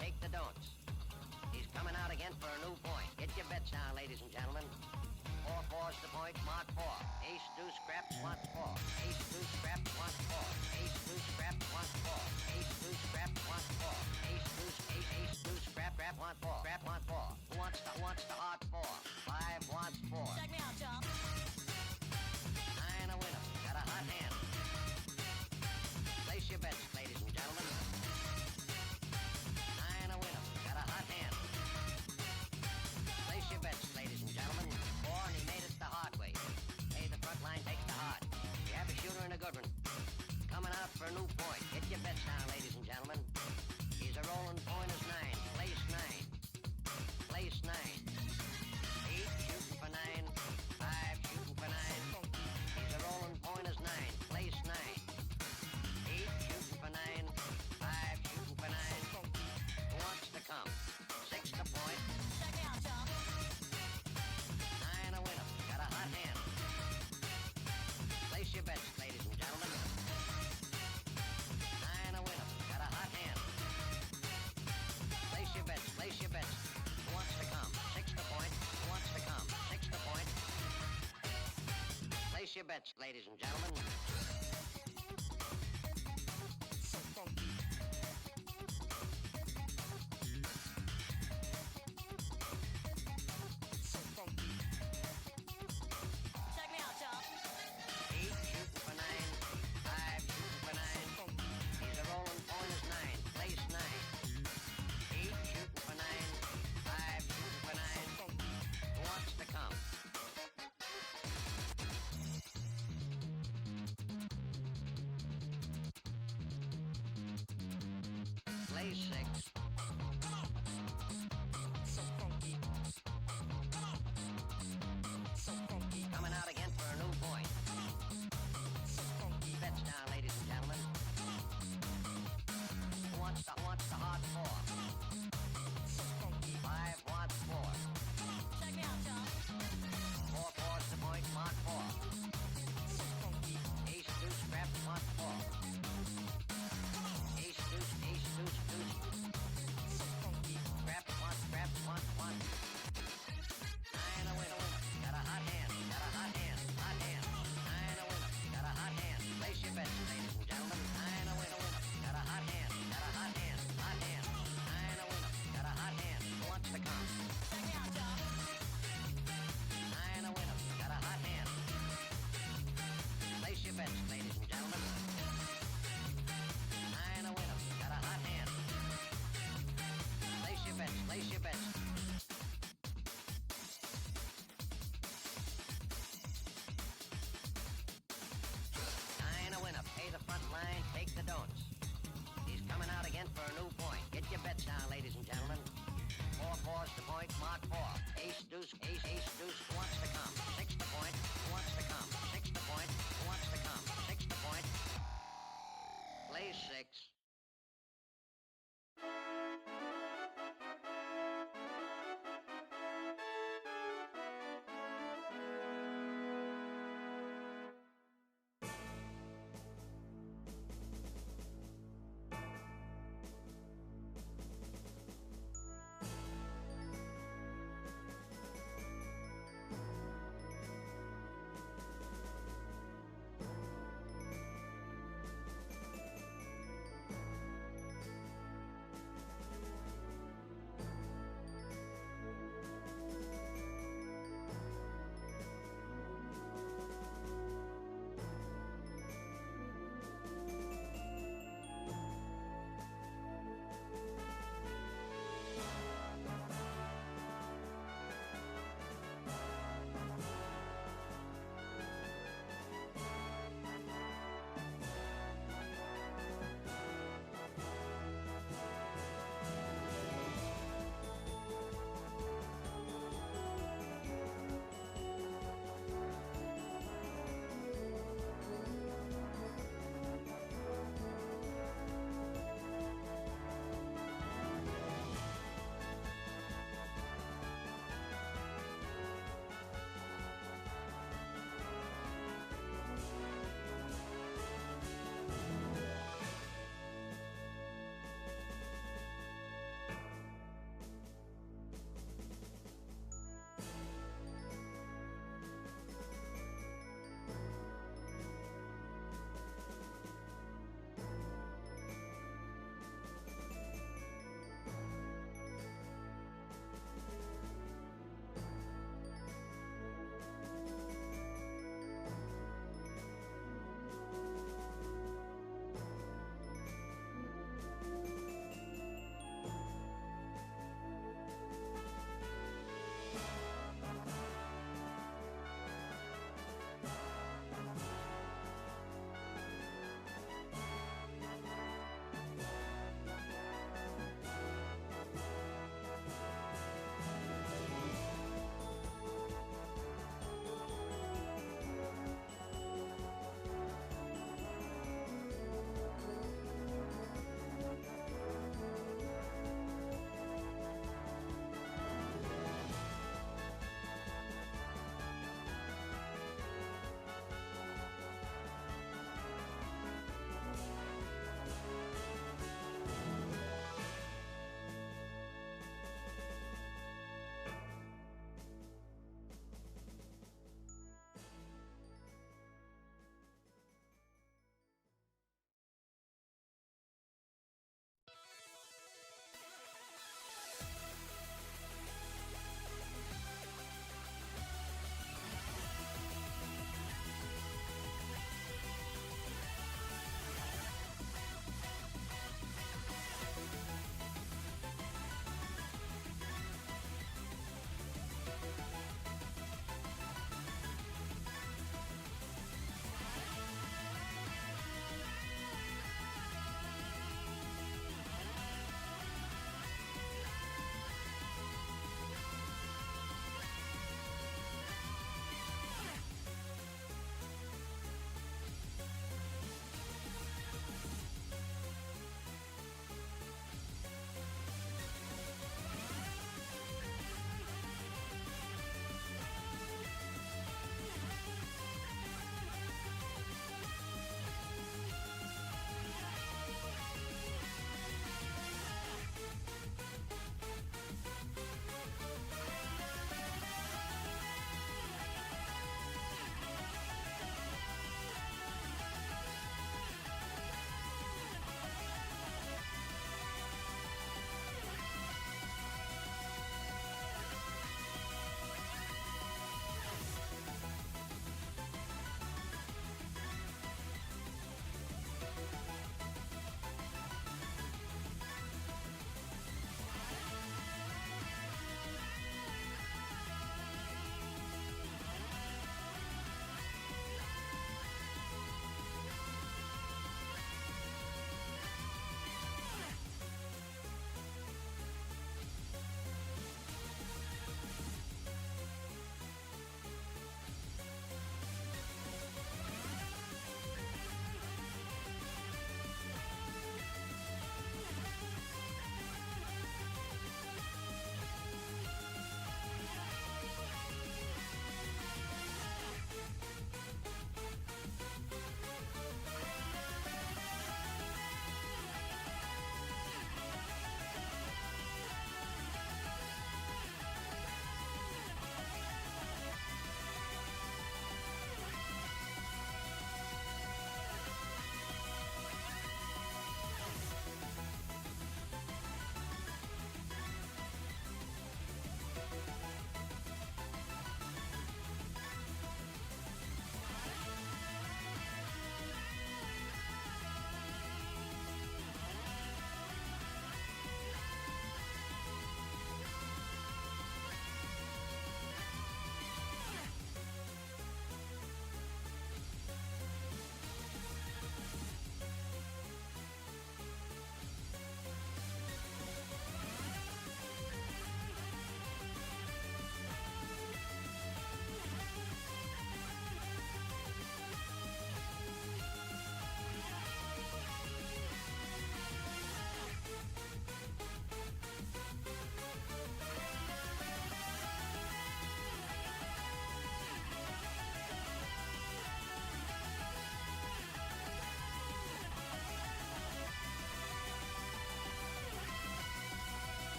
take the don'ts. He's coming out again for a new point. Get your bets down, ladies and gentlemen. 4-4's the point, mark 4. Ace, deuce, scrap, wants 4. Ace, deuce, scrap, wants 4. Ace, deuce, scrap, wants 4. Ace, deuce, scrap, wants 4. Ace, deuce, ace, deuce, scrap, wants 4. Scrap, wants 4. Who wants the hard 4? 5 wants 4. Check me out, y'all. 9 a winner. Got a hot hand. Place your bets, ladies and gentlemen. 9 a winner. Got a hot hand. Place your bets, ladies and gentlemen. 4, and he made it the hard way. Hey, the front line takes the hard. We have a shooter and a good one. Coming out for a new point. Get your bets down, ladies and gentlemen. He's a rolling point as 9. Place 9. Place 9. 8 shooting for 9. 5 shooting for 9. He's a rolling point as 9. Place 9. 8 shooting for 9. 5 shooting for 9. Who wants to come? 6 to point. Check me out, y'all. 9 a winner. Got a hot hand. Place your bets, ladies and gentlemen. 9 a winner. Got a hot hand. Place your bets. Place your bets. Who wants to come? 6 to point. Who wants to come? 6 to point. Place your bets, ladies and gentlemen. So funky. So funky. Check me out, y'all. 8 shooting for 9. 5 shooting for 9. He's a rolling point as 9. Place 9. 8 shooting for 9. 5 shooting for 9. Who wants to come?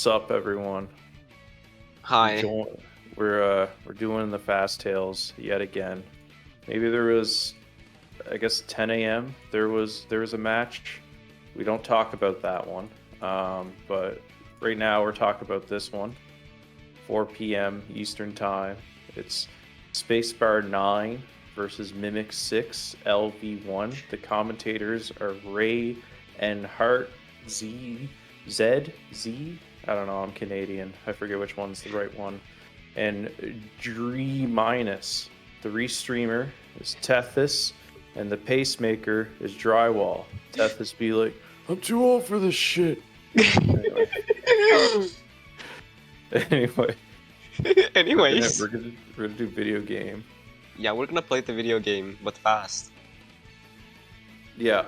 What's up, everyone? Hi. We're doing the fast tales yet again. Maybe there was, I guess, 10 a.m. There was a match. We don't talk about that one, but right now we're talking about this one. 4 p.m. Eastern Time. It's Spacebar 9 versus Mimic 6 LV1. The commentators are Ray and Hart Z. I don't know, I'm Canadian. I forget which one's the right one. And Dree Minus. The restreamer is Tethys, and the pacemaker is Drywall. Tethys be like, I'm too old for this shit. Anyway. Anyways. We're gonna do video game. Yeah, we're gonna play the video game, but fast. Yeah,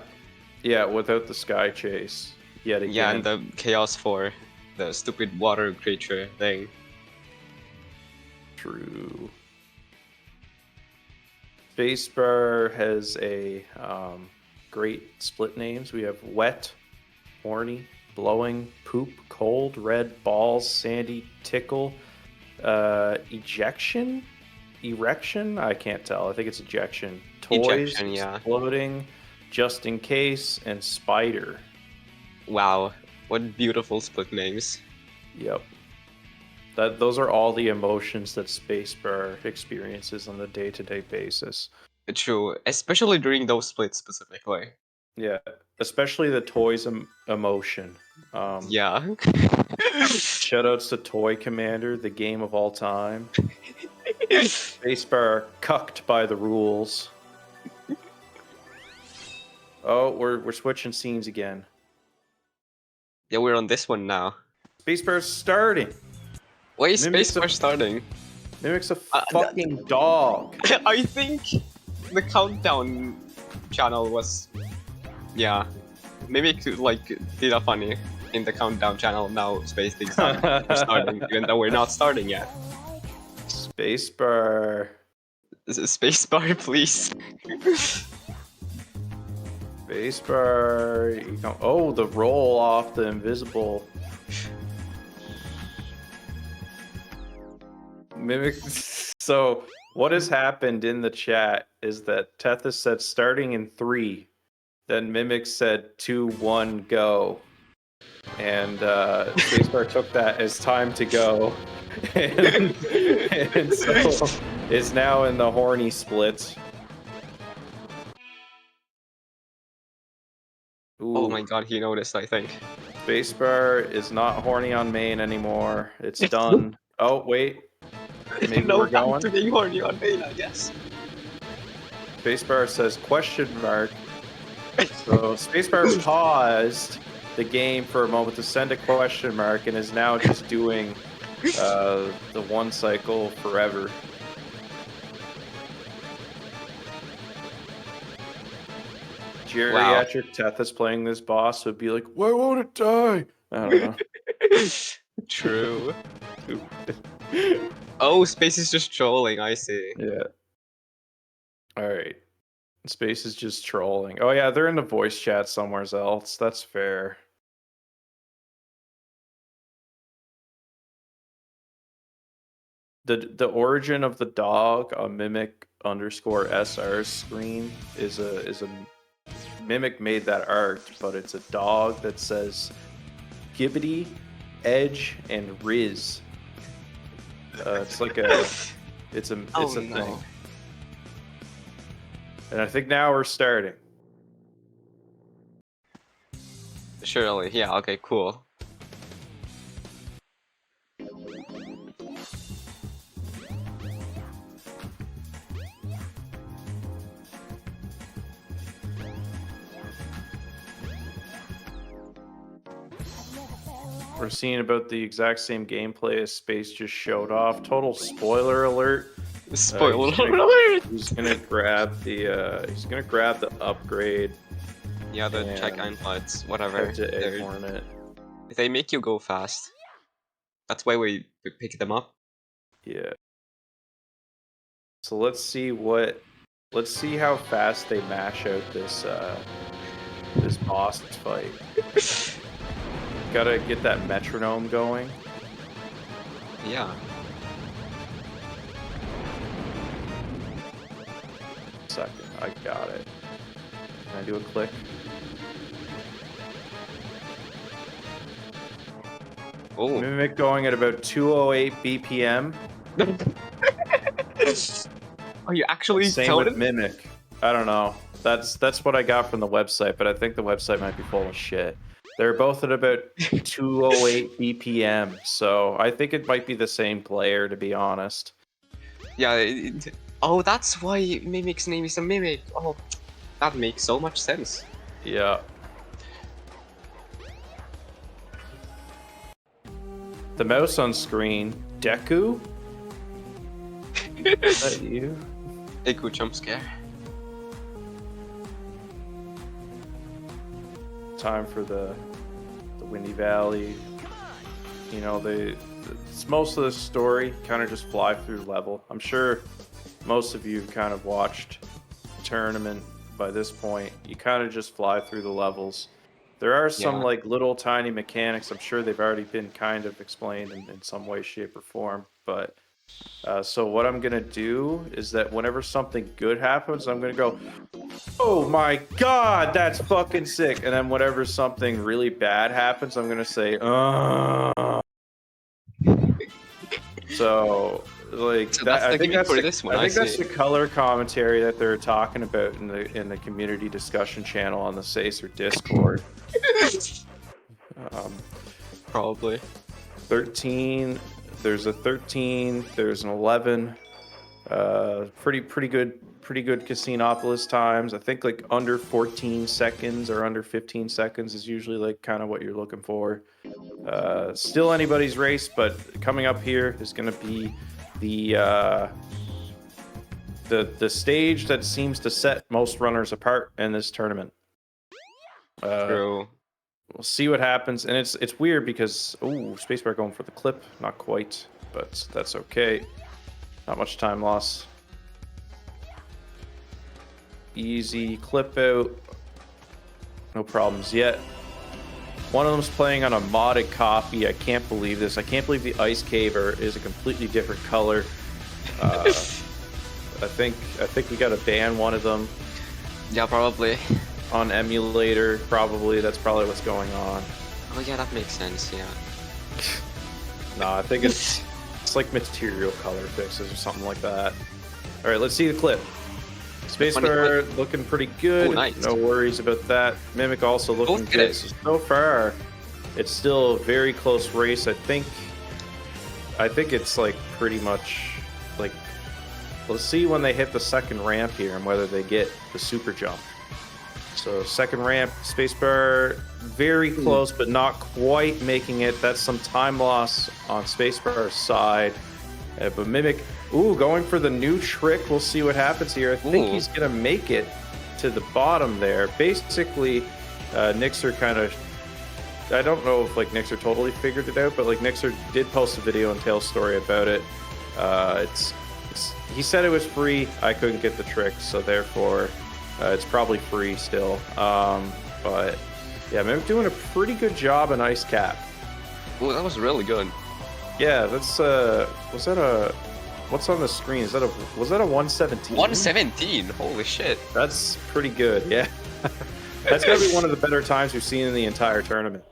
without the sky chase. Yet again. Yeah, and the Chaos 4, the stupid water creature thing. True. Spacebar has a great split names. We have wet, horny, blowing, poop, cold, red, balls, sandy, tickle, erection. I can't tell. I think it's ejection. Toys, Ejection, yeah. exploding, just in case, and spider. Wow, what beautiful split names. Yep. Those are all the emotions that Spacebar experiences on a day-to-day basis. True, especially during those splits specifically. Yeah, especially the toys emotion. Yeah. Shoutouts to Toy Commander, the game of all time. Spacebar cucked by the rules. Oh, we're switching scenes again. Yeah, we're on this one now. Spacebar's starting. Why is Spacebar starting? Mimic's a fucking dog. I think the countdown channel was... Yeah. Maybe it could, like, did a funny in the countdown channel. Now Space thinks we're starting, even though we're not starting yet. Spacebar. Spacebar, please. Spacebar. You can... Oh, the roll off the invisible. Mimic. So what has happened in the chat is that Tethys said starting in 3, then Mimic said 2, 1, go, and Spacebar took that as time to go, and so is now in the horny split. Ooh. Oh my god, he noticed, I think. Spacebar is not horny on main anymore. It's done. Oh wait. Maybe no, we're going. To being horny on main, I guess. Spacebar says question mark. So Spacebar paused the game for a moment to send a question mark and is now just doing the one cycle forever. Geriatric Tethys playing this boss would be like, why won't it die? I don't know. True. Oh, Space is just trolling, I see. Yeah. Alright. Space is just trolling. Oh yeah, they're in the voice chat somewhere else. That's fair. The origin of the dog on Mimic _SR screen is a Mimic made that art, but it's a dog that says Gibbity, Edge, and Riz. It's like a it's a thing. And I think now we're starting. Surely, yeah, okay, cool. We're seeing about the exact same gameplay as Space just showed off. Total spoiler alert. Spoiler alert! He's gonna grab the upgrade. Yeah, the check inputs, whatever. To they make you go fast. That's why we pick them up. Yeah. So let's see how fast they mash out this boss fight. Gotta get that metronome going. Yeah. Second, I got it. Can I do a click? Oh. Mimic going at about 208 BPM. Oh, you actually Same with counted? Mimic. I don't know. That's what I got from the website, but I think the website might be full of shit. They're both at about 208 BPM, so I think it might be the same player, to be honest. Yeah. Oh, that's why Mimic's name is a Mimic. Oh, that makes so much sense. Yeah. The mouse on screen, Deku? Is that you? A good jump scare. Time for the Windy Valley. You know, it's most of the story kind of just fly through level. I'm sure most of you have kind of watched the tournament by this point. You kind of just fly through the levels. There are some Yeah. like little tiny mechanics. I'm sure they've already been kind of explained in some way, shape, or form. But so what I'm gonna do is that whenever something good happens, I'm gonna go, "Oh my god, that's fucking sick!" And then whenever something really bad happens, I'm gonna say, So like So that, that's the gimmick for this one, I I think that's see. the color commentary that they're talking about in the community discussion channel on the Sacer Discord. Um, Probably. 13. There's a 13. There's an 11. Pretty good Casinopolis times. I think like under 14 seconds or under 15 seconds is usually like kind of what you're looking for. Still anybody's race, but coming up here is going to be the stage that seems to set most runners apart in this tournament. True. We'll see what happens, and it's weird because spacebar going for the clip, not quite, but that's okay. Not much time loss. Easy clip out. No problems yet. One of them's playing on a modded copy. I can't believe this. I can't believe the Ice Caver is a completely different color. I think we got to ban one of them Yeah, probably. on emulator. Probably that's probably what's going on. Oh yeah, that makes sense. Yeah. No, I think it's like material color fixes or something like that. All right, let's see the clip. Spacebar looking pretty good. Oh, nice. No worries about that. Mimic also looking Both good. good. So far, it's still a very close race. I think it's like pretty much like. Let's see when they hit the second ramp here and whether they get the super jump. So second ramp, Spacebar very close, but not quite making it. That's some time loss on Spacebar's side. But Mimic, going for the new trick. We'll see what happens here. I think he's gonna make it to the bottom there. Basically, Nixer kind of. I don't know if like Nixer totally figured it out, but like Nixer did post a video and tell a story about it. He said it was free. I couldn't get the trick, so therefore it's probably free still. But yeah, Mimic doing a pretty good job in Ice Cap. Oh, that was really good. Yeah, that's what's on the screen? Was that a 117? 117. Holy shit. That's pretty good. Yeah, that's gotta be one of the better times we've seen in the entire tournament.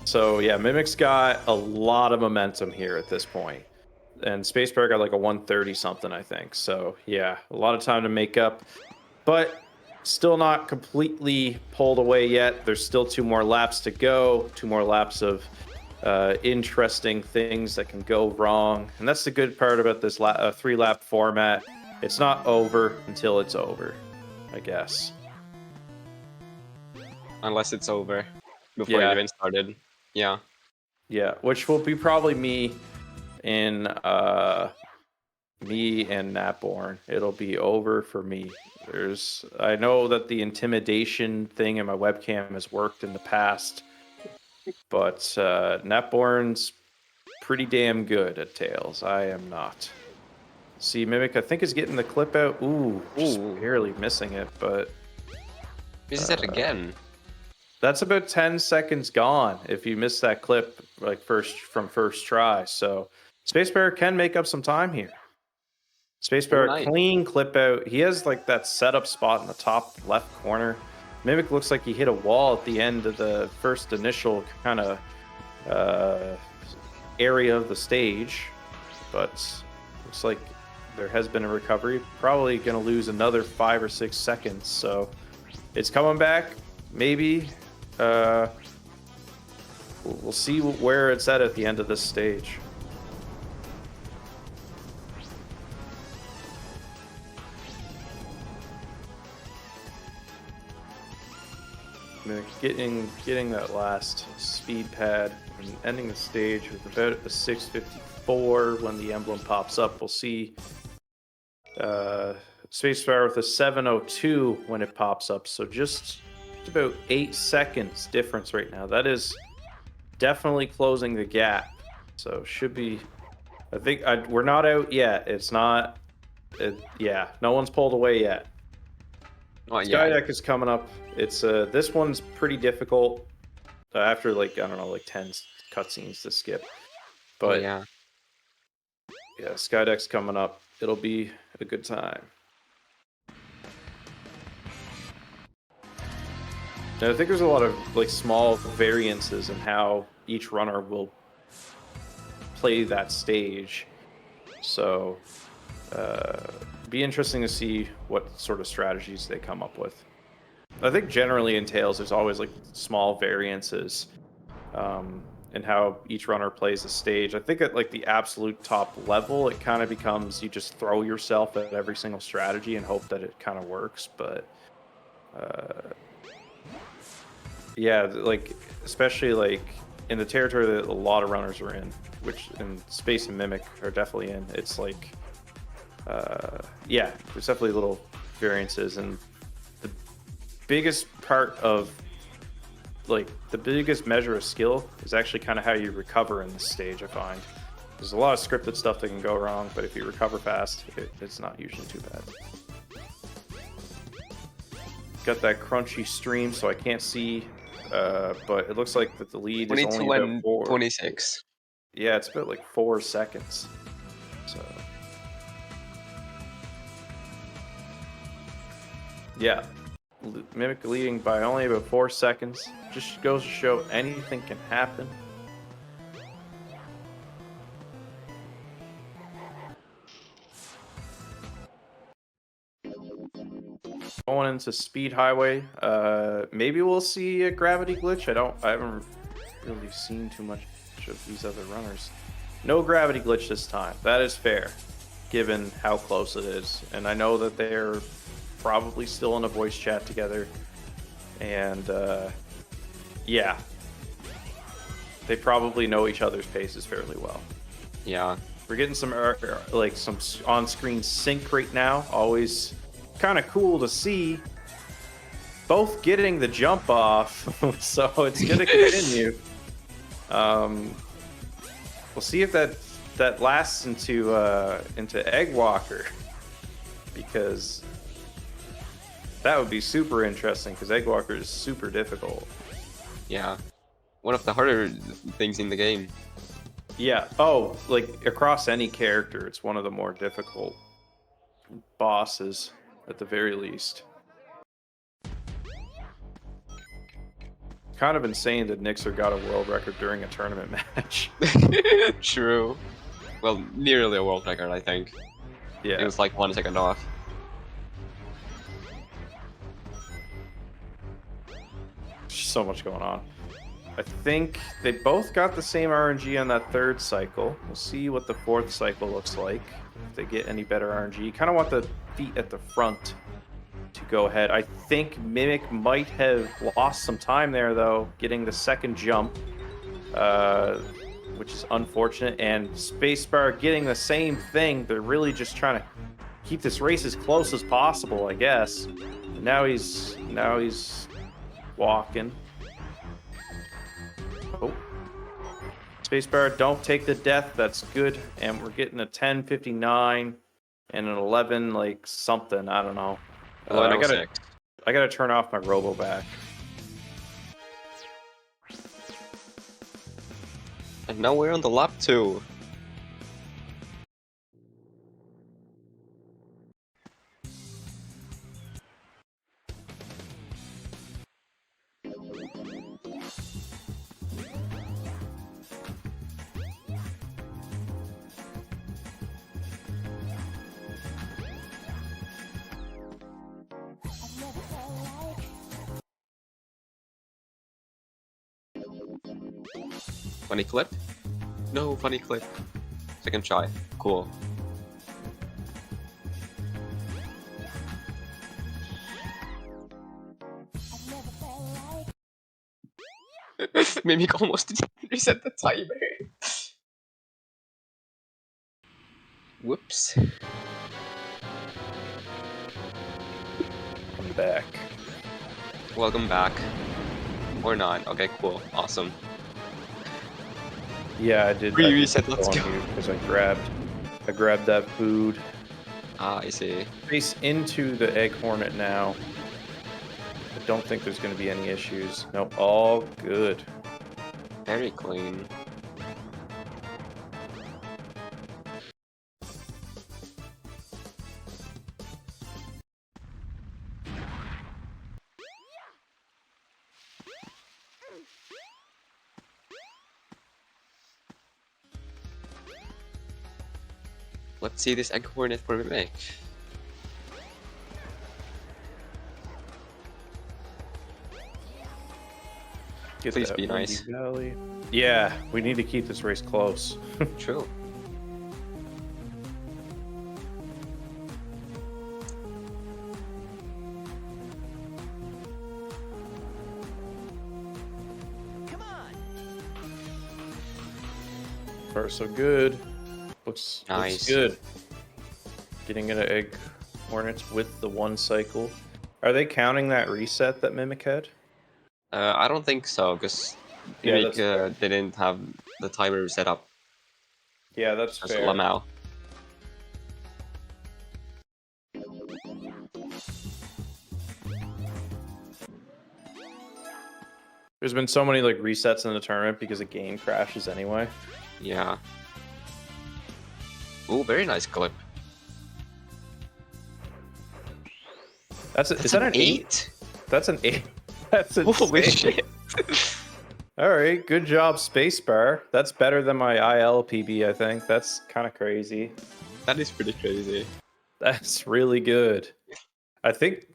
So yeah, Mimic's got a lot of momentum here at this point. And Spacebar got like a 130 something, I think. So yeah, a lot of time to make up. But still not completely pulled away yet. There's still 2 more laps to go. 2 more laps of interesting things that can go wrong. And that's the good part about this 3-lap format. It's not over until it's over, I guess. Unless it's over before it even started. Yeah. Yeah, which will be probably me and Natborn. It'll be over for me. I know that the intimidation thing in my webcam has worked in the past, but Natborn's pretty damn good at Tails. I am not. See, Mimic, I think is getting the clip out. Just barely missing it, but Is it again? That's about 10 seconds gone if you miss that clip like first try. So Spacebear can make up some time here. Spacebear, nice. clean clip out. He has like that setup spot in the top left corner. Mimic looks like he hit a wall at the end of the first initial kind of area of the stage, but looks like there has been a recovery. Probably going to lose another 5 or 6 seconds. So it's coming back. Maybe. We'll see where it's at the end of this stage. Getting that last speed pad and ending the stage with about a 654 when the emblem pops up. We'll see Spacefire with a 702 when it pops up. So just about 8 seconds difference right now. That is definitely closing the gap. So should be. I think we're not out yet. It's not. Yeah, no one's pulled away yet. SADX is coming up. It's this one's pretty difficult after like I don't know, like 10 cutscenes to skip. But yeah, SADX coming up. It'll be a good time. And I think there's a lot of like small variances in how each runner will play that stage. So be interesting to see what sort of strategies they come up with. I think generally in Tales, there's always like small variances in how each runner plays the stage. I think at like the absolute top level, it kind of becomes you just throw yourself at every single strategy and hope that it kind of works. But yeah, like especially like in the territory that a lot of runners are in, which in Space and Mimic are definitely in. It's like yeah, there's definitely little variances, and the biggest part of like the biggest measure of skill is actually kind of how you recover in this stage. I find there's a lot of scripted stuff that can go wrong, but if you recover fast, it's not usually too bad. Got that crunchy stream, so I can't see, but it looks like that the lead is only about 26. Yeah, it's about like 4 seconds. So yeah, Mimic leading by only about 4 seconds. Just goes to show anything can happen. Going into Speed Highway, maybe we'll see a gravity glitch. I haven't really seen too much of these other runners. No gravity glitch this time. That is fair, given how close it is. And I know that they're probably still in a voice chat together, and yeah, they probably know each other's paces fairly well. Yeah, we're getting some like some on-screen sync right now. Always kind of cool to see. Both getting the jump off, so it's gonna continue. We'll see if that lasts into Eggwalker, because that would be super interesting, because Eggwalker is super difficult. Yeah, one of the harder things in the game. Yeah. Oh, like across any character, it's one of the more difficult bosses, at the very least. Kind of insane that Nixer got a world record during a tournament match. True. Well, nearly a world record, I think. Yeah. It was like 1 second off. So much going on. I think they both got the same RNG on that third cycle. We'll see what the fourth cycle looks like, if they get any better RNG. You kind of want the feet at the front to go ahead. I think Mimic might have lost some time there, though, getting the second jump, which is unfortunate. And Spacebar getting the same thing. They're really just trying to keep this race as close as possible, I guess. Now he's walking. Oh. Spacebar, don't take the death. That's good. And we're getting a 10:59 and an 11 like something. I don't know. I gotta turn off my robo back. And now we're on the lap 2. Funny clip? No, funny clip. Second try. Cool. Mimic almost didn't reset the timer. Whoops. I'm back. Welcome back. Or not. Okay, cool. Awesome. Yeah, I did. Reset, let's go. Because I grabbed that food. Ah, I see. Face into the egg hornet now. I don't think there's going to be any issues. Nope, all good. Very clean. Let's see this egg hornet for Mimic. Get Please that be windy nice. valley. Yeah, we need to keep this race close. True. Come on. Far so good. Looks Nice. good. Getting into egg hornets with the 1 cycle. Are they counting that reset that Mimic had? I don't think so, because Yeah, Mimic that's fair. didn't have the timer set up Yeah, that's as fair. Lamau. There's been so many like resets in the tournament because the game crashes anyway. Yeah. Ooh, very nice clip. Is that an 8? That's an 8. That's Holy insane. shit. All right, good job, Spacebar. That's better than my ILPB, I think. That's kind of crazy. That is pretty crazy. That's really good. I think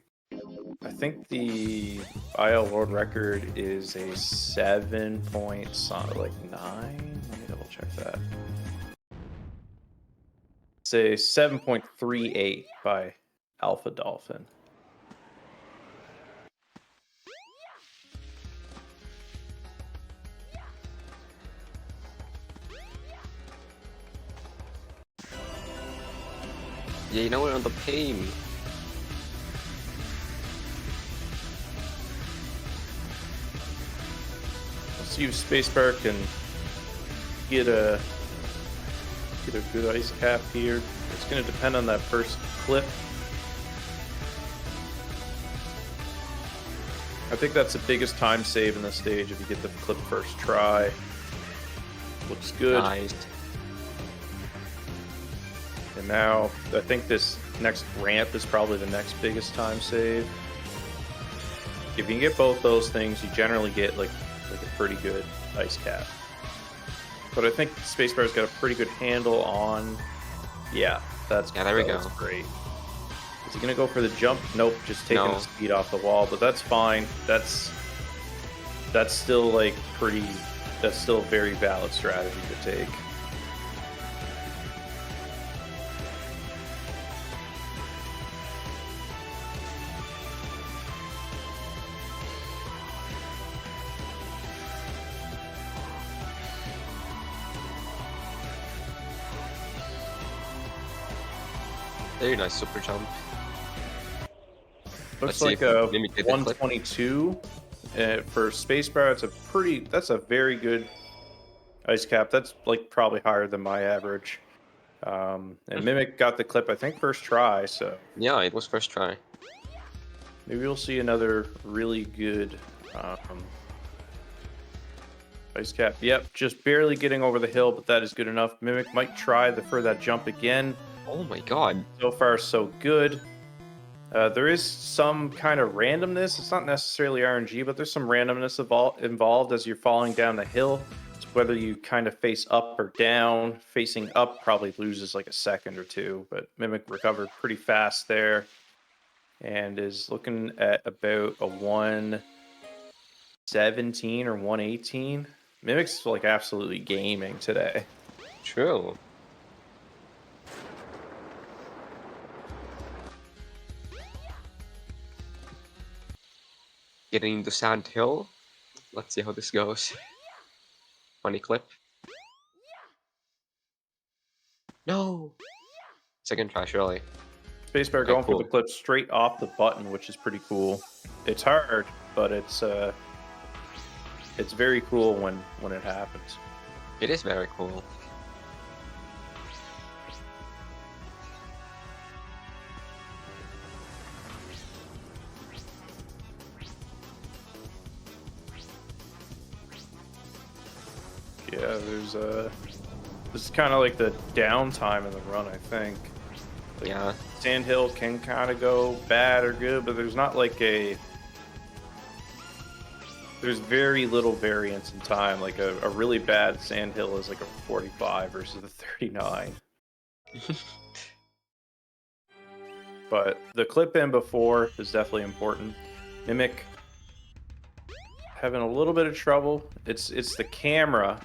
the IL world record is a 7 point like 9. Let me double check that. It's a 7.38 by Alpha Dolphin. Yeah, you know we're on the pain. Let's see if Spacebar can get a good ice cap here. It's going to depend on that first clip. I think that's the biggest time save in the stage if you get the clip first try. Looks good. Nice. And now I think this next ramp is probably the next biggest time save. If you can get both those things, you generally get like a pretty good ice cap. But I think Spacebar's got a pretty good handle on. Yeah, that's there we go. That's great. Is he gonna go for the jump? Nope, just taking the speed off the wall. But that's fine. That's still like pretty. That's still a very valid strategy to take. Very nice super jump. Looks Let's see like if a Mimic did the clip. 122 for Spacebar. That's a very good ice cap. That's like probably higher than my average. And Mimic got the clip, I think, first try. So Yeah, it was first try. maybe we'll see another really good Ice cap. Yep, just barely getting over the hill, but that is good enough. Mimic might try for that jump again. Oh my god. So far, so good. There is some kind of randomness. It's not necessarily RNG, but there's some randomness involved as you're falling down the hill. It's whether you kind of face up or down. Facing up probably loses like a second or two, but Mimic recovered pretty fast there and is looking at about a 117 or 118. Mimic's like absolutely gaming today. True. Getting into Sand Hill. Let's see how this goes. Funny clip. No! Second try, surely. Spacebar going for the clip straight off the button, which is pretty cool. It's hard, but it's very cool when it happens. It is very cool. Yeah, there's this is kind of like the downtime in the run, I think. Like, Yeah. Sandhill can kind of go bad or good, but there's not like there's very little variance in time. Like a really bad Sandhill is like a 45 versus a 39. But the clip in before is definitely important. Mimic having a little bit of trouble. It's the camera,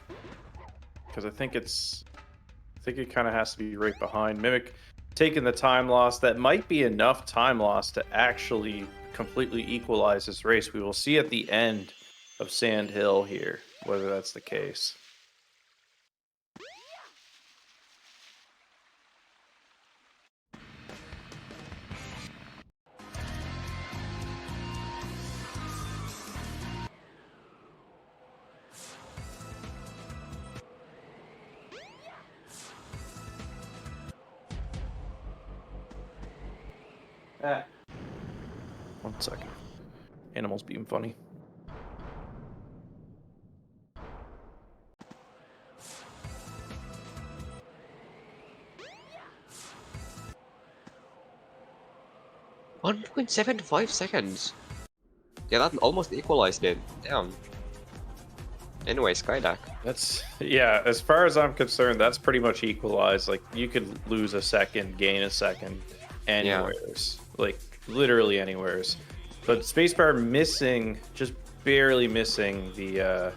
because I think it kind of has to be right behind. Mimic taking the time loss. That might be enough time loss to actually completely equalize this race. We will see at the end of Sand Hill here whether that's the case. Ah. 1 second. Animals being funny. .75 seconds. Yeah, that almost equalized it. Damn. Anyway, Skydeck. That's, yeah, as far as I'm concerned, that's pretty much equalized. Like, you could lose a second, gain a second, anywheres. Yeah. Like, literally anywheres. But Spacebar missing, just barely missing the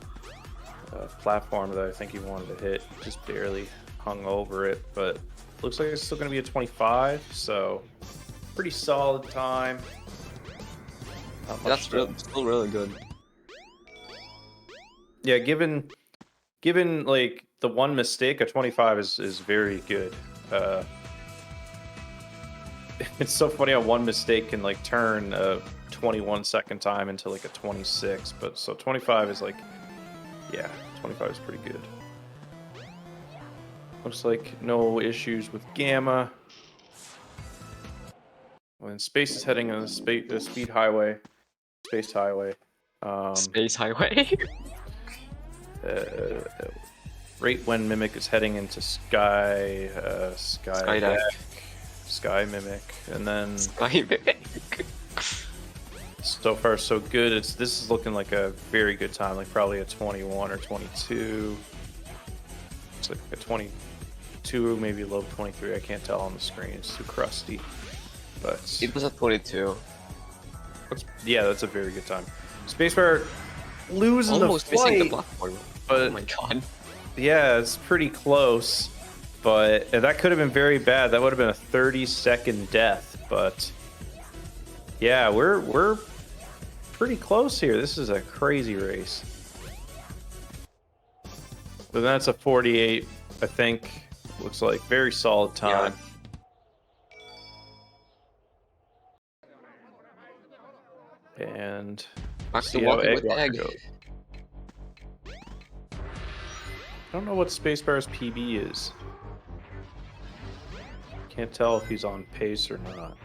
platform that I think he wanted to hit. Just barely hung over it, but looks like it's still going to be a 25, so pretty solid time. That's still really good. Yeah, given like the one mistake, a 25 is very good. It's so funny how one mistake can like turn a 21 second time into like a 26, but so 25 is like, yeah, 25 is pretty good. Looks like no issues with Gamma. When Space is heading on the speed highway, Space Highway. Space Highway. Right when Mimic is heading into Sky Mimic, and then Sky Mimic. So far, so good. This is looking like a very good time, like probably a 21 or 22. It's like a 22, maybe low 23. I can't tell on the screen; it's too crusty. But it was a 22. Yeah, that's a very good time. Spacebar losing almost the flight, missing the platform. but oh my god. Yeah, it's pretty close. But that could have been very bad. That would have been a 30-second death. But yeah, we're pretty close here. This is a crazy race. But that's a 48, I think. Looks like very solid time. Yeah. And back to walking with Egg. Goes. I don't know what Spacebar's PB is. Can't tell if he's on pace or not.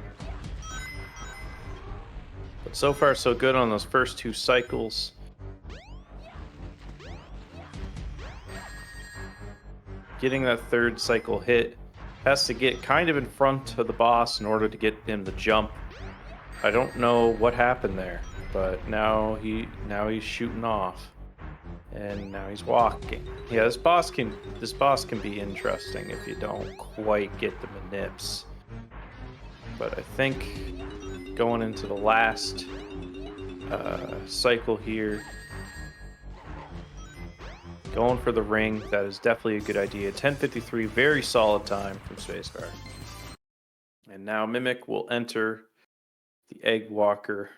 But so far, so good on those first two cycles. getting that third cycle hit. Has to get kind of in front of the boss in order to get him to jump. I don't know what happened there, but now he's shooting off, and now he's walking. Yeah, this boss can be interesting if you don't quite get the manips. But I think going into the last cycle here, going for the ring, that is definitely a good idea. 10:53, very solid time from Spacebar. And now Mimic will enter the Egg Walker.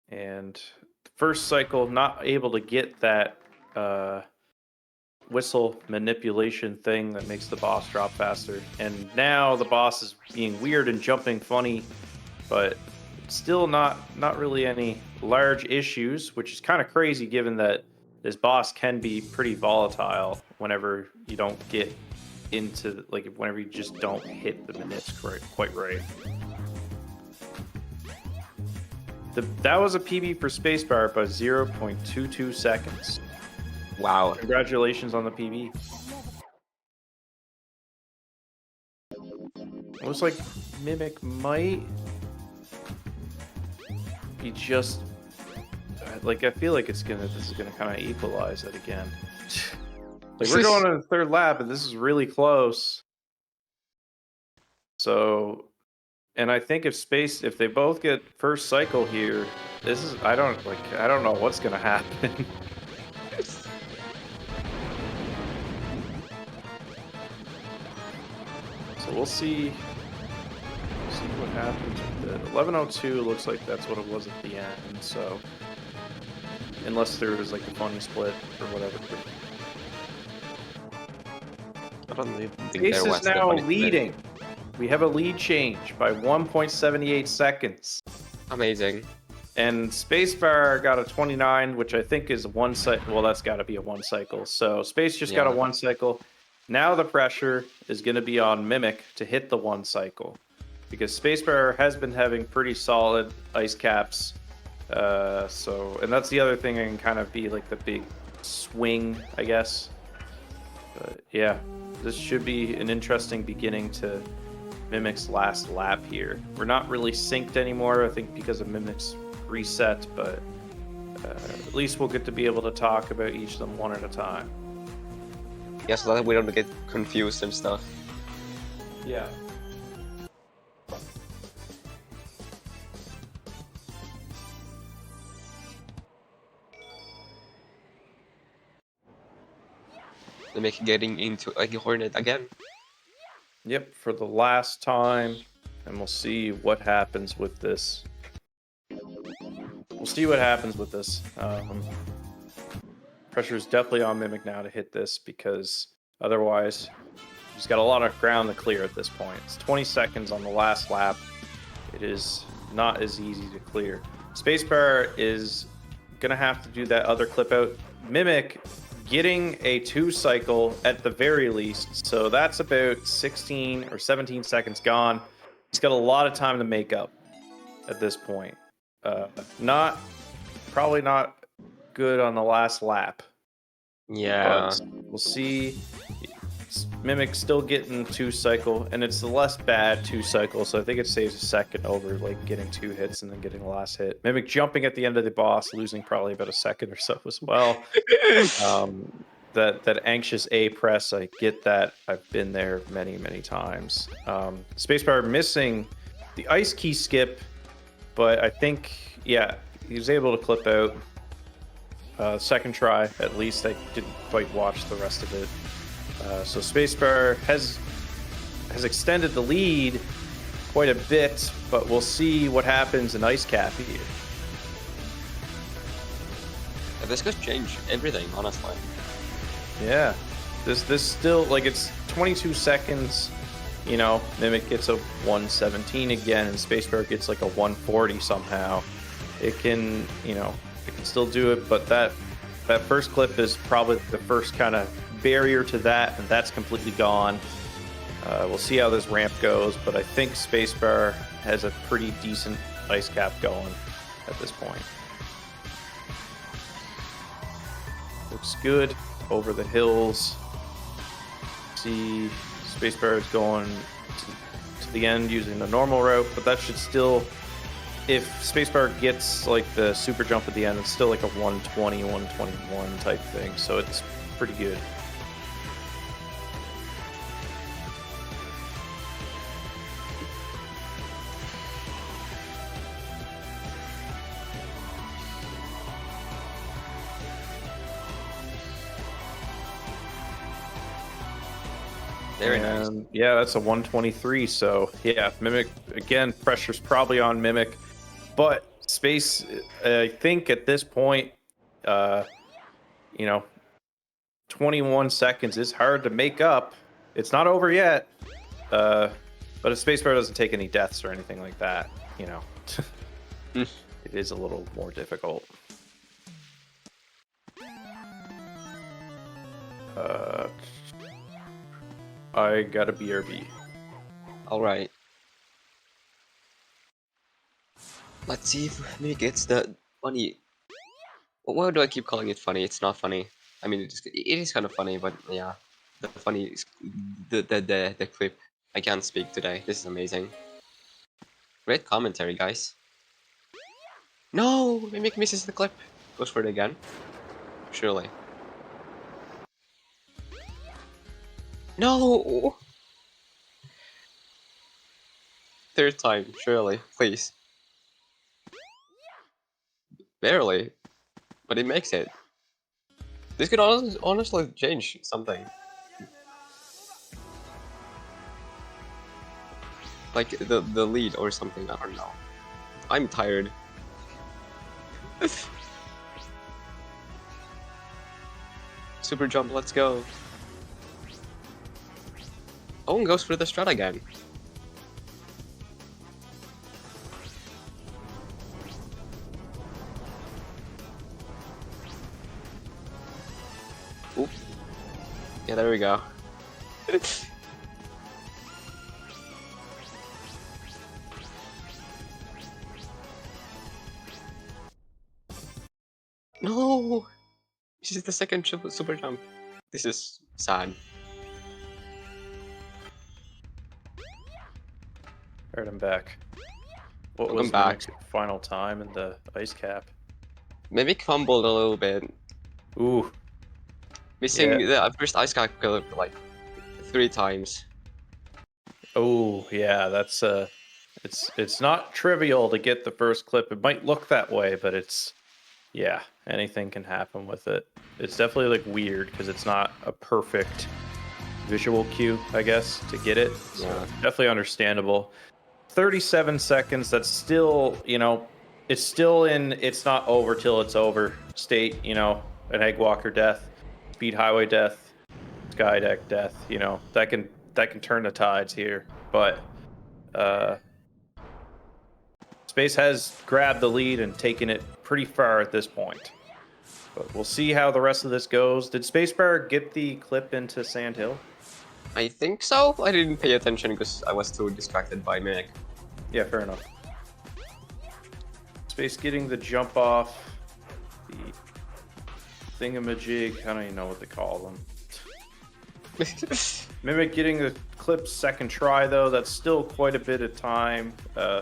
And the first cycle, not able to get that whistle manipulation thing that makes the boss drop faster. And now the boss is being weird and jumping funny, but still not really any large issues, which is kind of crazy given that this boss can be pretty volatile whenever you don't get into, like, whenever you just don't hit the manips quite right. That was a PB for Spacebar by 0.22 seconds. Wow. Congratulations on the PB. Looks like Mimic might be just like, I feel like this is gonna kind of equalize it again. Like, we're going on the third lap, and this is really close. So, and I think if they both get first cycle here, I don't know what's gonna happen. So we'll see what happens with it. 11:02 looks like that's what it was at the end. So, unless there was like a funny split or whatever. I don't even think Ace there was is now the funny leading. We have a lead change by 1.78 seconds. Amazing. And Spacebar got a 29, which I think is one cycle. Well, that's got to be a one cycle. So Space just got a one cycle. Now the pressure is going to be on Mimic to hit the one cycle, because Spacebar has been having pretty solid ice caps. And that's the other thing that can kind of be like the big swing, I guess. But yeah, this should be an interesting beginning to Mimic's last lap here. We're not really synced anymore, I think, because of Mimic's reset, but at least we'll get to be able to talk about each of them one at a time. Yeah, so that we don't get confused and stuff. Yeah. Mimic getting into a Hornet again. Yep, for the last time, and we'll see what happens with this. Pressure is definitely on Mimic now to hit this, because otherwise he's got a lot of ground to clear at this point. It's 20 seconds on the last lap. It is not as easy to clear. Spacebar is gonna have to do that other clip out. Mimic getting a 2 cycle at the very least, so that's about 16 or 17 seconds gone. He's got a lot of time to make up at this point. Probably not good on the last lap. Yeah. But we'll see. Mimic still getting 2 cycle, and it's the less bad 2 cycle, so I think it saves a second over like getting 2 hits and then getting the last hit. Mimic jumping at the end of the boss, losing probably about a second or so as well. That anxious A press, I get that. I've been there many times. Spacebar missing the ice key skip, but I think, yeah, he was able to clip out second try at least. I didn't quite watch the rest of it. So Spacebar has extended the lead quite a bit, but we'll see what happens in Ice Cap here. Yeah, this could change everything, honestly. Yeah, this still, like, it's 22 seconds. You know, Mimic gets a 117 again, and Spacebar gets like a 140 somehow. It can still do it, but that first clip is probably the first kind of barrier to that, and that's completely gone. We'll see how this ramp goes, but I think Spacebar has a pretty decent ice cap going at this point. Looks good over the hills. see Spacebar is going to the end using the normal route, but that should still, if Spacebar gets like the super jump at the end, it's still like a 120, 121 type thing, so it's pretty good. Very nice. Yeah, that's a 123. So yeah, Mimic again. Pressure's probably on Mimic, but Space. I think at this point, 21 seconds is hard to make up. It's not over yet. But if Spacebar doesn't take any deaths or anything like that, it is a little more difficult. I got a BRB. Alright. Let's see if Mimic gets the funny. Why do I keep calling it funny? It's not funny. I mean, it is kind of funny, but yeah. The funny is the clip. I can't speak today. This is amazing. Great commentary, guys. No! Mimic misses the clip. Goes for it again. Surely. No! Third time, surely. Please. Barely. But it makes it. This could honestly change something. Like the lead or something, I don't know. I'm tired. Super jump, let's go. Owen goes for the strat again. Oop. Yeah, there we go. No! This is the second super jump. This is sad. Alright, I'm back. What Welcome was back. the final time in the ice cap? Maybe fumbled a little bit. Ooh, Missing Yeah. the first ice cap like 3 times. oh yeah, that's it's not trivial to get the first clip. It might look that way, but yeah, anything can happen with it. It's definitely like weird because it's not a perfect visual cue, I guess, to get it. So Yeah. definitely understandable. 37 seconds, that's still, it's still in it's not over till it's over state, an egg walker death, speed highway death, sky deck death, that can turn the tides here. But Space has grabbed the lead and taken it pretty far at this point. But we'll see how the rest of this goes. Did Spacebar get the clip into Sand Hill? I think so. I didn't pay attention because I was too distracted by Mimic. Yeah, fair enough. Space getting the jump off the thingamajig. I don't even know what they call them. Mimic getting the clip second try though. That's still quite a bit of time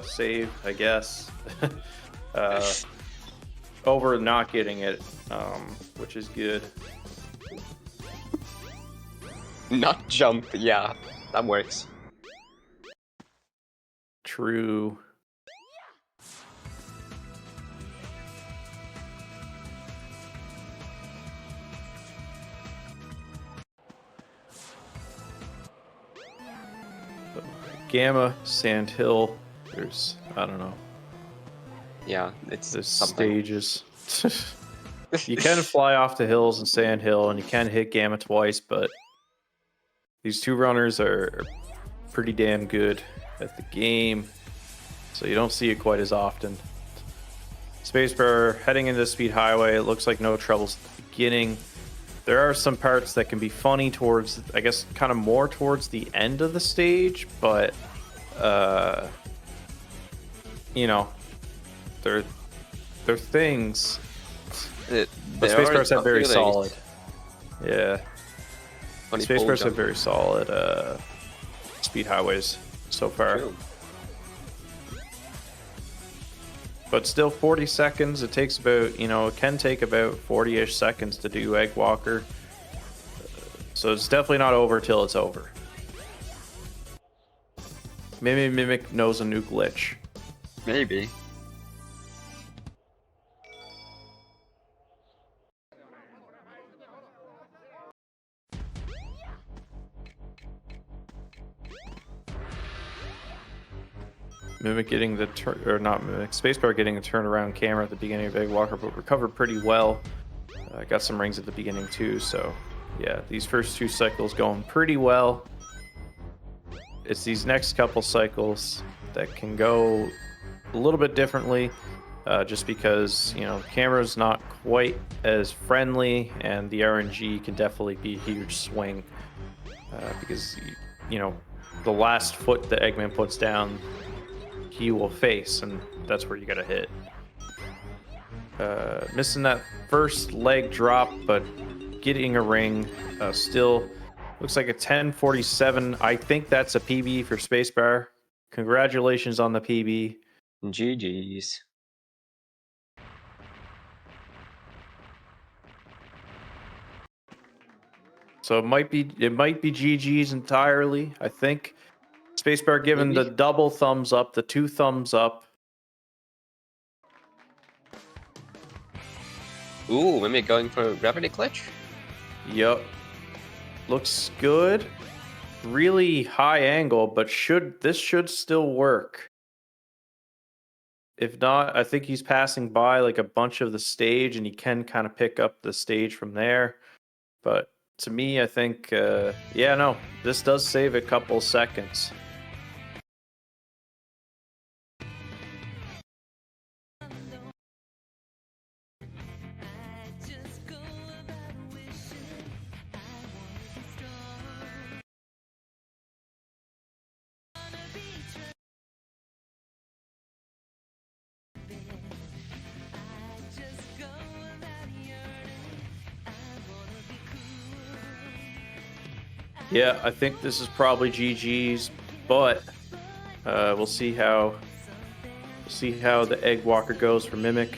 saved, I guess. Over not getting it, which is good. Not jump, yeah, that works. True. Gamma, Sand Hill. There's, I don't know. Yeah, it's There's something. stages. You can fly off the hills in Sand Hill, and you can hit Gamma twice, but these two runners are pretty damn good at the game, so you don't see it quite as often. Spacebar heading into Speed Highway. It looks like no troubles at the beginning. There are some parts that can be funny towards, I guess, kind of more towards the end of the stage, but they're things. But Spacebar's had very solid. Yeah. Funny Space pole Bears have jump. very solid speed highways so far. True. But still 40 seconds. It takes about, it can take about 40-ish seconds to do Egg Walker. So it's definitely not over till it's over. Maybe Mimic knows a new glitch. Maybe. Mimic getting the turn, or not Mimic, Spacebar getting a turnaround camera at the beginning of Egg Walker, but recovered pretty well. Got some rings at the beginning too, so yeah, these first 2 cycles going pretty well. It's these next couple cycles that can go a little bit differently, just because camera's not quite as friendly, and the RNG can definitely be a huge swing, because the last foot that Eggman puts down, he will face, and that's where you gotta hit. Missing that first leg drop, but getting a ring. Still looks like a 10:47. I think that's a PB for Spacebar. Congratulations on the PB. GG's. So it might be GG's entirely. I think Spacebar giving Maybe. the double thumbs up, the 2 thumbs up. Ooh, Mimic going for gravity glitch? Yup. Looks good. Really high angle, but this should still work. If not, I think he's passing by like a bunch of the stage, and he can kind of pick up the stage from there. But to me, I think, yeah, no, this does save a couple seconds. Yeah, I think this is probably GG's, but we'll see how the Egg Walker goes for Mimic.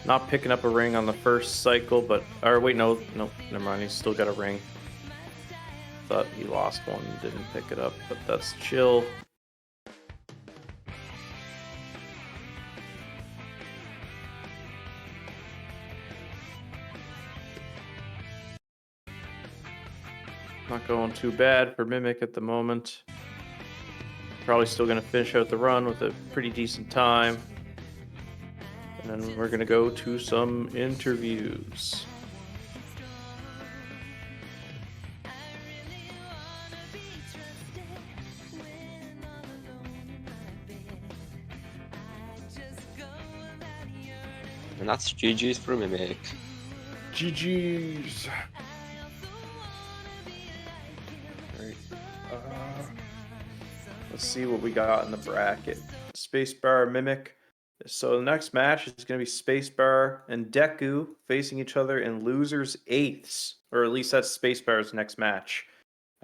Not picking up a ring on the first cycle, but wait, no, never mind. He's still got a ring. Thought he lost one and didn't pick it up, but that's chill. Not going too bad for Mimic at the moment. Probably still going to finish out the run with a pretty decent time. And then we're going to go to some interviews. And that's GG's for Mimic. GG's. Alright. Let's see what we got in the bracket. Spacebar, Mimic. So the next match is going to be Spacebar and Deku facing each other in losers eighths, or at least that's Spacebar's next match.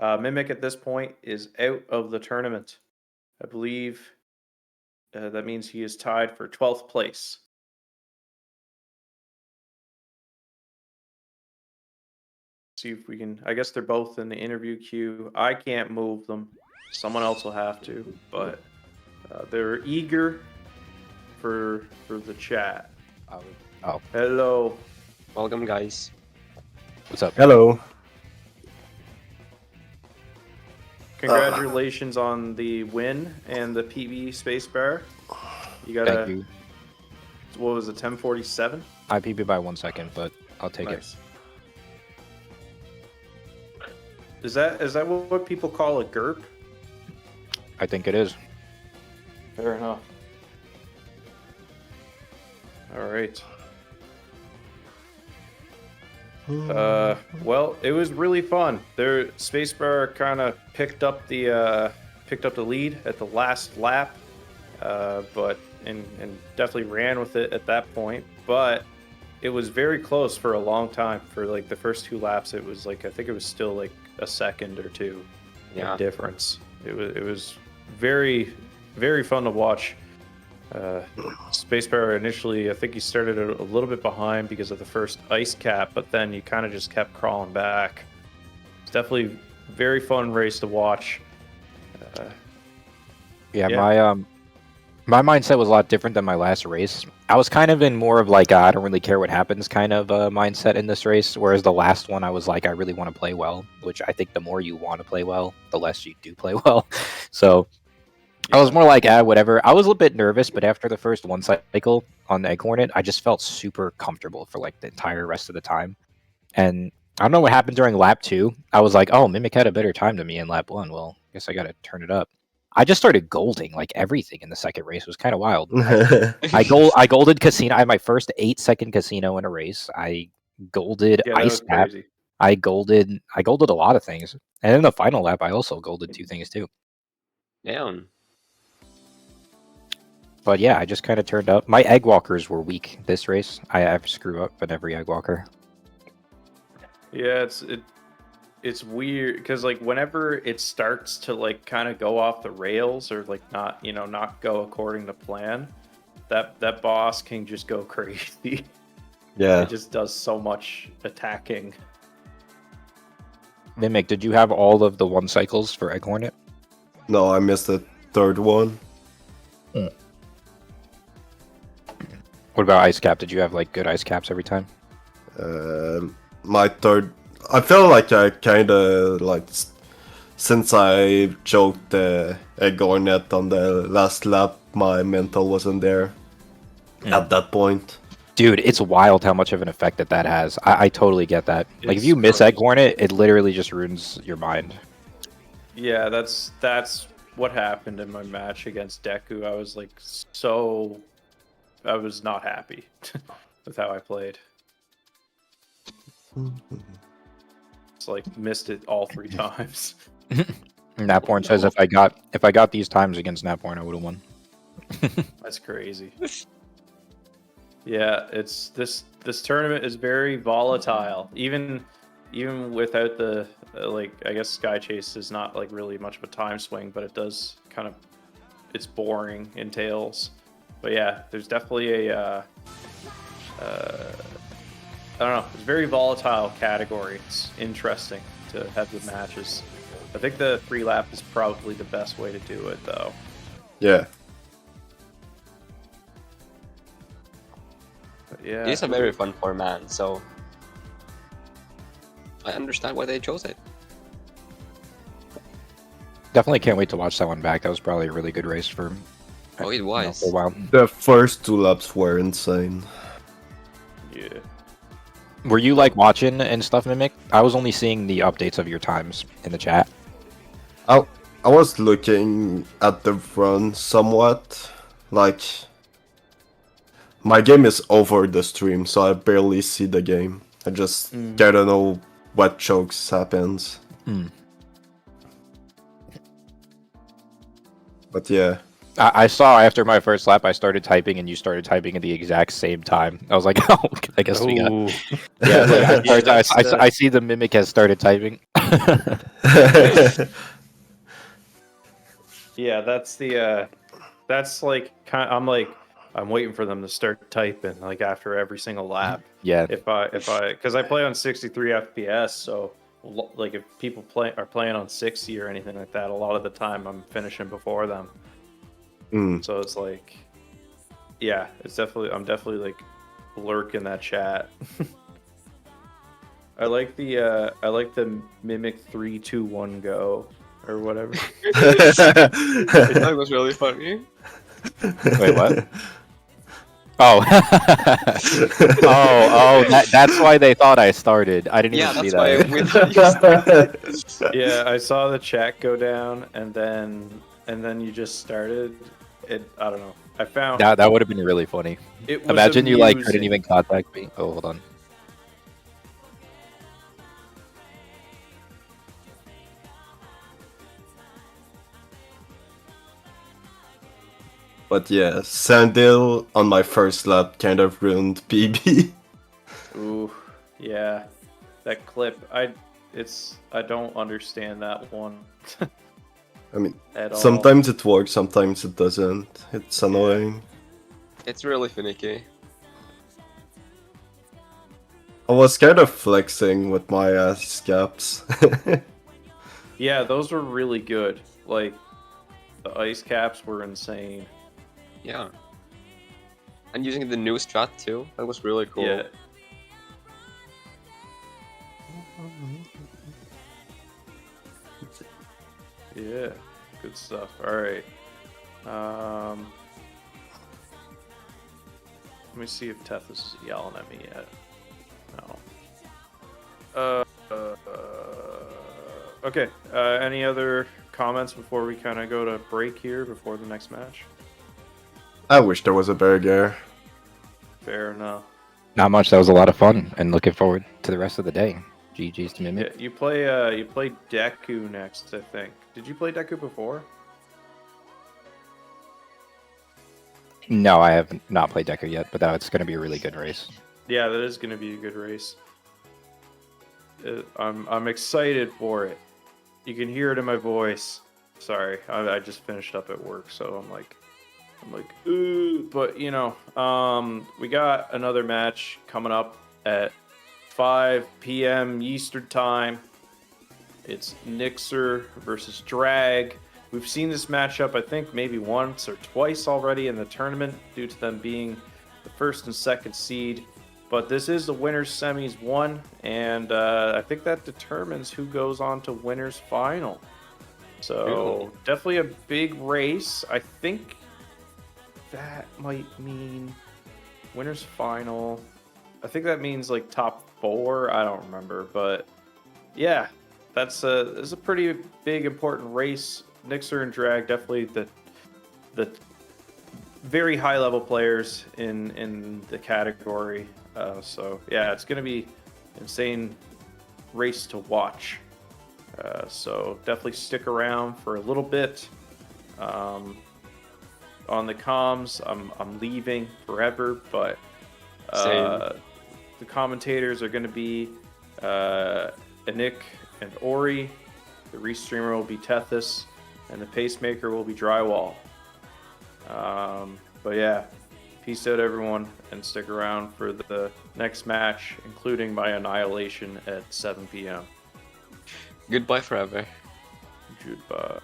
Mimic at this point is out of the tournament. I believe that means he is tied for 12th place. See if we can. I guess they're both in the interview queue. I can't move them. Someone else will have to, but they're eager for the chat. Oh, Hello. Welcome, guys. what's up? Hello. Congratulations on the win and the PB Spacebar. You got Thank you. What was it, 10:47? I PB by 1 second, but I'll take it. Nice. Is that what people call a GURP? I think it is. Fair enough. All right. Well, it was really fun. Their Spacebar kind of picked up the lead at the last lap, but and definitely ran with it at that point. But it was very close for a long time. For like the first 2 laps, it was like I think it was still like a second or two Yeah. difference. It was very, very fun to watch. Space Power initially, I think he started a little bit behind because of the first ice cap, but then you kind of just kept crawling back. It's definitely a very fun race to watch. Yeah, Yeah. my mindset was a lot different than my last race. I was kind of in more of like I don't really care what happens kind of mindset in this race, whereas the last one I was like I really want to play well, which I think the more you want to play well, the less you do play well. So I was more like whatever. I was a little bit nervous, but after the first one cycle on the Egg Hornet, I just felt super comfortable for like the entire rest of the time. And I don't know what happened during lap 2. I was like, oh, Mimic had a better time than me in lap 1. Well, I guess I got to turn it up. I just started golding like everything in the second race. It was kind of wild. I golded casino. I had my first 8-second casino in a race. I golded Yeah, that ice was cap. crazy. I golded a lot of things. And in the final lap, I also golded 2 things too. Damn. But yeah, I just kind of turned up. My egg walkers were weak this race. I screw up in every egg walker. Yeah, it's weird because like whenever it starts to like kind of go off the rails or like not go according to plan, that boss can just go crazy. Yeah. It just does so much attacking. Mimic, did you have all of the 1 cycles for Egg Hornet? No, I missed the third one. What about ice cap? Did you have like good ice caps every time? My third, I feel like I kind of like since I choked the egg hornet on the last lap, my mental wasn't there at that point. Dude, it's wild how much of an effect that has. I totally get that. Like if It's you miss Egg crazy. Hornet, it literally just ruins your mind. Yeah, that's what happened in my match against Deku. I was like I was not happy with how I played. It's like missed it all 3 times. Naporn says if I got these times against Naporn, I would have won. That's crazy. Yeah, it's this tournament is very volatile. Even without the like, I guess Sky Chase is not like really much of a time swing, but it does kind of, it's boring in Tails. But yeah, there's definitely a I don't know, it's a very volatile category. It's interesting to have the matches. I think the 3 lap is probably the best way to do it though. Yeah. But yeah. It is a very fun format, so I understand why they chose it. Definitely can't wait to watch that one back. That was probably a really good race for, Oh, it was. for a while. The first 2 laps were insane. Yeah. Were you like watching and stuff, Mimic? I was only seeing the updates of your times in the chat. I was looking at the run somewhat. Like, my game is over the stream, so I barely see the game. I just gotta know what chokes happens. But yeah. I saw after my first lap, I started typing, and you started typing at the exact same time. I was like, oh, I guess we got. Ooh. Yeah, like, Yeah, I see the Mimic has started typing. Yeah, that's like I'm waiting for them to start typing like after every single lap. Yeah. Because I play on 63 FPS, so like if people are playing on 60 or anything like that, a lot of the time I'm finishing before them. So it's like, yeah, I'm definitely like lurking that chat. I like the Mimic 3-2-1 go or whatever. That was really funny. Wait, what? Oh, that's why they thought I started. I didn't Yeah, even see that's why that. we thought you started. Yeah, I saw the chat go down, and then you just started. I don't know. I found That would have been really funny. it was Imagine you like couldn't amusing. even contact me. Oh, hold on. But yeah, Sandil on my first lap kind of ruined PB. Ooh, yeah, that clip. I don't understand that one I mean, at all. sometimes it works, sometimes it doesn't. It's annoying. It's really finicky. I was kind of flexing with my ice caps. Yeah, those were really good. Like the ice caps were insane. Yeah. And using the new strat too. That was really cool. Yeah. Yeah, good stuff. All right. Let me see if Tethys is yelling at me yet. No. Okay. Any other comments before we kind of go to break here before the next match? I wish there was a burger. Fair enough. Not much. That was a lot of fun, and looking forward to the rest of the day. GG's to Yeah, Mimic. you play Deku next, I think. Did you play Deku before? No, I have not played Deku yet, but that's going to be a really good race. Yeah, that is going to be a good race. I'm excited for it. You can hear it in my voice. Sorry, I just finished up at work, so I'm like, ooh. But you know, we got another match coming up at 5 p.m. Eastern time. It's Nixer versus Drag. We've seen this matchup, I think, maybe once or twice already in the tournament due to them being the first and second seed. But this is the winners semis 1, and I think that determines who goes on to winners final. So definitely a big race. I think that might mean winners final. I think that means like top 4. I don't remember, but yeah, that's a pretty big important race. Nixer and Drag definitely the very high level players in the category. So yeah, it's gonna be insane race to watch. So definitely stick around for a little bit. On the comms, I'm leaving forever, but the commentators are going to be Anik and Ori. The restreamer will be Tethys, and the pacemaker will be Drywall. But yeah, peace out, everyone, and stick around for the next match, including my annihilation at 7 p.m. Goodbye forever. Goodbye.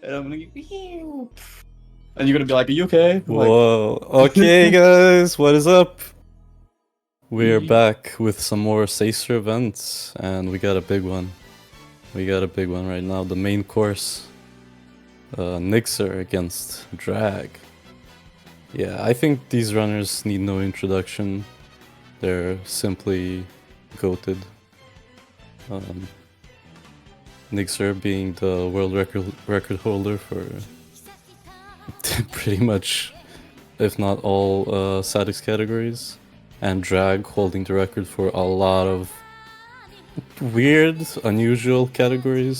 and I'm gonna go, and you're gonna be like, "Are you okay?" I'm like, Whoa. Okay, guys, what is up? We're Mhm. back with some more Sacer events, and we got a big one. We got a big one right now. The main course. Nixer against Drag. Yeah, I think these runners need no introduction. They're simply goated. Nixer being the world record holder for pretty much, if not all, SADX categories, and Drag holding the record for a lot of weird, unusual category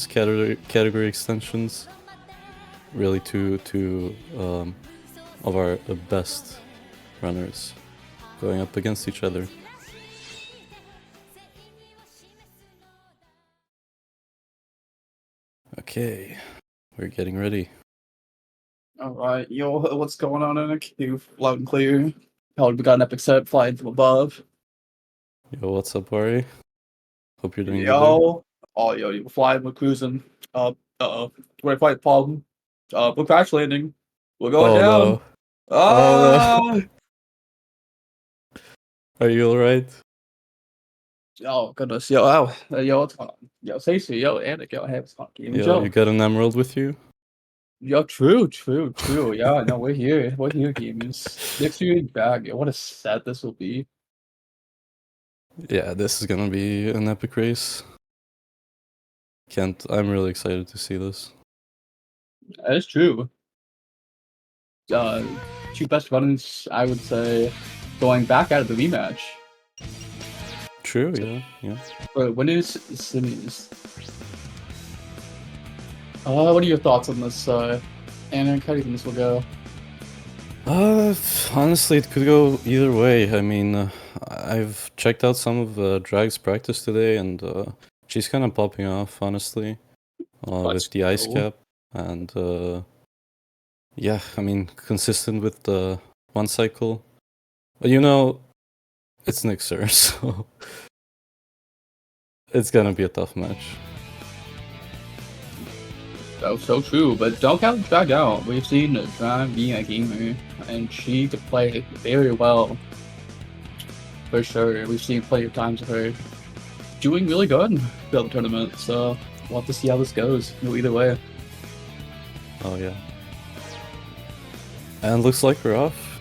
extensions. Really, two of our best runners going up against each other. Okay, we're getting ready. "All right, yo, what's going on in the queue? Loud and clear. Probably got an epic set flying from above. Yo, what's up, Ari? Hope you're doing good there. Yo, oh, yo, you flying, we're cruising. We're quite problem. We're crash landing. We're going Oh down. no. Ah! Oh no. Are you alright? Oh goodness, yo, ow. Yo, what's going on? Yo, Stacey, yo, Anik, yo, hey, what's going on? Yo, you got an emerald with you? Yo, true. Yeah, no, we're here, gamers. Next year back, yo, what a set this will be. Yeah, this is gonna be an epic race. I'm really excited to see this. That is true. Two best runners, I would say, going back out of the rematch. True, yeah. For winners, semis. What are your thoughts on this, Anik? How do you think this will go? Honestly, it could go either way. I mean, I've checked out some of Drag's practice today, and she's kind of popping off, honestly, Let's with the ice go. cap, and yeah, I mean, consistent with the one cycle. But you know, it's Nixer, so it's gonna be a tough match. So true, but don't count Drag out. We've seen Drag being a gamer, and she could play very well. For sure, we've seen plenty of times of her doing really good throughout the tournament, so we'll have to see how this goes. Either way. Oh yeah. And looks like we're off.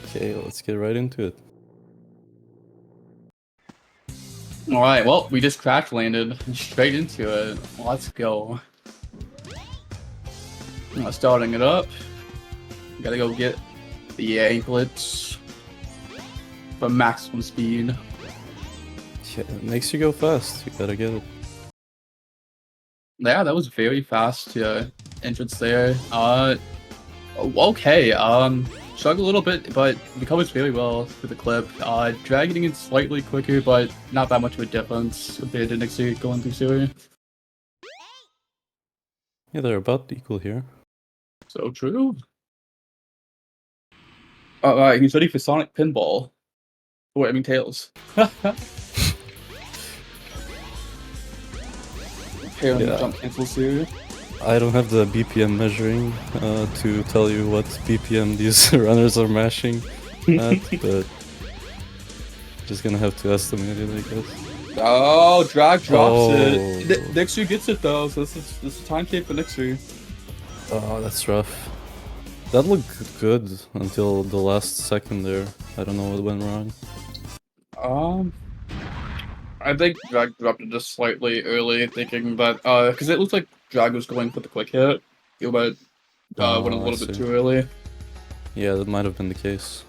Okay, let's get right into it. Alright, well, we just crash landed straight into it. Let's go. Starting it up. Gotta go get the anklets for maximum speed. Yeah, it makes you go fast. You gotta get it. Yeah, that was very fast entrance there. Okay, struggle a little bit, but recovers very well for the clip. Dragging it slightly quicker, but not that much of a difference compared to next year going through sewer. Yeah, they're about equal here. So true. Alright, he's ready for Sonic Pinball. Or, I mean, Tails. Apparently, Yeah. jump cancel sewer. I don't have the BPM measuring to tell you what BPM these runners are mashing at, but just gonna have to estimate it, I guess. Oh, Drag drops Oh. it. Nixu gets it though, so this is time tape for Nixu. Oh, that's rough. That looked good until the last second there. I don't know what went wrong. I think Drag dropped it just slightly early, thinking that because it looked like Drag was going for the quick hit, but went a I little bit see. too early. Yeah, that might have been the case.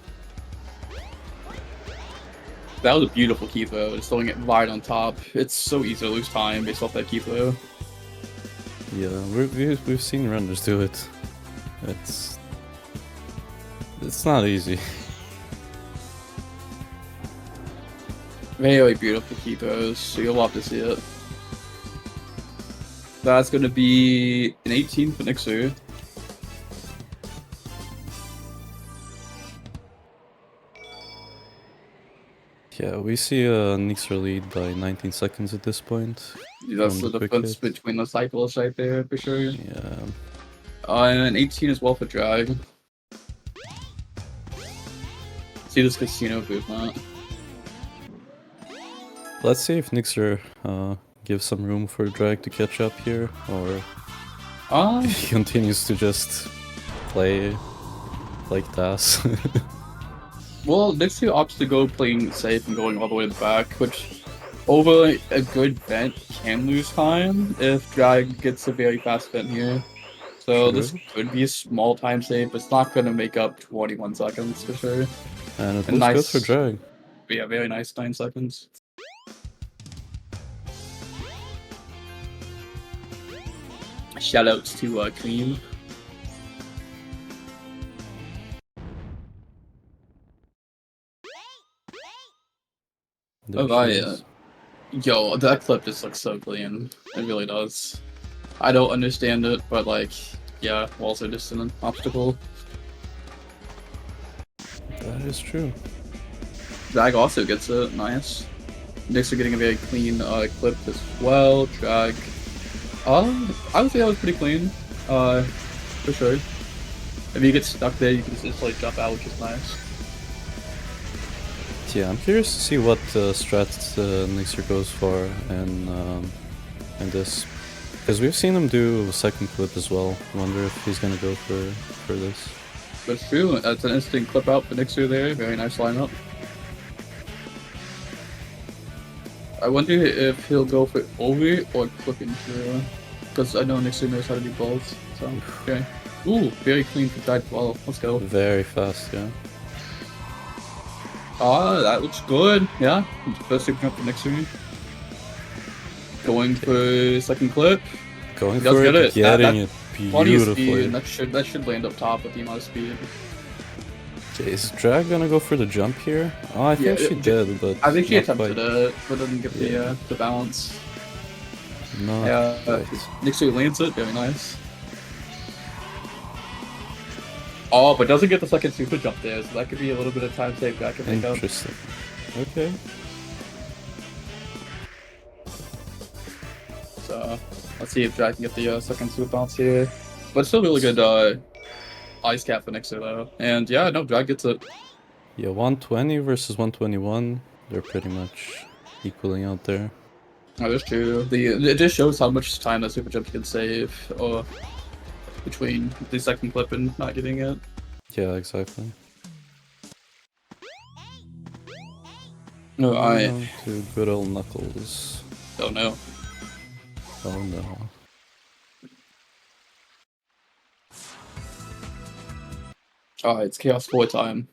That was a beautiful key throw, just throwing it right on top. It's so easy to lose time based off that key throw. Yeah, we've seen runners do it. It's not easy. Very beautiful key throws, so you'll love to see it. That's going to be an 18 for Nixu. Yeah, we see a Nixer lead by 19 seconds at this point. That's from the quick difference hit. between the cycles right there, for sure. Yeah. And 18 as well for drag. See this casino movement. Let's see if Nixer gives some room for Drag to catch up here, or if he continues to just play like Das. Well, Nixie opts to go playing safe and going all the way to the back, which over a good vent can lose time if Drag gets a very fast vent here. So this could be a small time save, but it's not going to make up 21 seconds for sure. And it And looks nice, good for Drag. Yeah, very nice 9 seconds. Shoutouts to Cream. There Oh, she right. is. Yo, that clip just looks so clean. It really does. I don't understand it, but like, yeah, walls are just an obstacle. That is true. Drag also gets it, nice. Knicks are getting a very clean clip as well. Drag, I would say that was pretty clean, for sure. If you get stuck there, you can just like jump out, which is nice. Yeah, I'm curious to see what strat Nixer goes for in this, because we've seen him do a second clip as well. I wonder if he's gonna go for this. That's true. That's an interesting clip out for Nixer there. Very nice lineup. I wonder if he'll go for over or clip into, because I know Nixer knows how to do both. So okay. Ooh, very clean for Drag. Well, let's go. Very fast, yeah. Ah, that looks good. Yeah, first super jump for Nixer. Going for second clip. Going He does for get it, it. getting it Plenty of speed, beautifully. and that should land up top with the amount of speed. Okay, is Drag gonna go for the jump here? Oh, I think she did, but I think she not attempted quite. it, but didn't get the balance. Not Yeah, quite. Nixer lands it. Very nice. Oh, but doesn't get the second super jump there, so that could be a little bit of time save that can make up. Interesting. Okay. So let's see if Drag can get the second super bounce here. But still really good ice cap for Nixer though. And yeah, no, Drag gets it. Yeah, 120 versus 121. They're pretty much equaling out there. Oh, that's true. It just shows how much time that super jump can save between the second clip and not getting it. Yeah, exactly. No, Down to good old Knuckles. don't know. Oh no. Oh, it's Chaos 4 time.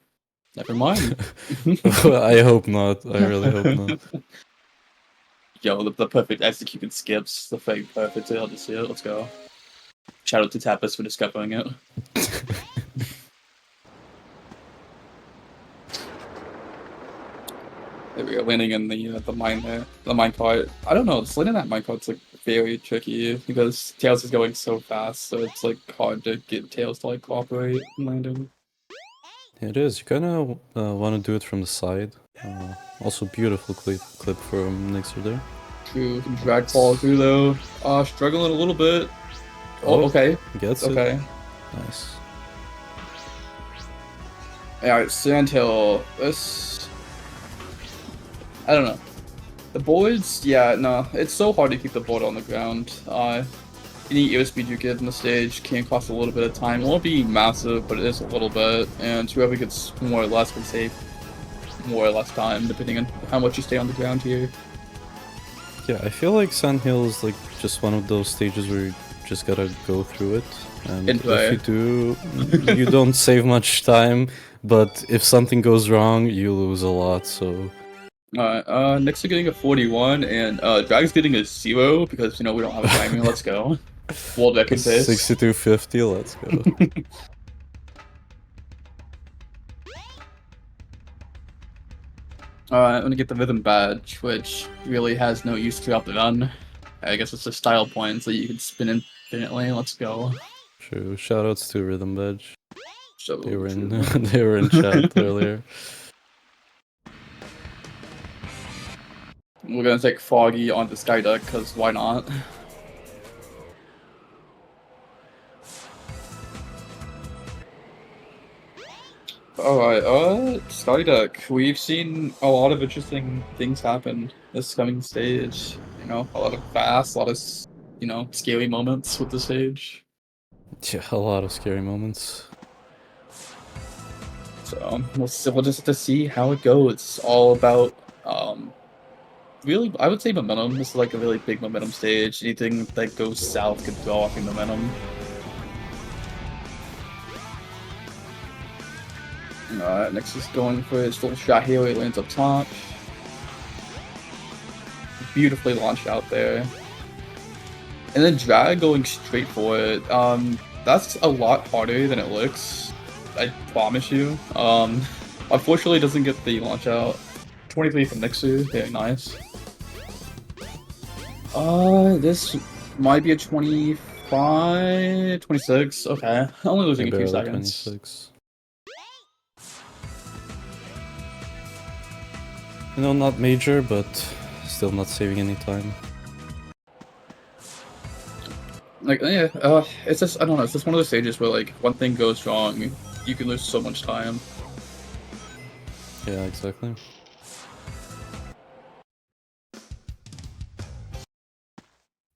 Never mind. I hope not. I really hope not. Yo, the perfect executed skips. The fake perfect. I'll just see it. Let's go. Shout out to Tapas for discovering it. There we go, landing in the mine there. The mine cart. I don't know, just landing that mine cart's like very tricky because Tails is going so fast, so it's like hard to get Tails to like cooperate and landing. It is. You kind of want to do it from the side. Also, beautiful clip from Nixer there. True, can drag fall through though. Struggling a little bit. Oh, okay. Gets Okay. it. Nice. Alright, Sandhill. This. I don't know. The boards, yeah, no. It's so hard to keep the board on the ground. Any airspeed you get in the stage can cost a little bit of time. It won't be massive, but it is a little bit. And whoever gets more or less can save more or less time, depending on how much you stay on the ground here. Yeah, I feel like Sandhill is like just one of those stages where you just gotta go through it. And if you do, you don't save much time. But if something goes wrong, you lose a lot. So. Next are getting a 41, and Drag's getting a 0 because, you know, we don't have a timing. Let's go. World record pace. 62.50, let's go. I'm gonna get the rhythm badge, which really has no use throughout the run. I guess it's a style point so you can spin infinitely. Let's go. True. Shoutouts to Rhythm Badge. So They were in true. they were in chat earlier. We're gonna take Foggy on the Sky deck, because why not? Alright, Sky deck. We've seen a lot of interesting things happen this coming stage. You know, a lot of fast, a lot of, you know, scary moments with the stage. Yeah, a lot of scary moments. So we'll just have to see how it goes. It's all about really, I would say momentum. This is like a really big momentum stage. Anything that goes south could throw off your momentum. Alright, next is going for his little shot here. He lands up top. Beautifully launched out there. And then Drag going straight for it. That's a lot harder than it looks. I promise you. Unfortunately, it doesn't get the launch out. 23 from Nixu, very nice. This might be a 25, 26. Okay, only losing a few Barely seconds. 26. You know, not major, but still not saving any time. Like, yeah, it's just, I don't know, it's just one of those stages where, like, one thing goes wrong, you can lose so much time. Yeah, exactly.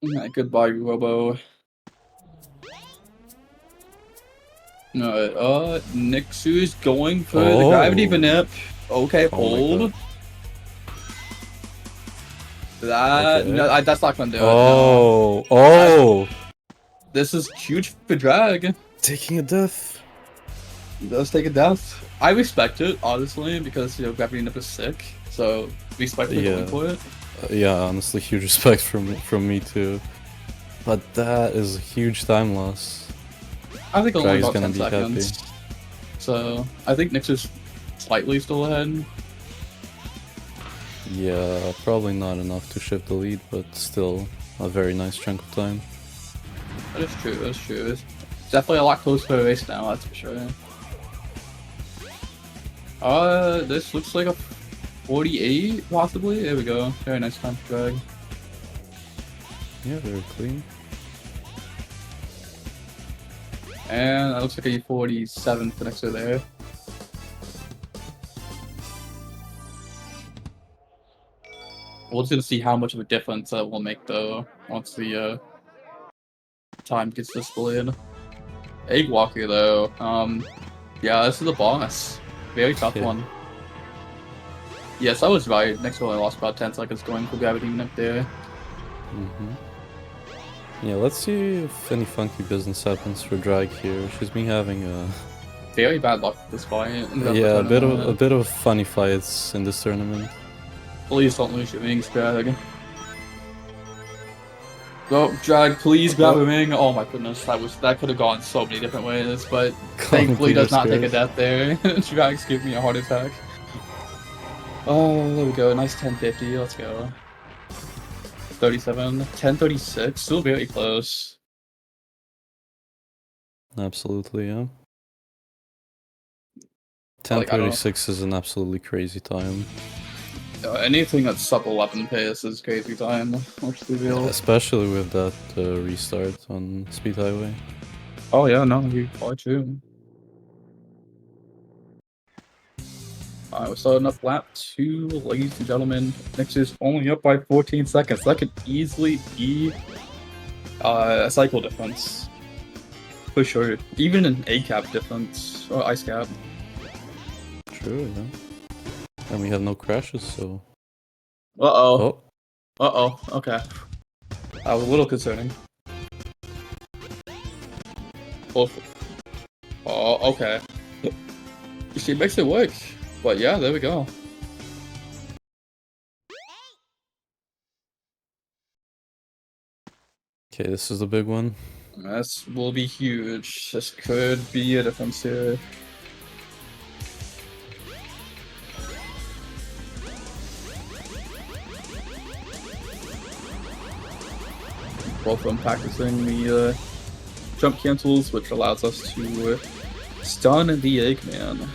Alright, goodbye, Robo. Alright, Nixu's going for the gravity Vanip. Okay, hold. That, Okay. no, that's not gonna do it. Oh, no. oh! This is huge for Drag. Taking a death. He does take a death. I respect it, honestly, because, you know, gravity nip is sick. So, respect for going for it. Yeah, honestly, huge respect from me too. But that is a huge time loss. I think only Drag's about gonna 10 be seconds. happy. So, I think Nyx is slightly still ahead. Yeah, probably not enough to shift the lead, but still a very nice chunk of time. That is true, that's true. It's definitely a lot closer to a race now, that's for sure. This looks like a 48, possibly? There we go. Very nice time for Drag. Yeah, very clean. And that looks like a 47 for Nixer there. We're just gonna see how much of a difference that will make though, once the time gets displayed. Egg Walker though, yeah, this is a boss. Very tough one. Yes, I was right. Next one I lost about 10 seconds going for gravity nip there. Yeah, let's see if any funky business happens for Drag here. She's been having a very bad luck this fight. Yeah, a bit of funny fights in this tournament. Please don't lose your wings, Drag. Go, Drag, please grab a ring. Oh my goodness, that could have gone so many different ways, but thankfully does not take a death there. Drag's giving me a heart attack. Oh, there we go. Nice 1050. Let's go. 37, 1036. Still very close. Absolutely, yeah. 1036 is an absolutely crazy time. Anything that's sub 11 pace is crazy time. Let's be real. Especially with that restart on Speed Highway. Oh yeah, no, you're quite true. Alright, we're starting up lap 2, ladies and gentlemen. Next is only up by 14 seconds. That could easily be a cycle difference. For sure. Even an A cap difference, or ice cap. True, yeah. And we have no crashes, so... Uh-oh. Uh-oh, okay. That was a little concerning. Oh, okay. She makes it work. But yeah, there we go. Okay, this is the big one. This will be huge. This could be a difference here. Both of them practicing the jump cancels, which allows us to stun the Eggman.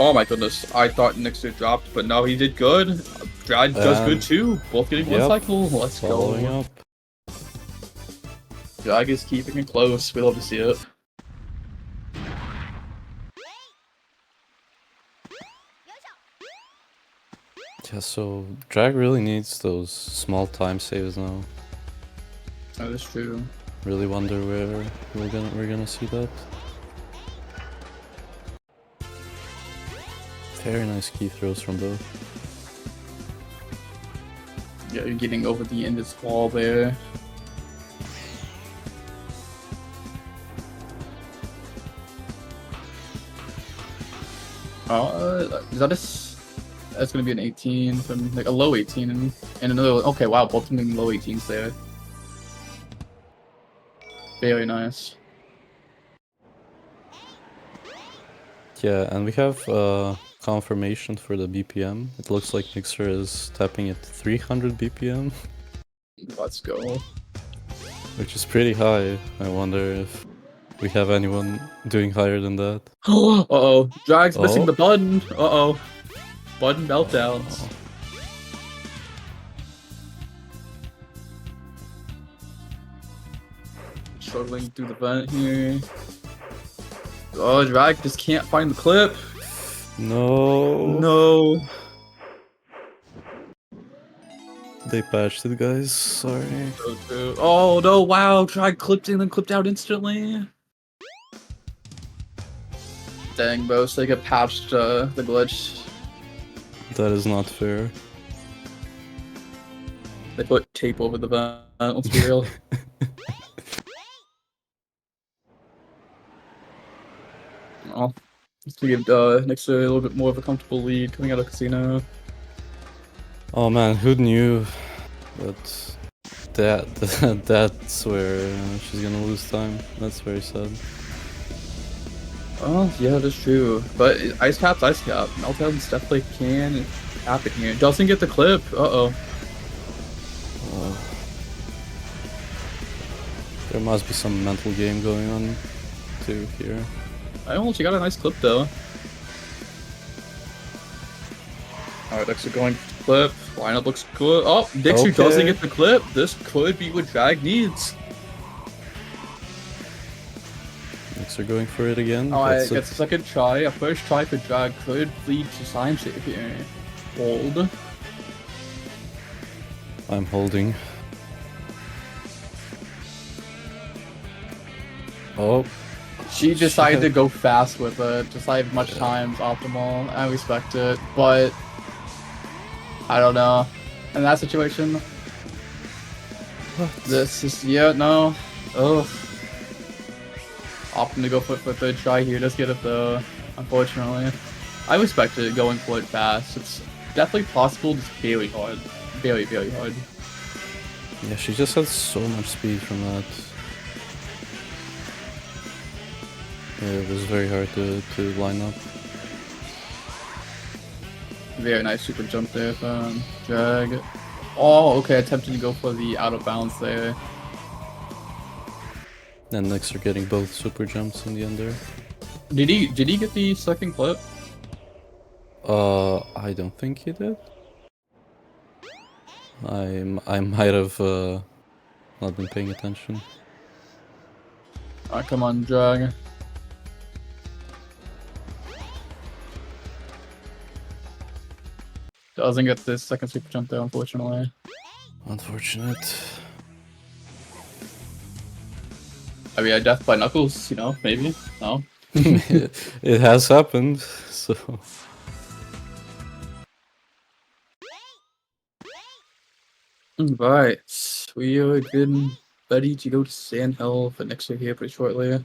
Oh my goodness, I thought Nixer dropped, but no, he did good. Drag does good too. Both getting one Yep, cycle. Let's following go. up. Drag is keeping it close. We love to see it. Yeah, so Drag really needs those small time saves now. That is true. Really wonder where we're gonna see that. Very nice key throws from both. Yeah, you're getting over the end of this wall there. Is that that's gonna be an 18 from like a low 18 and another. Okay, wow, both of them low 18s there. Very nice. Yeah, and we have confirmation for the BPM. It looks like Mixer is tapping at 300 BPM, Let's go. which is pretty high. I wonder if we have anyone doing higher than that. Uh-oh, Drag's missing Oh. the button. Uh-oh. Button meltdowns. Struggling through the vent here. Oh, Drag just can't find the clip. No. No. They patched it, guys. Sorry. So true. Oh no, wow, Drag clipped in and clipped out instantly. Dang, bro, so they get patched the glitch. That is not fair. They put tape over the vent, let's be real. Well, let's give Nixer a little bit more of a comfortable lead coming out of Casino. Oh man, who knew that's where she's gonna lose time. That's very sad. Oh, yeah, that's true. But Ice Cap's Ice Cap. Meltdowns definitely can happen here. Doesn't get the clip. Uh-oh. There must be some mental game going on too here. I almost got a nice clip though. Alright, Dexter going for the clip. Lineup looks good. Oh, Dexter Okay. doesn't get the clip. This could be what Drag needs. Mixer going for it again. Alright, That's gets a second try. A first try for Drag could lead to time save here. Hold. I'm holding. Oh, She decided to go fast with it, decided much times optimal. I respect it, but I don't know. In that situation, this is no. Ugh. Opting to go for it for third try here. Just get it though. Unfortunately, I respect it going for it fast. It's definitely possible. Just very hard, very hard. yeah, she just has so much speed from that. Yeah, it was very hard to line up. Very nice super jump there from Drag. Oh, okay, attempting to go for the out of bounds there. And Mixer getting both super jumps in the end there. Did he get the second clip? I don't think he did. I might have not been paying attention. Alright, come on, Drag. Doesn't get this second super jump though, unfortunately. Unfortunate. I mean, death by Knuckles, you know, maybe? No? It has happened, so. Right, we are getting ready to go to Sand Hill for next year here pretty shortly.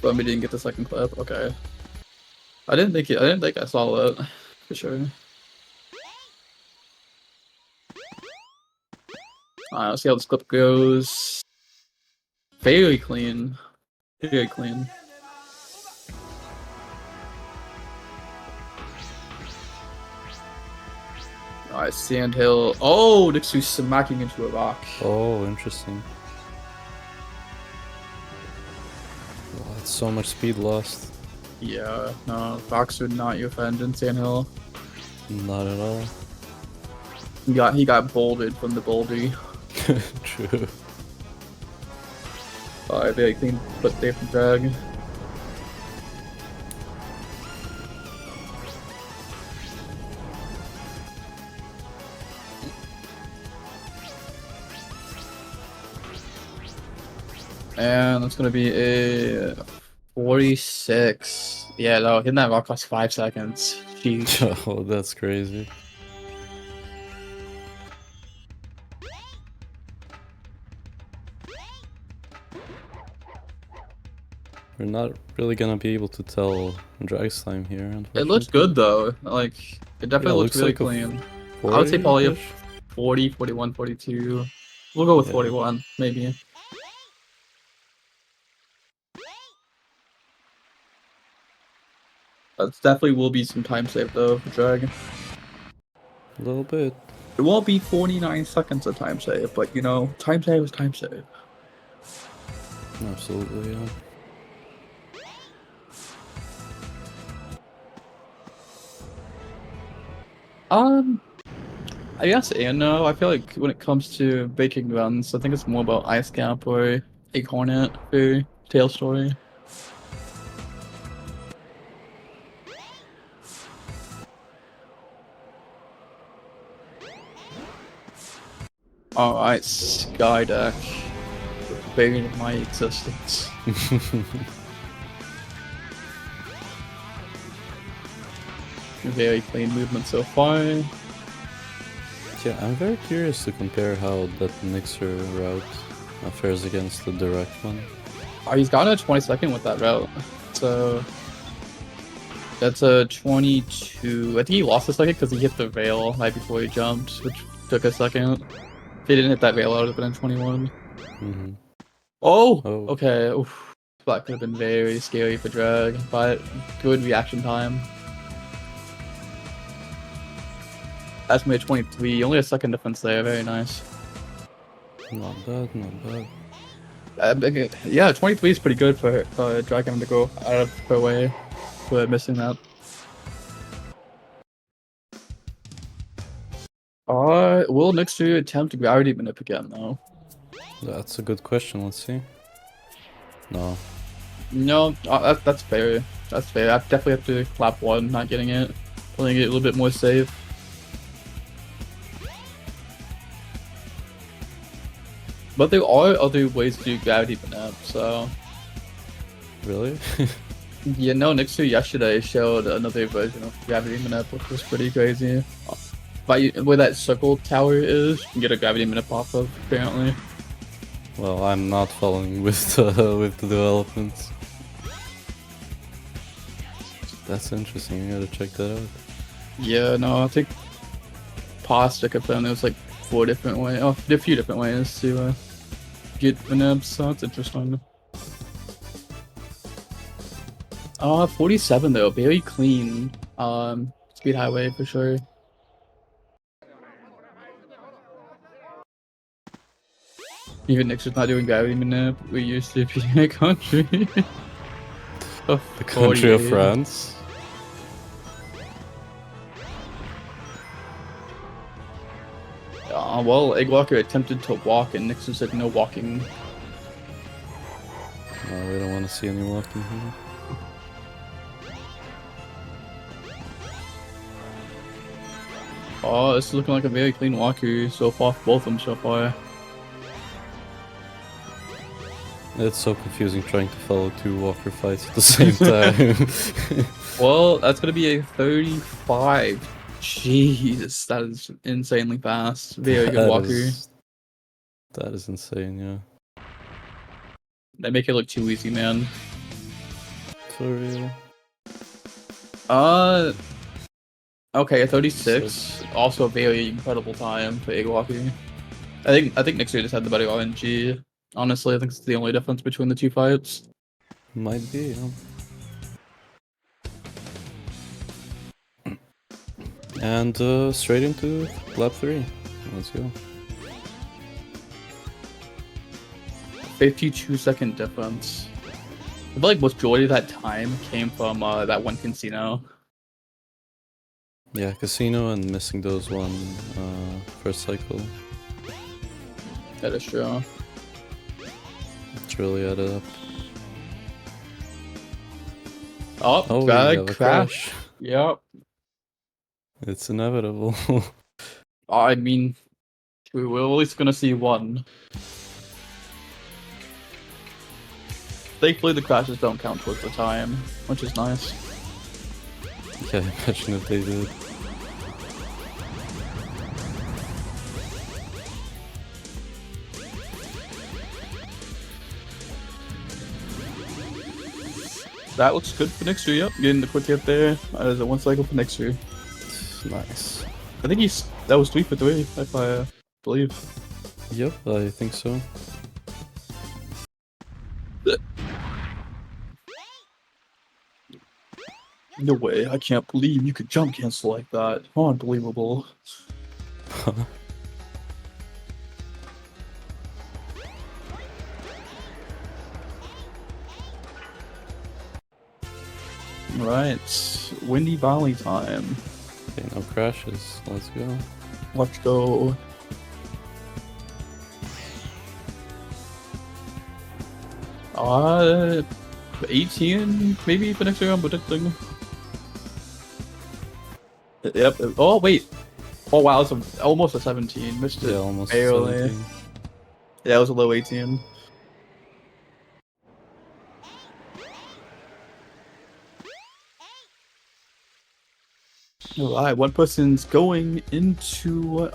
But we didn't get the second clip. Okay. I didn't think I saw that for sure. Alright, let's see how this clip goes. Very clean. Very clean. Alright, Alright, Sandhill. Oh, Nixu smacking into a rock. Oh, interesting. Oh, that's so much speed lost. Yeah, no, rocks are not your friend in Sandhill. Not at all. He got bolded from the boulder. True. Alright, very clean foot there from Drag. And that's gonna be a 46. Yeah, no, hitting that rock costs 5 seconds. Jeez. Oh, that's crazy. We're not really gonna be able to tell Drag's time here, unfortunately. It looks good though. Like, it definitely Yeah, looks looks really like a clean. I would say probably a 40-ish? 40, 41, 42. We'll go with Yeah. 41, maybe. That definitely will be some time save though for Drag. A little bit. It won't be 49 seconds of time save, but you know, time save is time save. Absolutely, yeah. I guess and no. I feel like when it comes to baking runs, I think it's more about Ice Cap or Egg Hornet for Tail Story. Alright, Skydeck. Bane of my existence. Very clean movement so far. Yeah, I'm very curious to compare how that mixer route fares against the direct one. Oh, he's got a 22nd with that route. So that's a 22. I think he lost a second because he hit the rail right before he jumped, which took a second. If he didn't hit that rail, I would have been in 21. Mm-hmm. Oh! Oh. Okay. Oof. That could have been very scary for Drag, but good reaction time. That's made 23. Only a second difference there. Very nice. Not bad, not bad. Yeah, 23 is pretty good for Dragon to go out of her way for missing that. Will Nixu attempt gravity manip again though? That's a good question, let's see. No. No, that's fair. That's fair. I definitely have to clap one, not getting it. Playing it a little bit more safe. But there are other ways to do gravity manip, so... Really? Yeah, no, Nixu yesterday showed another version of gravity manip, which was pretty crazy. Where that circle tower is, you can get a gravity manip off of, apparently. Well, I'm not following with the developments. That's interesting, I gotta check that out. Yeah, no, I think Pasta confirmed there was like 4 different ways, a few different ways to get manips, so that's interesting. 47 though, very clean. Speed highway for sure. Even Nixon's not doing gravity manip. We used to be a country. The country of 48. France. Well, Eggwalker attempted to walk and Nixon said no walking. No, we don't want to see any walking here. Oh, this is looking like a very clean walker so far for both of them so far. It's so confusing trying to follow 2 walker fights at the same time. Well, that's gonna be a 35. Jeez, that is insanely fast. Very good walker. That is insane, yeah. They make it look too easy, man. For real. Okay, a 36. Also a very incredible time for Eggwalker. I think Nixer just had the better RNG. Honestly, I think it's the only difference between the 2 fights. Might be, yeah. And straight into lap 3. Let's go. 52-second difference. I feel like majority of that time came from that one casino. Yeah, casino and missing those one first cycle. That is true. It's really added up. Oh, Oh, we drag have a crash. Yep. It's inevitable. I mean, we're at least gonna see one. Thankfully, the crashes don't count towards the time, which is nice. Yeah, imagine if they did. That looks good for next year. Yep, getting the quick hit there. There's a 1 cycle for next year. Nice. I think that was 3 for 3, if I believe. Yep, I think so. No way! I can't believe you could jump cancel like that. Unbelievable. Right, Windy Valley time. Okay, no crashes. Let's go. Let's go. Uh, 18 maybe for next year. I'm predicting. Yep. Oh wait. Oh wow, it's almost a 17. Missed it. Yeah, almost barely. 17. Yeah, it was a low 18. Alright, one person's going into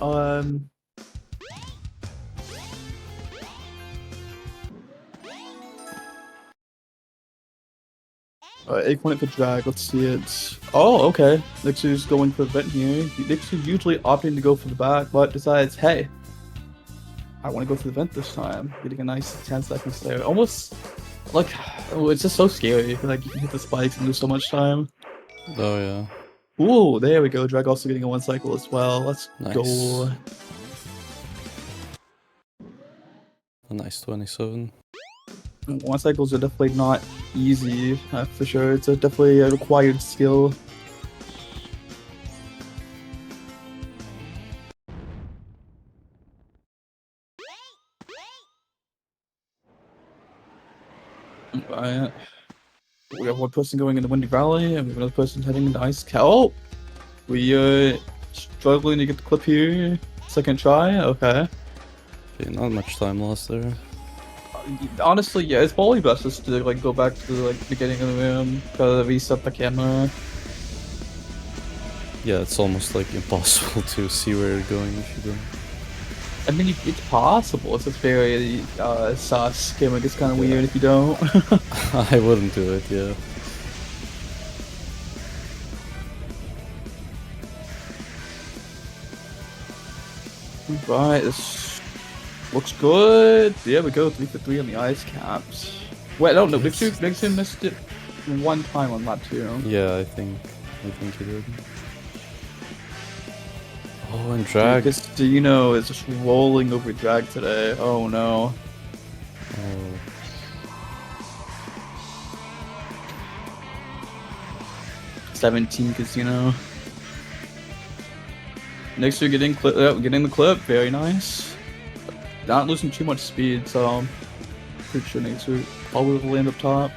8 point for drag, let's see it. Oh, okay. Nixer's going for the vent here. Nixer's usually opting to go for the back, but decides, hey, I want to go for the vent this time. Getting a nice 10 seconds there. Almost like, oh, it's just so scary. Like, you can hit the spikes and lose so much time. Oh yeah. Ooh, there we go. Drag also getting a 1 cycle as well. Let's Nice. go. A nice 27. 1 cycles are definitely not easy, for sure. It's definitely a required skill. Alright. We have one person going into Windy Valley, and we have another person heading into Ice Cow. Oh! We struggling to get the clip here. Second try, okay. Okay, not much time lost there. Honestly, yeah, it's probably best just to like go back to the beginning of the room, reset the camera. Yeah, it's almost like impossible to see where you're going if you don't. I mean, it's possible. It's just very sus. Camera gets kind of weird if you don't. I wouldn't do it, yeah. Right, this looks good. There we go, 3 for 3 on the ice caps. Wait, no, Nixon missed it 1 time on lap 2. Yeah, I think he did. Oh, and drag. This Dino is just rolling over drag today. Oh no. Oh. Casino. Next we're getting the clip. Very nice. Not losing too much speed, so I'm pretty sure next week probably will land up top.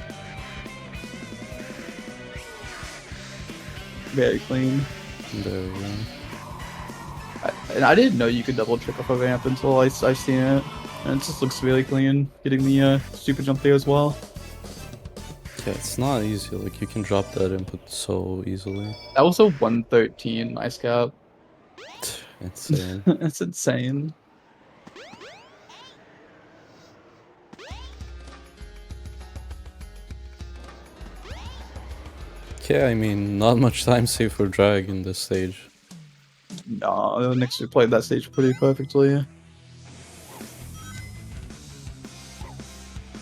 Very clean. There we go. And I didn't know you could double trick off a ramp until I seen it. And it just looks really clean. Getting the super jump there as well. Yeah, it's not easy. Like, you can drop that input so easily. That was a 113 ice cap. Insane. That's insane. Yeah, I mean, not much time saved for drag in this stage. No, Nixer played that stage pretty perfectly.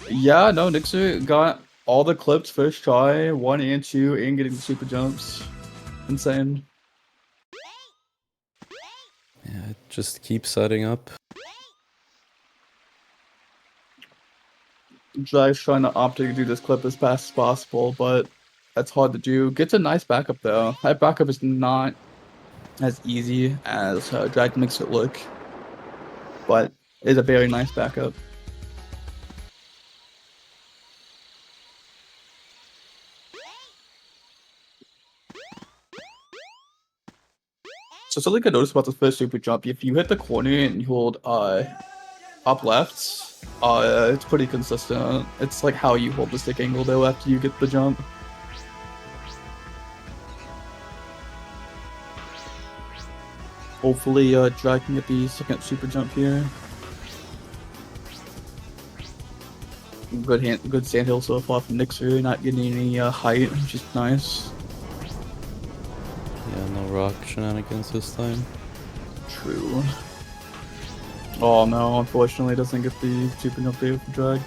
Yeah, no, Nixer got all the clips first try, 1 and 2, and getting the super jumps. Insane. Just keep setting up. Drag's trying to optically do this clip as fast as possible, but that's hard to do. Gets a nice backup though. That backup is not as easy as Drag makes it look, but is a very nice backup. So something I noticed about the first super jump, if you hit the corner and you hold up left, it's pretty consistent. It's like how you hold the stick angle though after you get the jump. Hopefully Drag can get the second super jump here. Good sandhill so far from Nixer, not getting any height, which is nice. Yeah, no rock shenanigans this time. True. Oh no, unfortunately doesn't get the super jump there for Drag.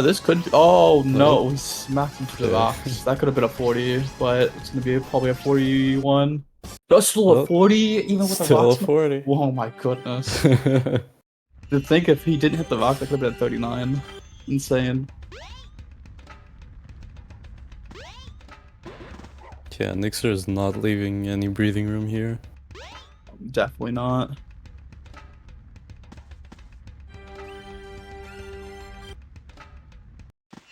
This could be, oh no, he smacked him to the Okay. rocks. That could have been a 40, but it's gonna be probably a 41. That's still a Well, 40, even with the Still a rocks. 40. Oh my goodness. To think if he didn't hit the rock, that could have been 39. Insane. Yeah, Nixer is not leaving any breathing room here. Definitely not.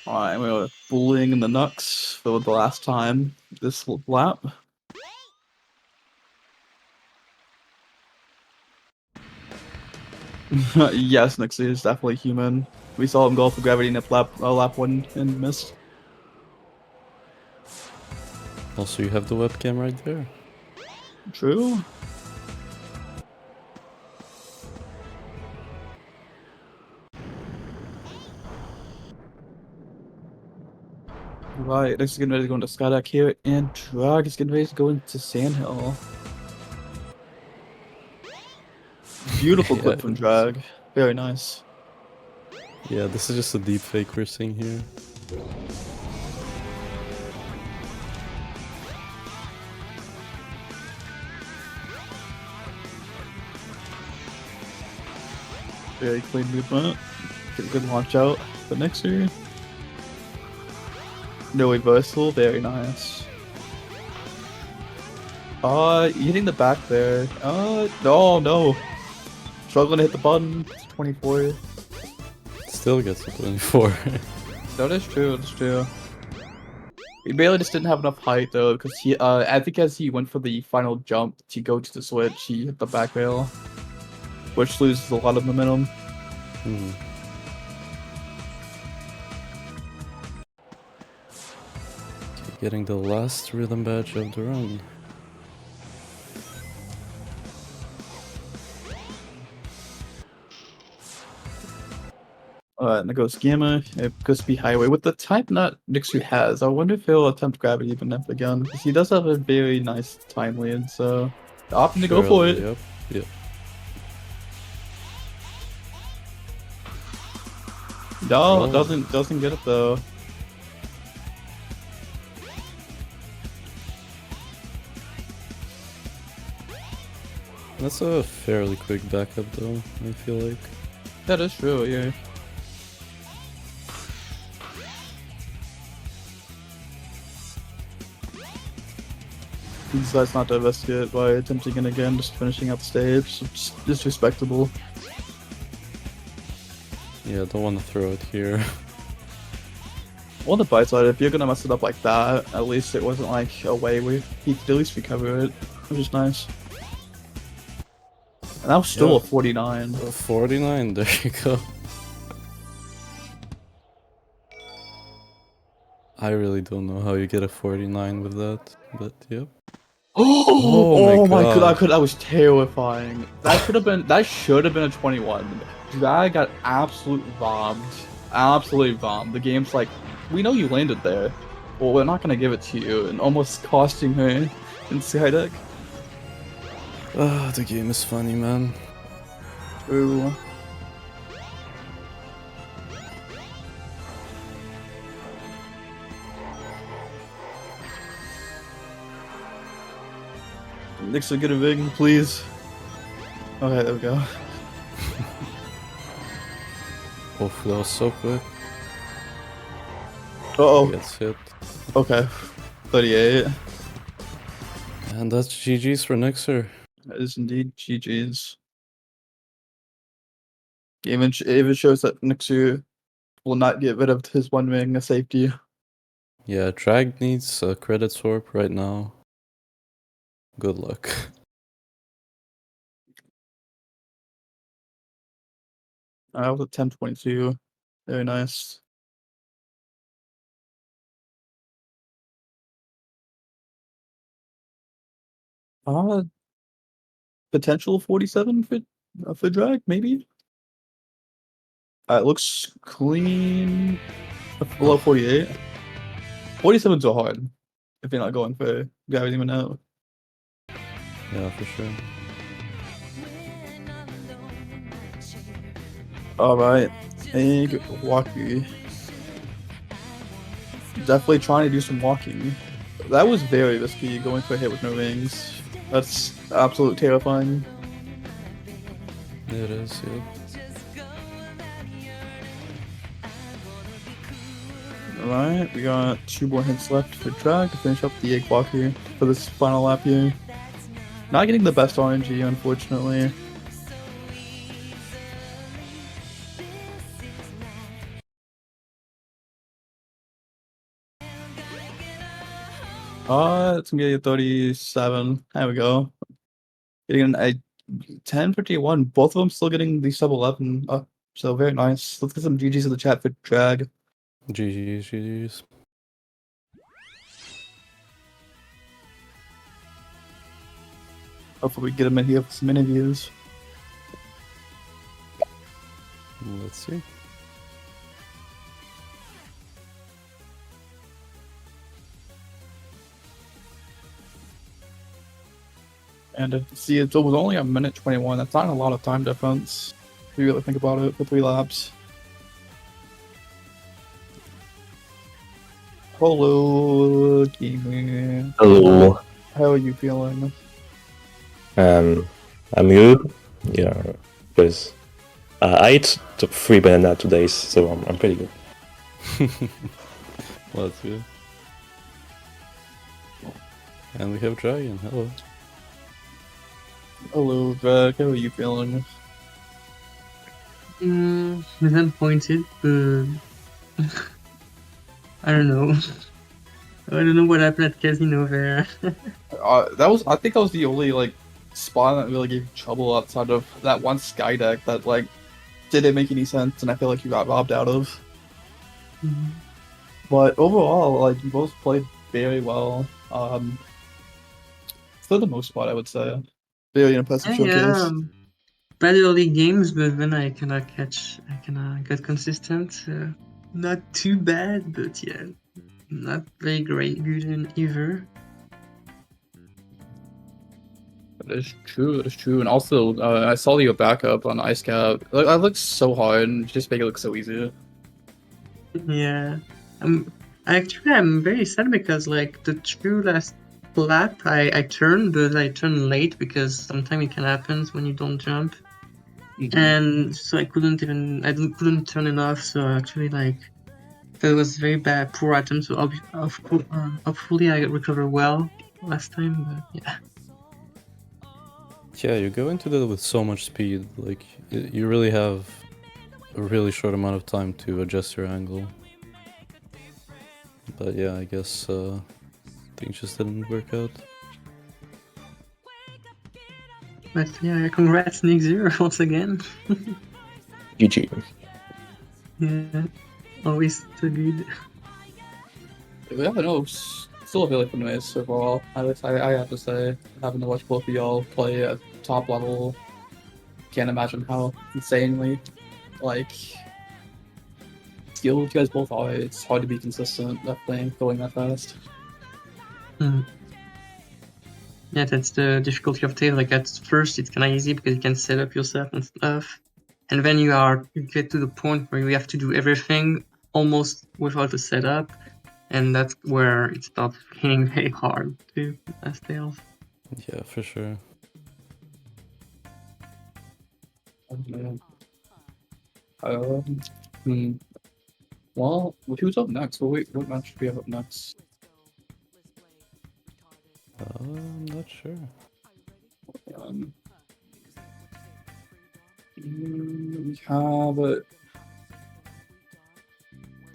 Alright, we're bullying in the Nux for the last time this lap. Yes, Nix is definitely human. We saw him go for gravity in lap 1 and missed. Also, you have the webcam right there. True. Right, Nix is getting ready to go into Skydeck here, and Drag is getting ready to go into Sandhill. Beautiful clip Yeah, from Drag. Very nice. Yeah, this is just a deep fake we're seeing here. Very clean movement. Get a good launch out for Nixer. No reversal, very nice. Hitting the back there. No. Struggling to hit the button. It's 24. Still gets a 24. That is true, that's true. He barely just didn't have enough height though, because I think as he went for the final jump to go to the switch, he hit the back rail, which loses a lot of momentum. Hmm. Okay, getting the last rhythm badge of the run. And there goes Gamma, Crispy Highway. With the type nut Nixu has, I wonder if he'll attempt gravity even if again, because he does have a very nice time lead, so opting to go for it. Yep, yep. No, Oh. doesn't get it though. That's a fairly quick backup though, I feel like. That is true, yeah. He decides not to investigate by attempting it again, just finishing out the stage. It's disrespectable. Yeah, don't want to throw it here. On the bright side, if you're gonna mess it up like that, at least it wasn't like a way where he could at least recover it, which is nice. And that was still Yeah. a 49. 49, there you go. I really don't know how you get a 49 with that, but yep. Oh my God. god, that was terrifying. That should have been a 21. Drag got absolutely bombed. Absolutely bombed. The game's like, we know you landed there. Well, we're not gonna give it to you, and almost costing her in Skydeck. Ah, the game is funny, man. Ooh. Nixon, get a big, please. Okay, there we go. Oof, that was so quick. Oh, Gets hit. okay. 38. And that's GG's for Nixer. That is indeed GG's. Even shows that Nixu will not get rid of his one wing a safety. Yeah, Drag needs a credit swap right now. Good luck. I was at 1022. Very nice. Uh, potential 47 for drag, maybe? It looks clean. Below 48. 47's so hard if you're not going for gravity even out. Yeah, for sure. Alright. Egg walkie. Definitely trying to do some walking. That was very risky going for a hit with no rings. That's absolute terrifying. It is, yeah. Alright, we got 2 more hits left for drag to finish up the egg walkie for this final lap here. Not getting the best RNG, unfortunately. It's gonna be a 37. There we go. Getting a 1051. Both of them still getting the sub 11. So very nice. Let's get some GGs in the chat for drag. GG's, GG's. Hopefully we get them in here for some interviews. Let's see. And see, it was only a minute 21. That's not a lot of time difference. If you really think about it for 3 laps. Hello, gamer. Hello. How are you feeling? I'm good. Yeah, because I ate 3 banana today, so I'm pretty good. Well, that's good. And we have Dragon. Hello. Hello, Drag. How are you feeling? Disappointed, but I don't know. I don't know what happened at Casino there. I think that was the only like spot that really gave you trouble outside of that one sky deck that like didn't make any sense, and I feel like you got robbed out of. But overall, like you both played very well. For the most part, I would say, very impressive showcase. Bad early games, but then I kinda got consistent. Not too bad, but yeah, not very great good either. That is true. That is true. And also, I saw your backup on Ice Cap. Like, that looks so hard, and just make it look so easy. Yeah, I'm very sad because like the true last lap I turned, but I turned late because sometimes it can happen when you don't jump. And so I couldn't turn it off. So actually, like, that was very bad, poor item. So hopefully I recover well last time. But yeah, Yeah, you go into that with so much speed. Like, you really have a really short amount of time to adjust your angle. But yeah, I guess things just didn't work out. but yeah, congrats Nick Zero once again. GG. Yeah, always so good. Yeah, no, still a really fun race overall. I have to say, having to watch both of y'all play at top level, can't imagine how insanely like skilled you guys both are. It's hard to be consistent definitely going that fast. Yeah, that's the difficulty of Tail. Like at first, it's kind of easy because you can set up yourself and stuff, and then you get to the point where you have to do everything almost without a setup, and that's where it starts hitting very hard to last Tails. Yeah, for sure. Oh, man. Hmm. Well, who's up next? Well, wait, what match do we have up next? I'm not sure. Um,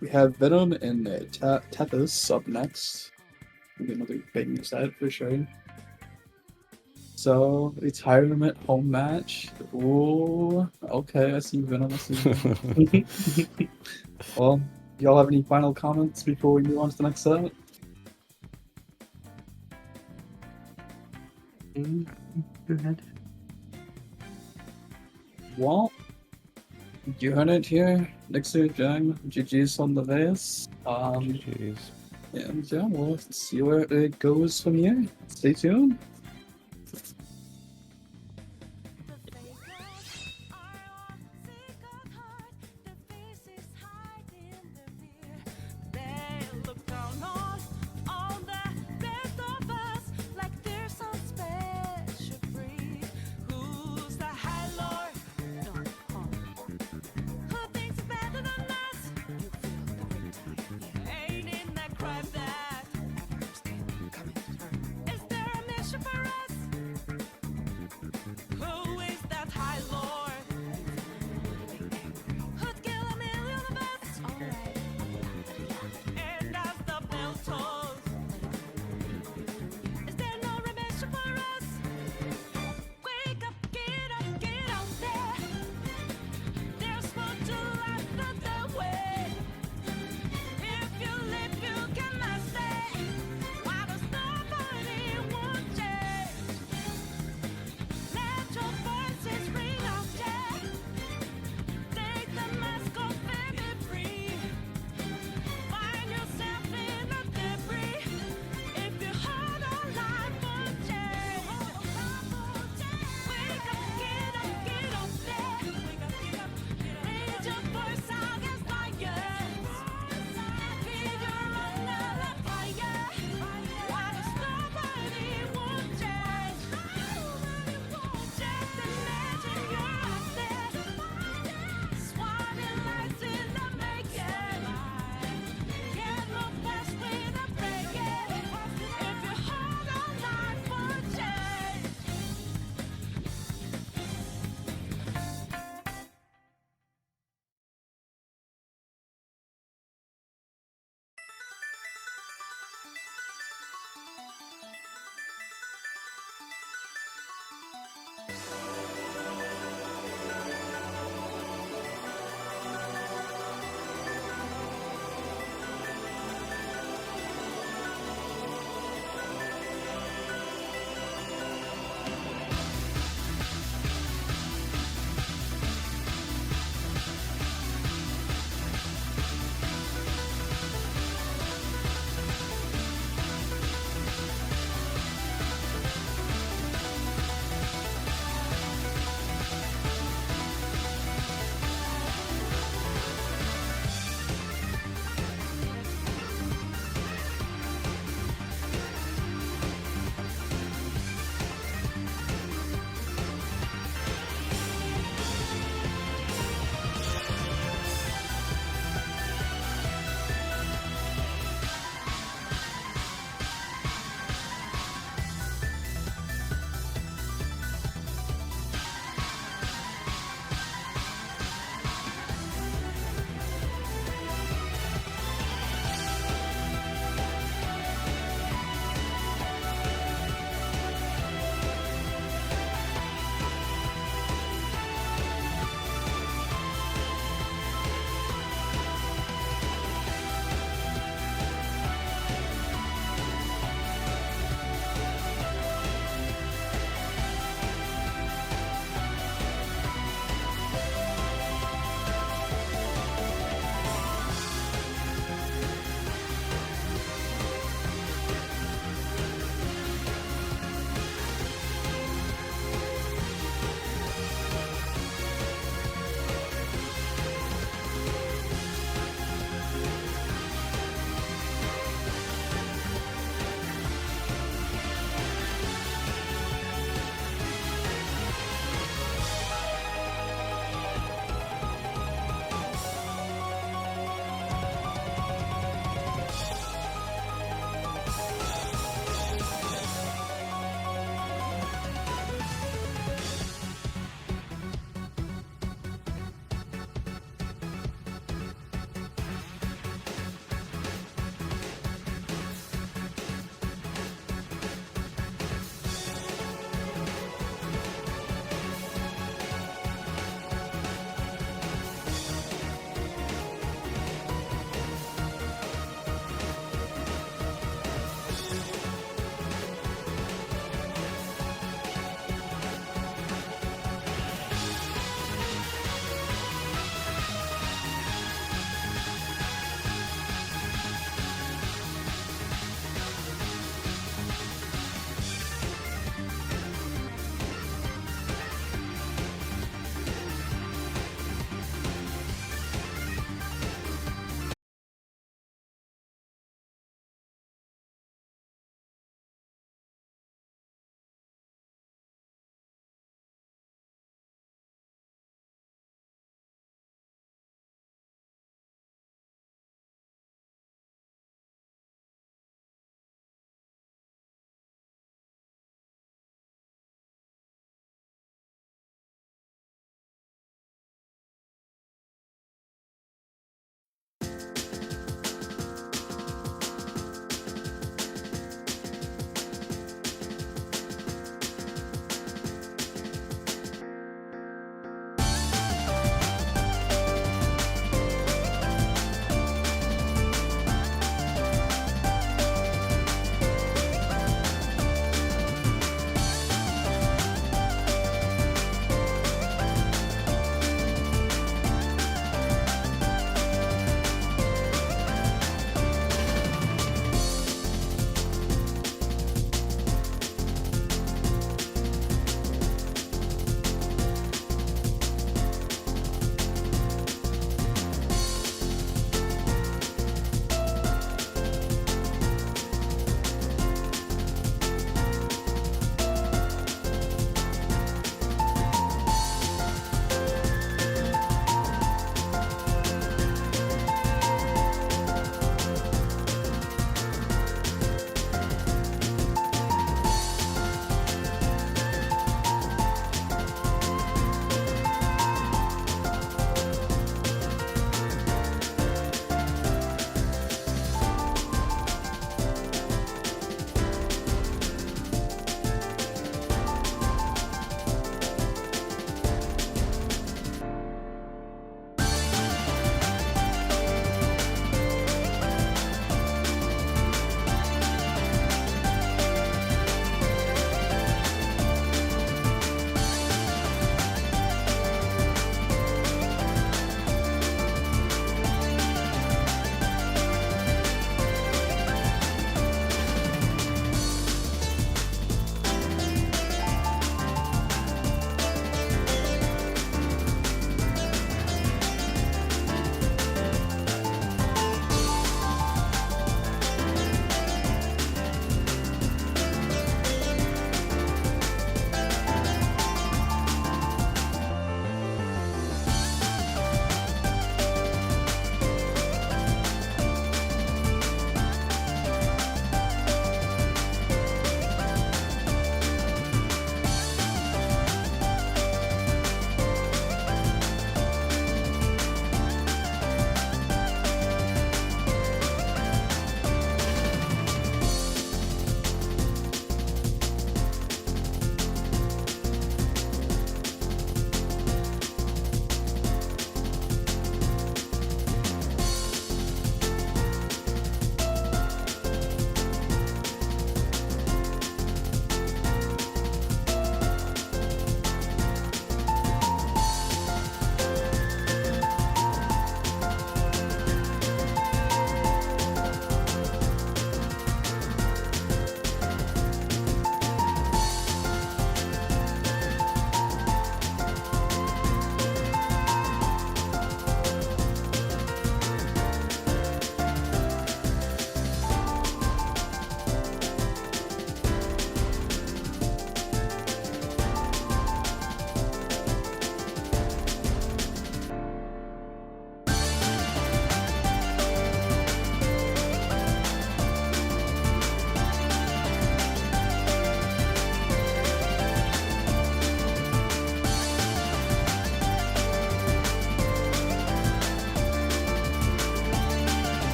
we have Venom and Tethys up next. Maybe another big set for sure. So, retirement home match. Ooh, okay, I see Venom. I see Venom. Well, y'all have any final comments before we move on to the next set? Go ahead. Well, you heard it here. Next to Jang, GG's on the base. GG's. And yeah, we'll see where it goes from here. Stay tuned. Is there a mission for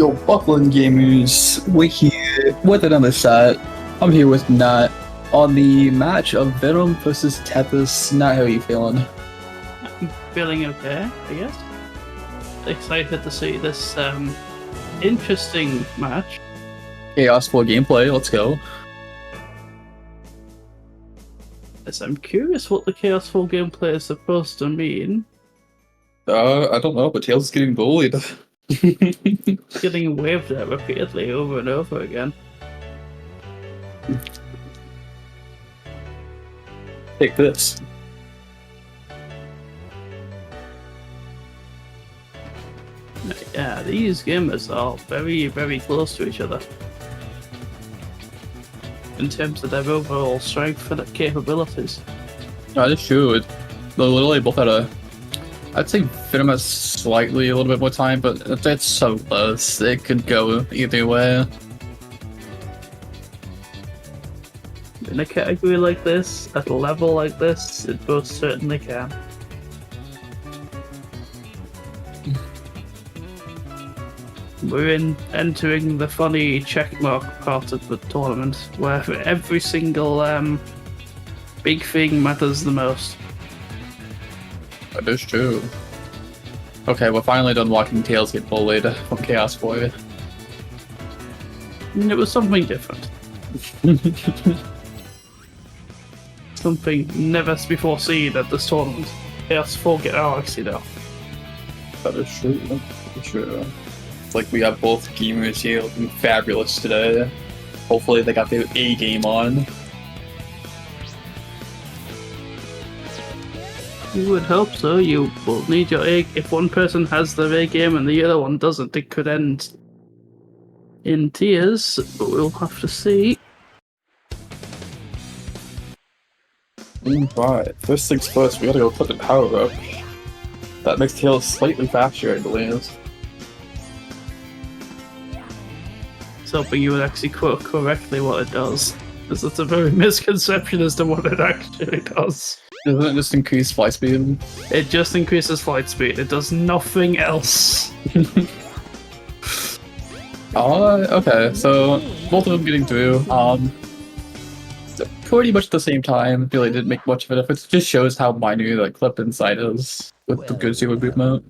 Yo, Buckland Gamers, we're here with another set. I'm here with Nat on the match of Venom versus Tethys. Nat, how are you feeling? Feeling okay, I guess. Excited to see this interesting match. Chaos 4 gameplay, let's go. Yes, I'm curious what the Chaos 4 gameplay is supposed to mean. I don't know, but Tails is getting bullied. Getting waved at repeatedly over and over again. Take this. Yeah, these gamers are very, very close to each other. In terms of their overall strength and capabilities. That is true. They literally both had a... I'd say Venom has slightly a little bit more time, but it's so close. It could go either way. In a category like this, at a level like this, it most certainly can. We're entering the funny checkmark part of the tournament, where every single big thing matters the most. That is true. Okay, we're finally done watching Tails get bullied from Chaos 4. It was something different. Something never before seen at this tournament. Chaos 4 get actually though. That is true. That is true. It's like we have both gamers here looking fabulous today. Hopefully they got their A game on. You would hope so. You will need your A. If one person has their A game and the other one doesn't, it could end in tears. But we'll have to see. Right, first things first, we gotta go put the power up. That makes Tails slightly faster, I believe. I was hoping you would actually quote correctly what it does, because it's a very misconception as to what it actually does. Doesn't it just increase flight speed? It just increases flight speed. It does nothing else. Okay, so both of them getting through. Pretty much at the same time. Really didn't make much of a difference. It just shows how minor the clip inside is with the good zero movement.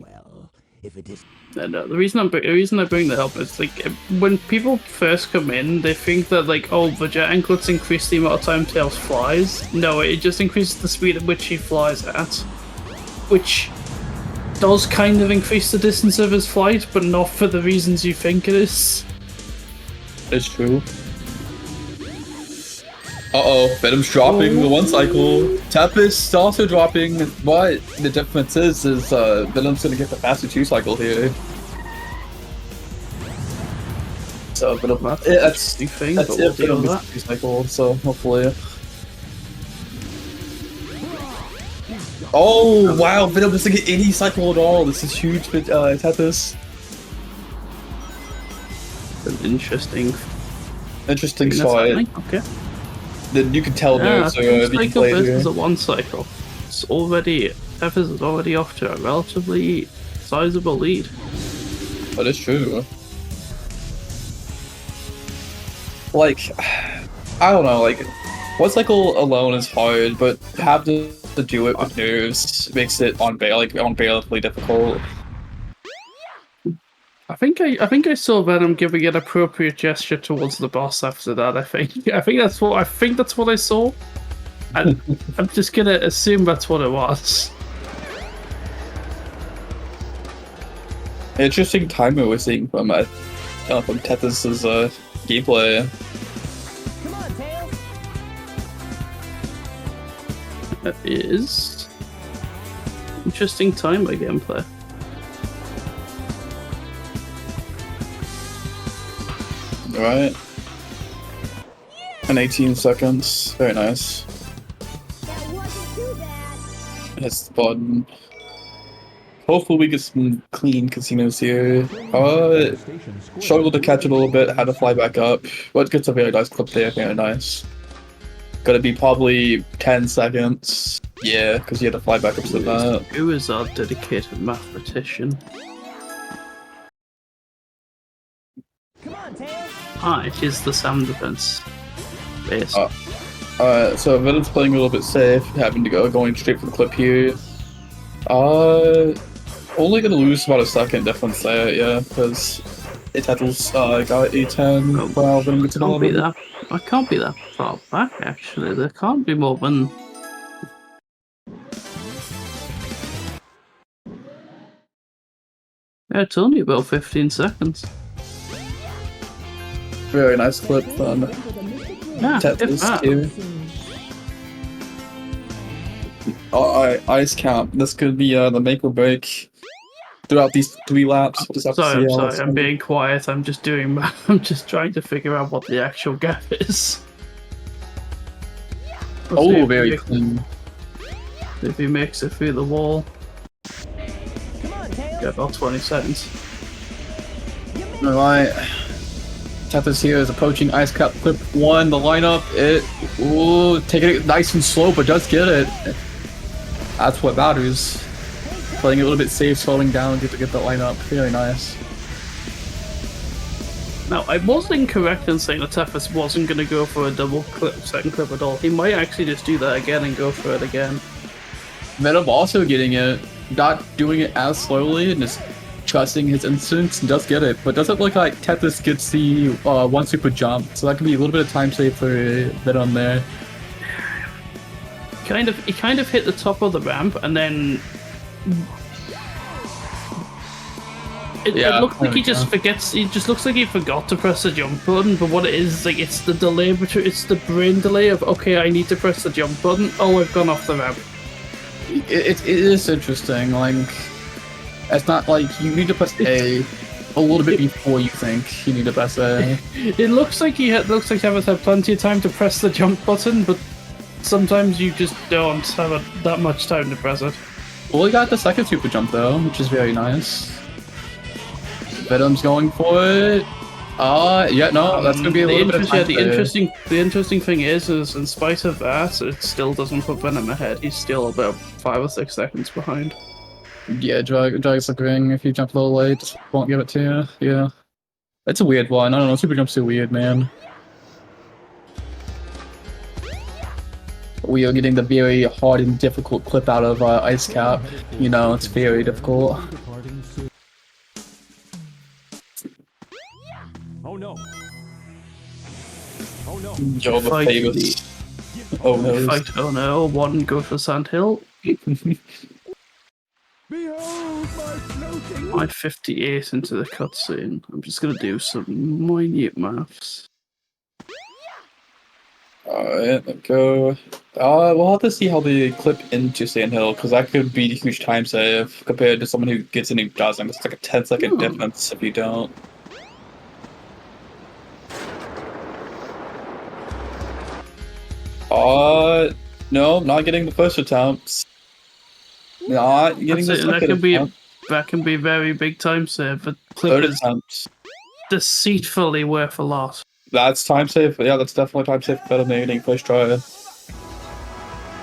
And the reason I bring that up is like when people first come in, they think that like, oh, the jet anklets increase the amount of time Tails flies. No, it just increases the speed at which he flies at, which does kind of increase the distance of his flight, but not for the reasons you think it is. It's true. Uh-oh, Venom's dropping the one cycle. Tethys also dropping, but the difference is Venom's gonna get the faster 2 cycle here. So Venom, that's if Venom gets the 2 cycle, so hopefully. Oh wow, Venom doesn't get any cycle at all. This is huge for Tethys. An interesting fight. Okay. Then you can tell there's a cycle versus a 1 cycle. It's already Tethys is already off to a relatively sizable lead. That is true. Like, I don't know, like, 1 cycle alone is hard, but have to do it with nerves makes it unbearably difficult. I think I saw Venom giving an appropriate gesture towards the boss after that. I think that's what I saw. And I'm just gonna assume that's what it was. Interesting timer we're seeing from Tethys' gameplay. Come on, Tails. That is interesting timer gameplay. Right. And 18 seconds. Very nice. That wasn't too bad. Hits the button. Hopefully we get some clean casinos here. Struggled to catch it a little bit, had to fly back up. But gets a very nice clip there, very nice. Gonna be probably 10 seconds. Yeah, because you had to fly back up to that. Who is our dedicated mathematician? It is the sound defense. Base. So Venom's playing a little bit safe, having to going straight for the clip here. Only gonna lose about a second difference there, yeah, because Tethel's got A10 while Venom gets an 11. I can't be that far back, actually. There can't be more than... Yeah, it's only about 15 seconds. Very nice clip from Yeah, Tethel's too. Ice Cap. This could be the make or break throughout these 3 laps. Just have to see how it's I'm going. being quiet. I'm just trying to figure out what the actual gap is. Let's see Oh, if very he- clean. If he makes it through the wall. Come on, Tails. Yeah, about 20 seconds. Alright. Tetris here is approaching Ice Cap clip 1. The lineup, taking it nice and slow, but does get it. That's what matters. Playing a little bit safe, slowing down, get that lineup. Very nice. Now, I was incorrect in saying that Tethys wasn't going to go for a double clip, second clip at all. He might actually just do that again and go for it again. Venom also getting it, not doing it as slowly, and just trusting his instincts, does get it, but doesn't look like Tetris gets the 1 super jump, so that could be a little bit of time save for Venom there. He kind of hit the top of the ramp, and then it looks like he just forgets. It just looks like he forgot to press the jump button. But what it is like, it's the delay between. It's the brain delay of okay, I need to press the jump button. Oh, I've gone off the ramp. It is interesting. Like, it's not like you need to press A a little bit before you think you need to press A. It looks like looks like Tethys had plenty of time to press the jump button, but sometimes you just don't have that much time to press it. Well, he got the second super jump though, which is very nice. Venom's going for it. Yeah, no, that's gonna be a little bit of time. The interesting thing is in spite of that, it still doesn't put Venom ahead. He's still about 5 or 6 seconds behind. Yeah, Drag's agreeing. If you jump a little late, won't give it to you. Yeah, it's a weird one. I don't know. Super jump's so weird, man. We are getting the very hard and difficult clip out of Ice Cap. You know, it's very difficult. Oh no. Oh no. Yo, the Fight famous. Oh no. Fight, oh no, one go for Sandhill. Behold my floating. My 58 into the cutscene. I'm just gonna do some minute maths. Alright, let's go. We'll have to see how they clip into Sandhill, because that could be a huge time save compared to someone who gets in and doesn't. It's like a 10-second difference if you don't. No, not getting the first attempts. Not getting the second attempt. That can be very big time save, but Third clip is attempt. deceitfully worth a lot. That's time save. Yeah, that's definitely time save better than getting first try.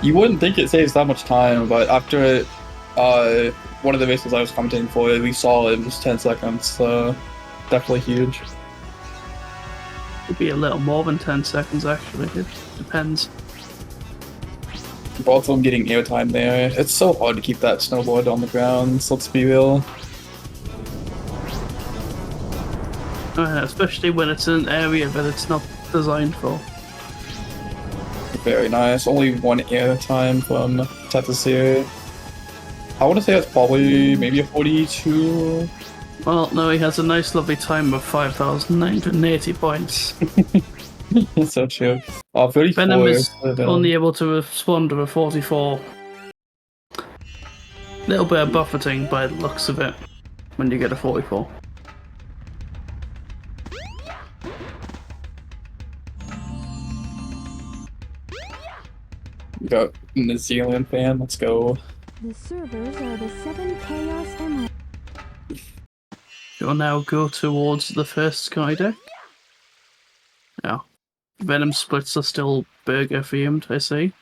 You wouldn't think it saves that much time, but after one of the races I was commentating for, we saw it was 10 seconds, so definitely huge. Could be a little more than 10 seconds actually. It depends. Both of them getting airtime there. It's so hard to keep that snowboard on the ground, so let's be real. Especially when it's in an area that it's not designed for. Very nice. Only 1 airtime from Tetris here. I want to say it's probably maybe a 42. Well, no, he has a nice lovely time of 5,980 points. That's so true. 34. Venom is only able to respond to a 44. Little bit of buffeting by the looks of it when you get a 44. We got New Zealand fan, let's go. The servers are the 7 Chaos Emeralds. You'll now go towards the first sky deck. Yeah. Venom splits are still burger themed, I see.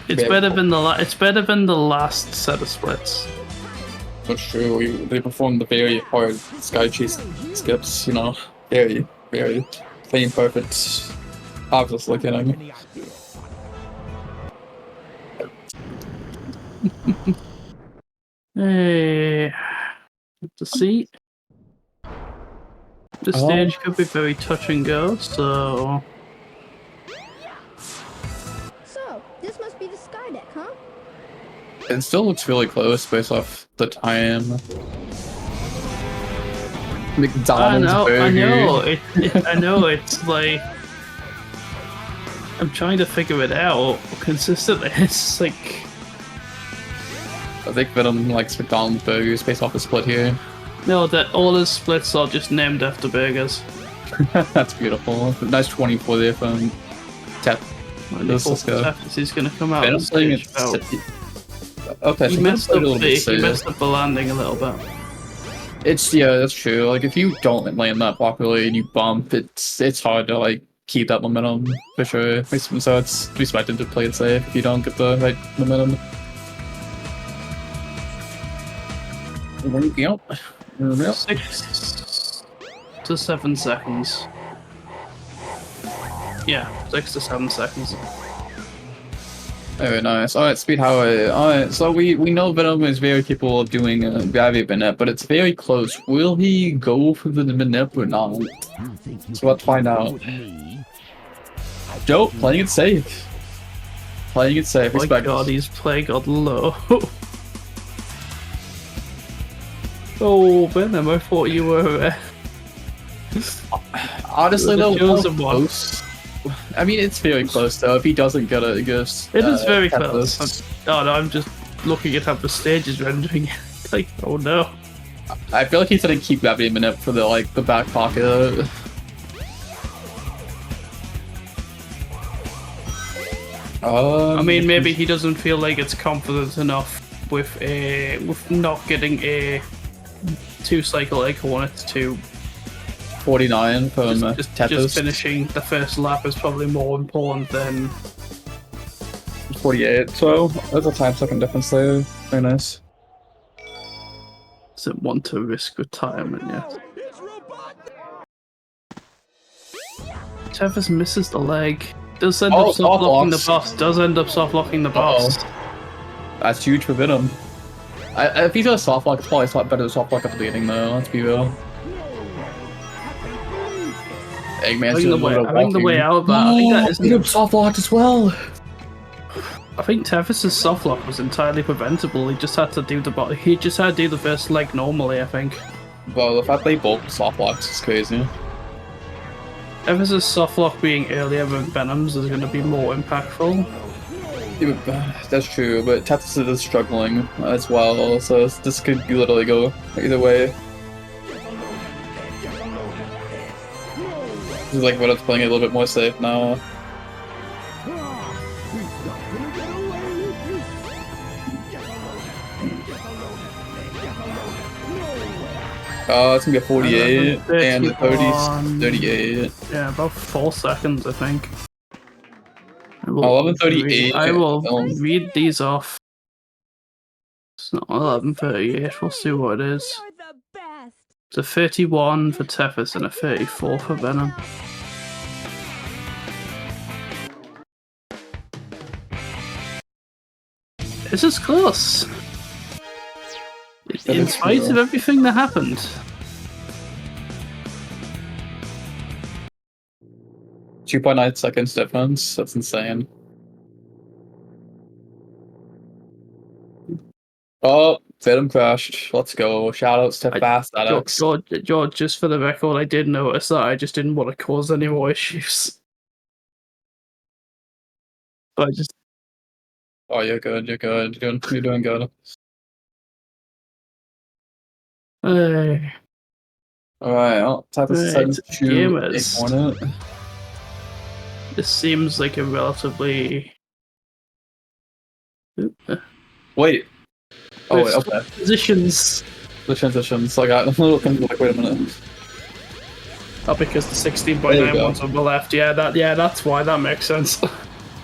It's better than the last set of splits. That's true. They perform the very hard sky chase skips, you know. Very, very clean, perfect. Obviously kidding. Hey, to see. The stage could be very touch and go, so. So, this must be the sky deck, huh? It still looks really close based off the time. McDonald's burger. I know. It's like I'm trying to figure it out consistently. It's like I think Venom likes McDonald's burgers based off the split here. no, that all his splits are just named after burgers. That's beautiful. Nice 24 there from Tap. Let's go. He's gonna come out. Venom's playing it. Okay, He so messed up he messed up the landing a little bit. Yeah, that's true. Like if you don't land that properly and you bump, it's hard to like keep that momentum for sure. So it's expected to play it safe if you don't get the right momentum. Yep. 6 to 7 seconds. Yeah, 6 to 7 seconds. Very nice. Alright, Speed Highway. Alright, so we know Venom is very capable of doing Gravity Minette, but it's very close. Will he go for the Minette or not? So let's find out. Joe, playing it safe. Playing it safe. Oh my Respect. god, he's playing on low. Oh, Venom, I thought you were. Honestly, though, chosen close. I mean, it's very close though. If he doesn't get it, It is very close. Oh no, I'm just looking at how the stage is rendering. Like, oh no. I feel like he's gonna keep Gravity Minute for the back pocket. I mean, maybe he doesn't feel like it's confident enough with not getting a 2-cycle egg hornet to 49 from just finishing the first lap is probably more important than 48. So there's a 5-second difference there. Very nice. Doesn't want to risk retirement yet. Tevez misses the leg. Does end up soft locking the boss. Does end up soft locking the boss. That's huge for Venom. If he's got a soft lock, it's probably a lot better to soft lock at the beginning though. Let's be real. Eggman's I think the way out of that. I think that is soft locked as well. I think Tevis's soft lock was entirely preventable. He just had to do the He just had to do the first leg normally. I think. Well, the fact they both soft locks is crazy. Tevis's soft lock being earlier than Venom's is going to be more impactful. Yeah, that's true, but Tetris is struggling as well, so this could literally go either way. This is like Venom's playing it a little bit more safe now. It's gonna be a 48 and the 30's 38. Yeah, about 4 seconds, I think. 11:38. I will read these off. It's not 11:38. We'll see what it is. It's a 31 for Tethys and a 34 for Venom. This is close. In spite of everything that happened. .9 seconds difference. That's insane. Oh, Venom crashed. Let's go. Shoutouts to Fast SADX. George, just for the record, I did notice that. I just didn't want to cause any more issues. But I just. Oh, you're good. You're good. You're doing good. Hey. Alright, well, time to shoot a Hornet. This seems like a relatively. Wait. Oh, wait, okay. Positions. The transitions. So I got a little confused, like, wait a minute. Oh, because the 16.9 one's on the left. Yeah, that's why. That makes sense.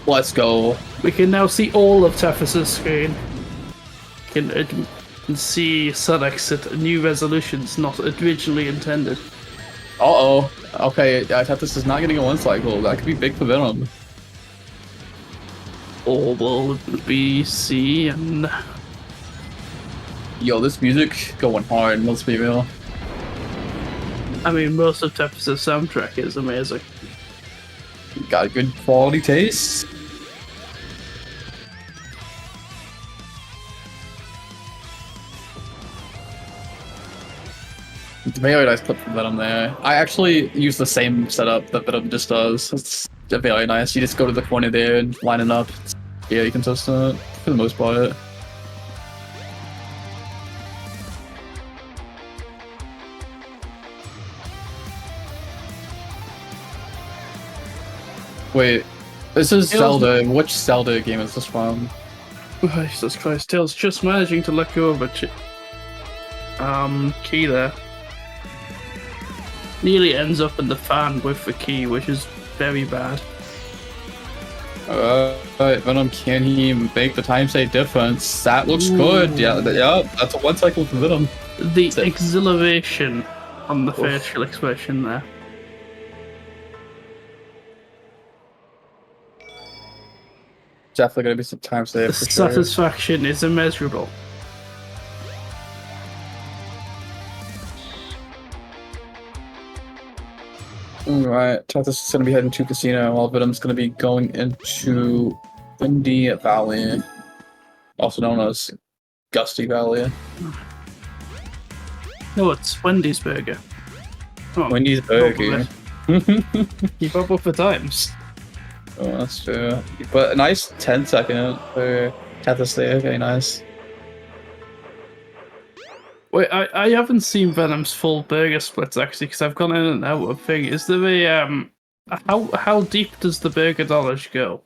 Let's go. We can now see all of Tethys's screen. and see SADX at new resolutions not originally intended. Uh-oh. Okay, I thought this is not getting a one cycle. That could be big for Venom. Or will it be C and... Yo, this music going hard, let's be real. I mean, most of Tepis' soundtrack is amazing. Got good quality taste. Very nice clip from Venom there. I actually use the same setup that Venom just does. It's very nice. You just go to the corner there and line it up. It's very consistent for the most part. Wait, this is Zelda. Which Zelda game is this from? Oh, Jesus Christ, Tails just managing to let go of a key there. Nearly ends up in the fan with the key, which is very bad. Alright, Venom, can he make the time save difference? That looks good. Yeah, that's a one cycle for Venom. The exhilaration on the facial expression there. Definitely gonna be some time save The for sure. satisfaction is immeasurable. Alright, Tethys is gonna be heading to Casino while Venom's gonna be going into Windy Valley, also known as Gusty Valley. No, it's Wendy's Burger. Come on, Wendy's Burger. keep up with the times. Oh, that's true. But a nice 10-second for Tethys there, very nice. Wait, I haven't seen Venom's full burger splits actually, because I've gone in and out of thing. Is there a how deep does the burger knowledge go?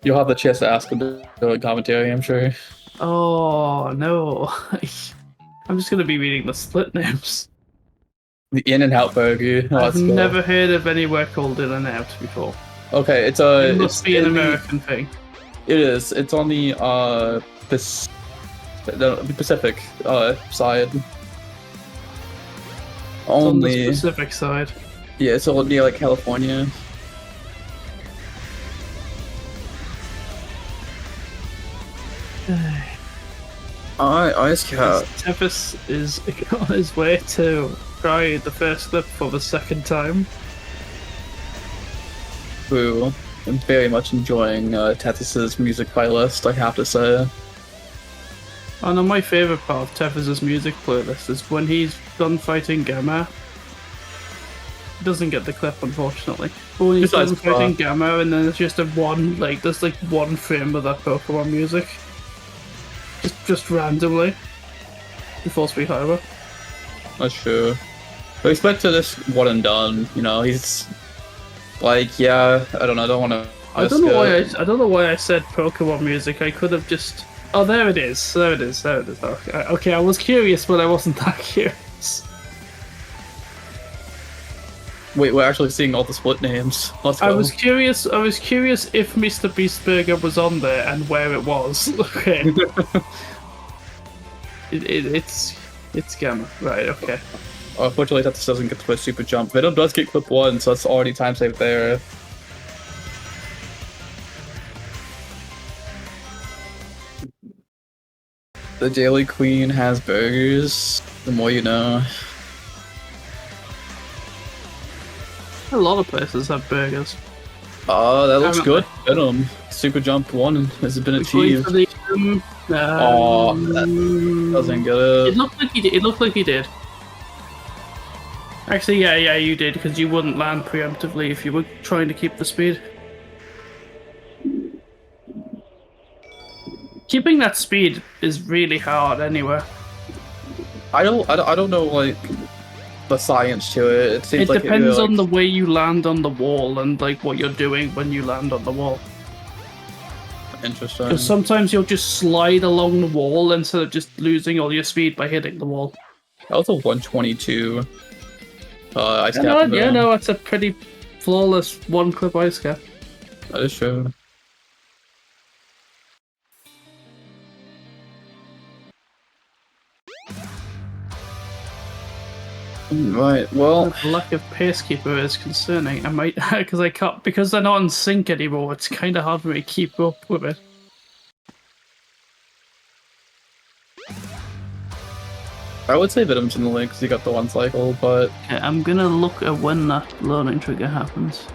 You'll have the chance to ask him during commentary, I'm sure. Oh no, I'm just gonna be reading the split names. The In-N-Out Burger. Oh, I've never heard of anywhere called In-N-Out before. Okay, it must be an American thing. It is. It's on the Pacific side. On the Pacific side. Yeah, it's all near like California. Ice Cat. Tethys is on his way to try the first clip for the second time. Who I'm very much enjoying Tethys' music playlist, I have to say. Oh no, my favourite part of Tethys' music playlist is when he's done fighting Gamma. He doesn't get the clip, unfortunately. But when he's done fighting Gamma, and then there's just there's like one frame of that Pokemon music. Just randomly. Before Speed Harbor. That's true. But expect to this one and done, you know, he's like, yeah, I don't know, I don't wanna I don't know why I said Pokemon music. I could have just oh, there it is. There it is. Okay, I was curious, but I wasn't that curious. Wait, we're actually seeing all the split names. Let's go. I was curious if Mr. Beast Burger was on there and where it was. Okay. It's Gamma. Right, okay. Unfortunately, that doesn't get to play Super Jump. Venom does get clip 1, so that's already time saved there. The Daily Queen has burgers. The more you know. A lot of places have burgers. Oh, that looks good. Venom. Super Jump 1 has been achieved. Oh, that doesn't get it. It looked like he did. It looked like he did. Actually, yeah, you did, because you wouldn't land preemptively if you were trying to keep the speed. Keeping that speed is really hard anyway. I don't know, like, the science to it. It seems it depends on the way you land on the wall and like what you're doing when you land on the wall. Interesting. Because sometimes you'll just slide along the wall instead of just losing all your speed by hitting the wall. That was a 122. Ice cap. Yeah, no, it's a pretty flawless one-clip ice cap. That is true. Right. Well, The lack of pacekeeper is concerning. I might because I can't because they're not in sync anymore. It's kind of hard for me to keep up with it. I would say Venom's in the league because he got the 1 cycle, but Okay, I'm gonna look at when that loading trigger happens.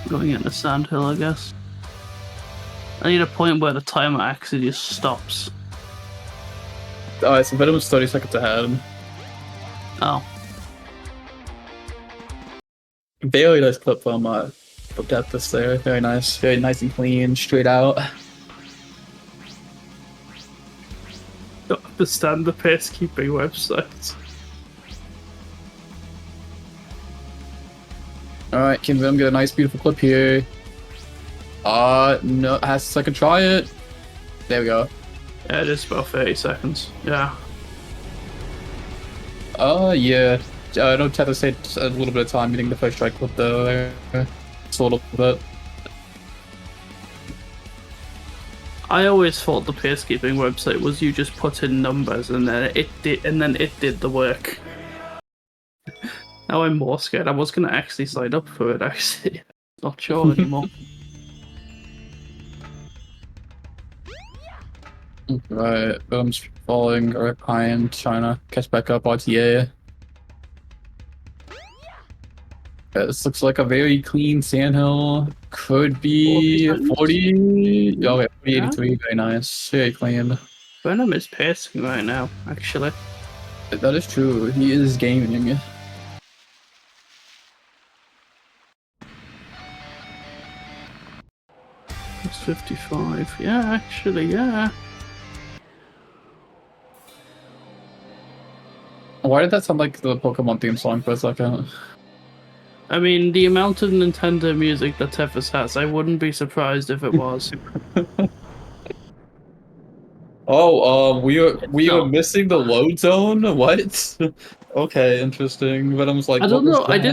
Going into Sandhill, I guess. I need a point where the timer actually just stops. alright, so Venom's 30 seconds ahead. Oh. Very nice clip from Deathus there. Very nice and clean, straight out. Don't understand the pacekeeping website. Alright, can Venom get a nice, beautiful clip here? No, has to second try it. There we go. Yeah, it is about 30 seconds. Yeah. Yeah. I know Tether said a little bit of time getting the first try clip though. Just a little bit. I always thought the pacekeeping website was you just put in numbers and then it did the work. Now I'm more scared. I was gonna actually sign up for it actually. Not sure anymore. Right, I'm falling right behind, trying to catch back up RTA. This looks like a very clean sandhill. Could be 40. Oh, yeah, 83. Very nice. Very clean. Venom is pacing right now, actually. That is true. He is gaming. It's 55. Yeah, actually, yeah. Why did that sound like the Pokemon theme song for a second? I mean, the amount of Nintendo music that Tethys has, I wouldn't be surprised if it was. Oh, we are missing the load zone. What? Okay, interesting. Venom's like, I don't what was know. I that?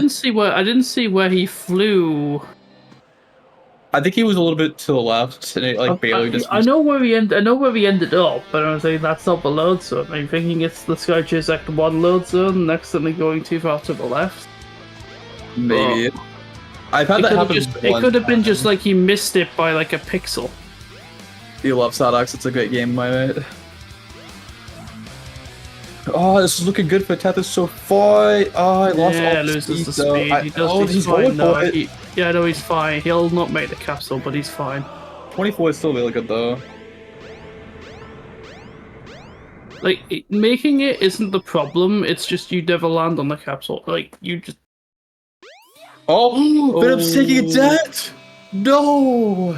didn't see where he flew. I think he was a little bit to the left, and it like barely just. I know where he ended. I know where he ended up, but I'm saying that's not the load zone. I'm thinking it's the Sky Chase Act 1 load zone, accidentally going too far to the left. Maybe. I've had that happen. It could have been just like he missed it by like a pixel. You love SADX. It's a great game, my mate. Oh, this is looking good for Tethys so far. Oh, I lost all the loses the speed, though. speed. He does. He's going fine though. for it. Yeah, no, he's fine. He'll not make the capsule, but he's fine. 24 is still really good though. Like making it isn't the problem. It's just you never land on the capsule. Like you just. Oh, Venom's taking a death. No.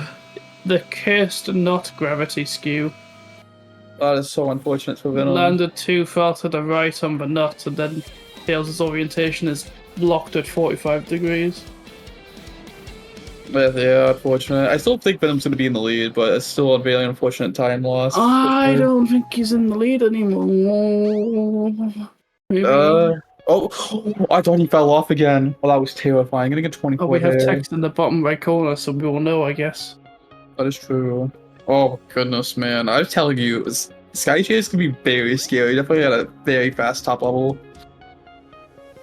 The cursed not gravity skew. That is so unfortunate for Venom. Landed too far to the right on the nut, and then Tails' orientation is locked at 45 degrees. Yeah, unfortunate. I still think Venom's going to be in the lead, but it's still a very unfortunate time loss. I don't think he's in the lead anymore. Maybe. I thought he fell off again. Well, that was terrifying. I'm going to get 24 we have here. text in the bottom right corner, so we will know, I guess. That is true. Oh, goodness, man. I'm telling you, Sky Chase can be very scary. Definitely at a very fast top level.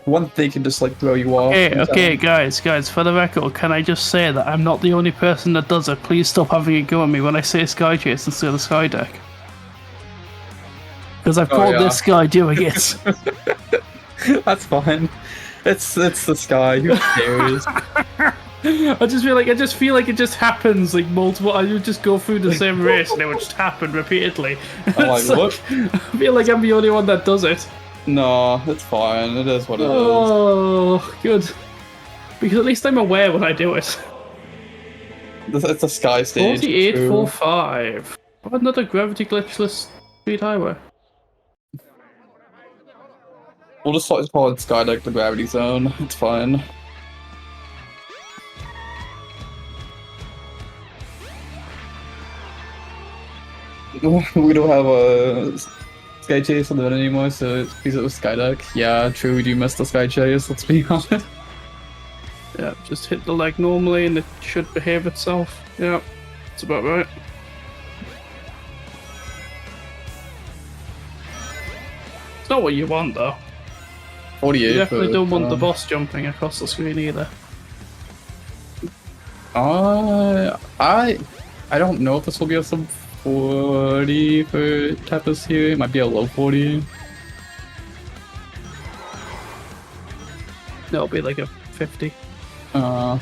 One thing can just, like, throw you off. Okay, guys, for the record, can I just say that I'm not the only person that does it? Please stop having a go at me when I say Sky Chase instead of Sky Deck. Because I've called this guy doing it. That's fine. It's the Sky. Who cares? I just feel like it just happens like multiple. I would just go through the same race and it would just happen repeatedly. What? I feel like I'm the only one that does it. No, it's fine. It is what it is. Oh, good. Because at least I'm aware when I do it. It's a Sky stage. 48.45. Another gravity glitchless speed highway. We'll just call it Sky Deck the Gravity Zone. It's fine. We don't have a Sky Chase on the bed anymore, so it's because it was Sky Deck. Yeah, true, we do miss the Sky Chase, let's be honest. Yeah, just hit the leg normally and it should behave itself. Yeah, that's about right. It's not what you want though. 48. You definitely don't want the um, boss jumping across the screen either. I don't know if this will be a sub 40 for Tempest here. It might be a low 40. It'll be like a 50. Uh,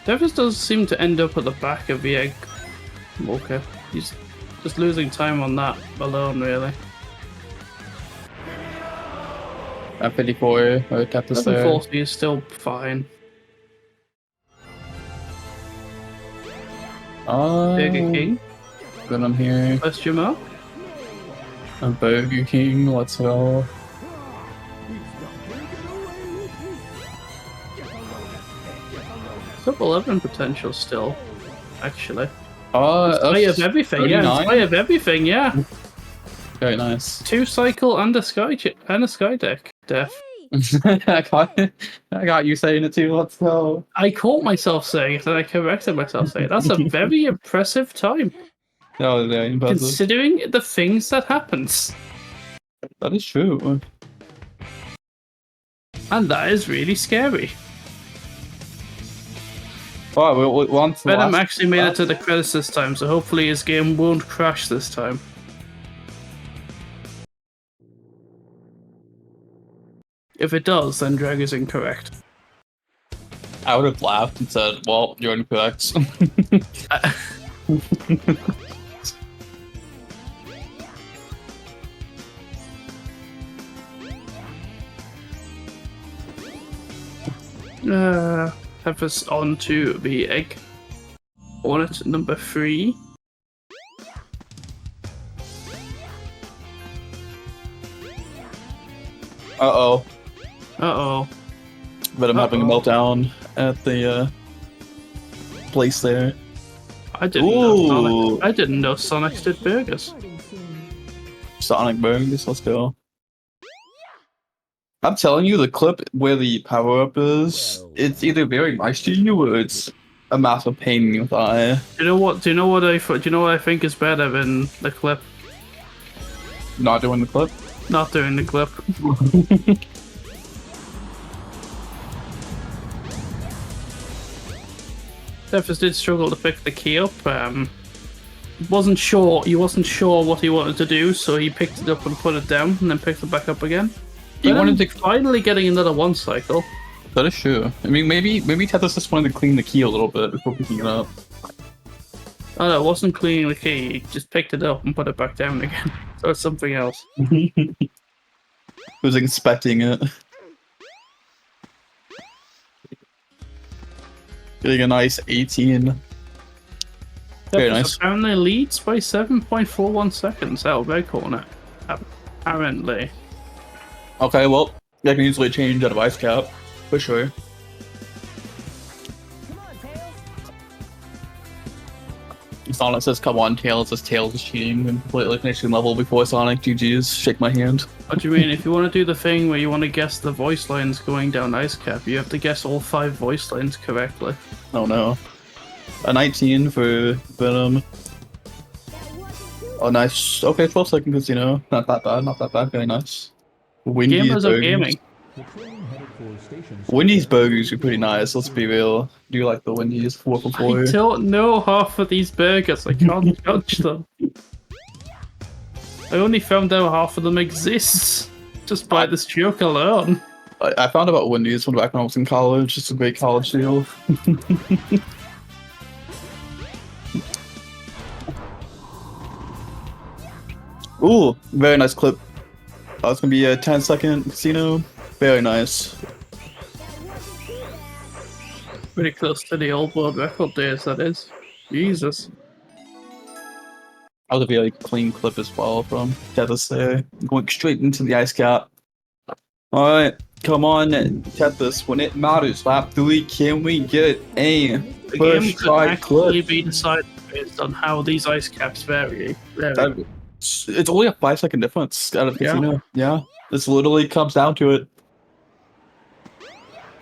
Tempest does seem to end up at the back of the egg. Okay. He's just losing time on that alone, really. at 54 for Tempest there. 740 is still fine. Burger King. Good on here. Question mark? A Burger King, let's go. Top 11 potential still, actually. I have everything, yeah. I have everything, yeah. Very nice. 2 cycle and a sky deck. Def. I got you saying it too. Let's go. I caught myself saying it and I corrected myself saying it. That's a very impressive time. That was very impressive. Considering the things that happens. That is true. And that is really scary. Alright, we're on to the Venom last actually made it to the credits this time, so hopefully his game won't crash this time. If it does, then Drag is incorrect. I would have laughed and said, well, you're incorrect. Have us on to the egg. Hornet number 3. Uh-oh. Uh-oh. But I'm having a meltdown at the place there. I didn't know Sonic did burgers. Sonic burgers, let's go. I'm telling you, the clip where the power-up is, it's either very nice to you or it's a massive pain in your thigh. Do you know what I think is better than the clip? Not doing the clip? Not doing the clip. Cephas did struggle to pick the key up. He wasn't sure what he wanted to do, so he picked it up and put it down, and then picked it back up again. He wanted to finally getting another 1 cycle. That is true. I mean, maybe Tethys just wanted to clean the key a little bit before picking it up. Oh no, it wasn't cleaning the key. He just picked it up and put it back down again. So it's something else. He was inspecting it. Getting a nice 18. Very nice. Apparently leads by 7.41 seconds out of Egg Hornet. Apparently. Okay, well, that can easily change out of Ice Cap, for sure. Sonic says, come on, Tails. Says Tails is cheating and completely finishing level before Sonic. GG's. Shake my hand. What do you mean? If you want to do the thing where you want to guess the voice lines going down Ice Cap, you have to guess all 5 voice lines correctly. Oh no. A 19 for Venom. Oh, nice. Okay, 12 seconds, you know. Not that bad, not that bad. Very nice. Gamers are gaming. Wendy's burgers are pretty nice, let's be real. Do you like the Wendy's 4 for 4? I don't know half of these burgers. I can't judge them. I only found out half of them exists just by this joke alone. I found about Wendy's when back when I was in college. It's a great college deal. Ooh, very nice clip. It's gonna be a 10-second casino. Very nice. Pretty close to the old world record days, that is. Jesus. That was a very clean clip as well from Tethys there. Going straight into the ice cap. Alright, come on, Tethys. When it matters, lap 3, can we get a The first game could try actually clip? be decided based on how these ice caps vary. It's only a 5-second difference out of casino. Yeah, this literally comes down to it.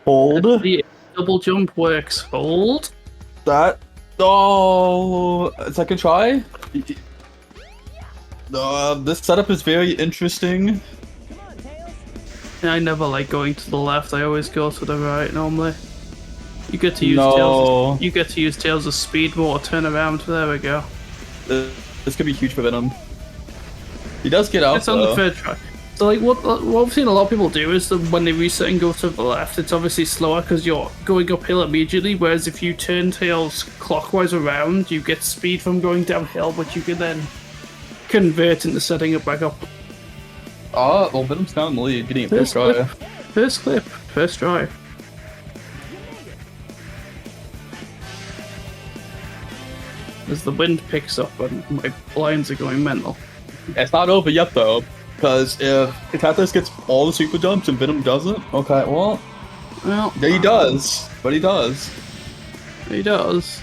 Hold. The double jump works. Hold. That. Oh, second try. This setup is very interesting. I never like going to the left. I always go to the right normally. You get to use No. tails. You get to use tails as speed motor turn around. There we go. This could be huge for Venom. He does get out. It's on the third try. So like what I've seen a lot of people do is that when they reset and go to the left, it's obviously slower because you're going uphill immediately. Whereas if you turn tails clockwise around, you get speed from going downhill, which you can then convert into setting it back up. Oh, well, Venom's now in the lead, getting a first try. First clip, first try. As the wind picks up and my blinds are going mental. It's not over yet though, because if Tathis gets all the super jumps and Venom doesn't, okay, well, yeah, he does, but he does. He does.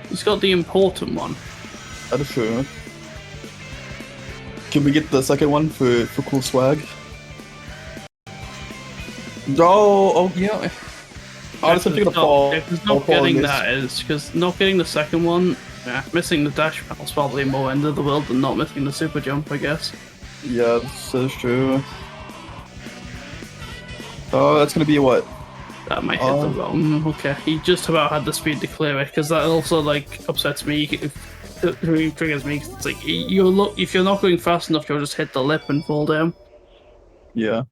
He's got the important one. That is true. Can we get the second one for cool swag? No, oh yeah. Oh, it's something to fall. If not getting that is because not getting the second one, yeah, missing the dash panel's probably more end of the world than not missing the super jump, I guess. Yeah, this is true. Oh, that's gonna be what? That might hit the wrong. Okay, he just about had the speed to clear it because that also like upsets me. It triggers me. It's like if you're not going fast enough, you'll just hit the lip and fall down. Yeah.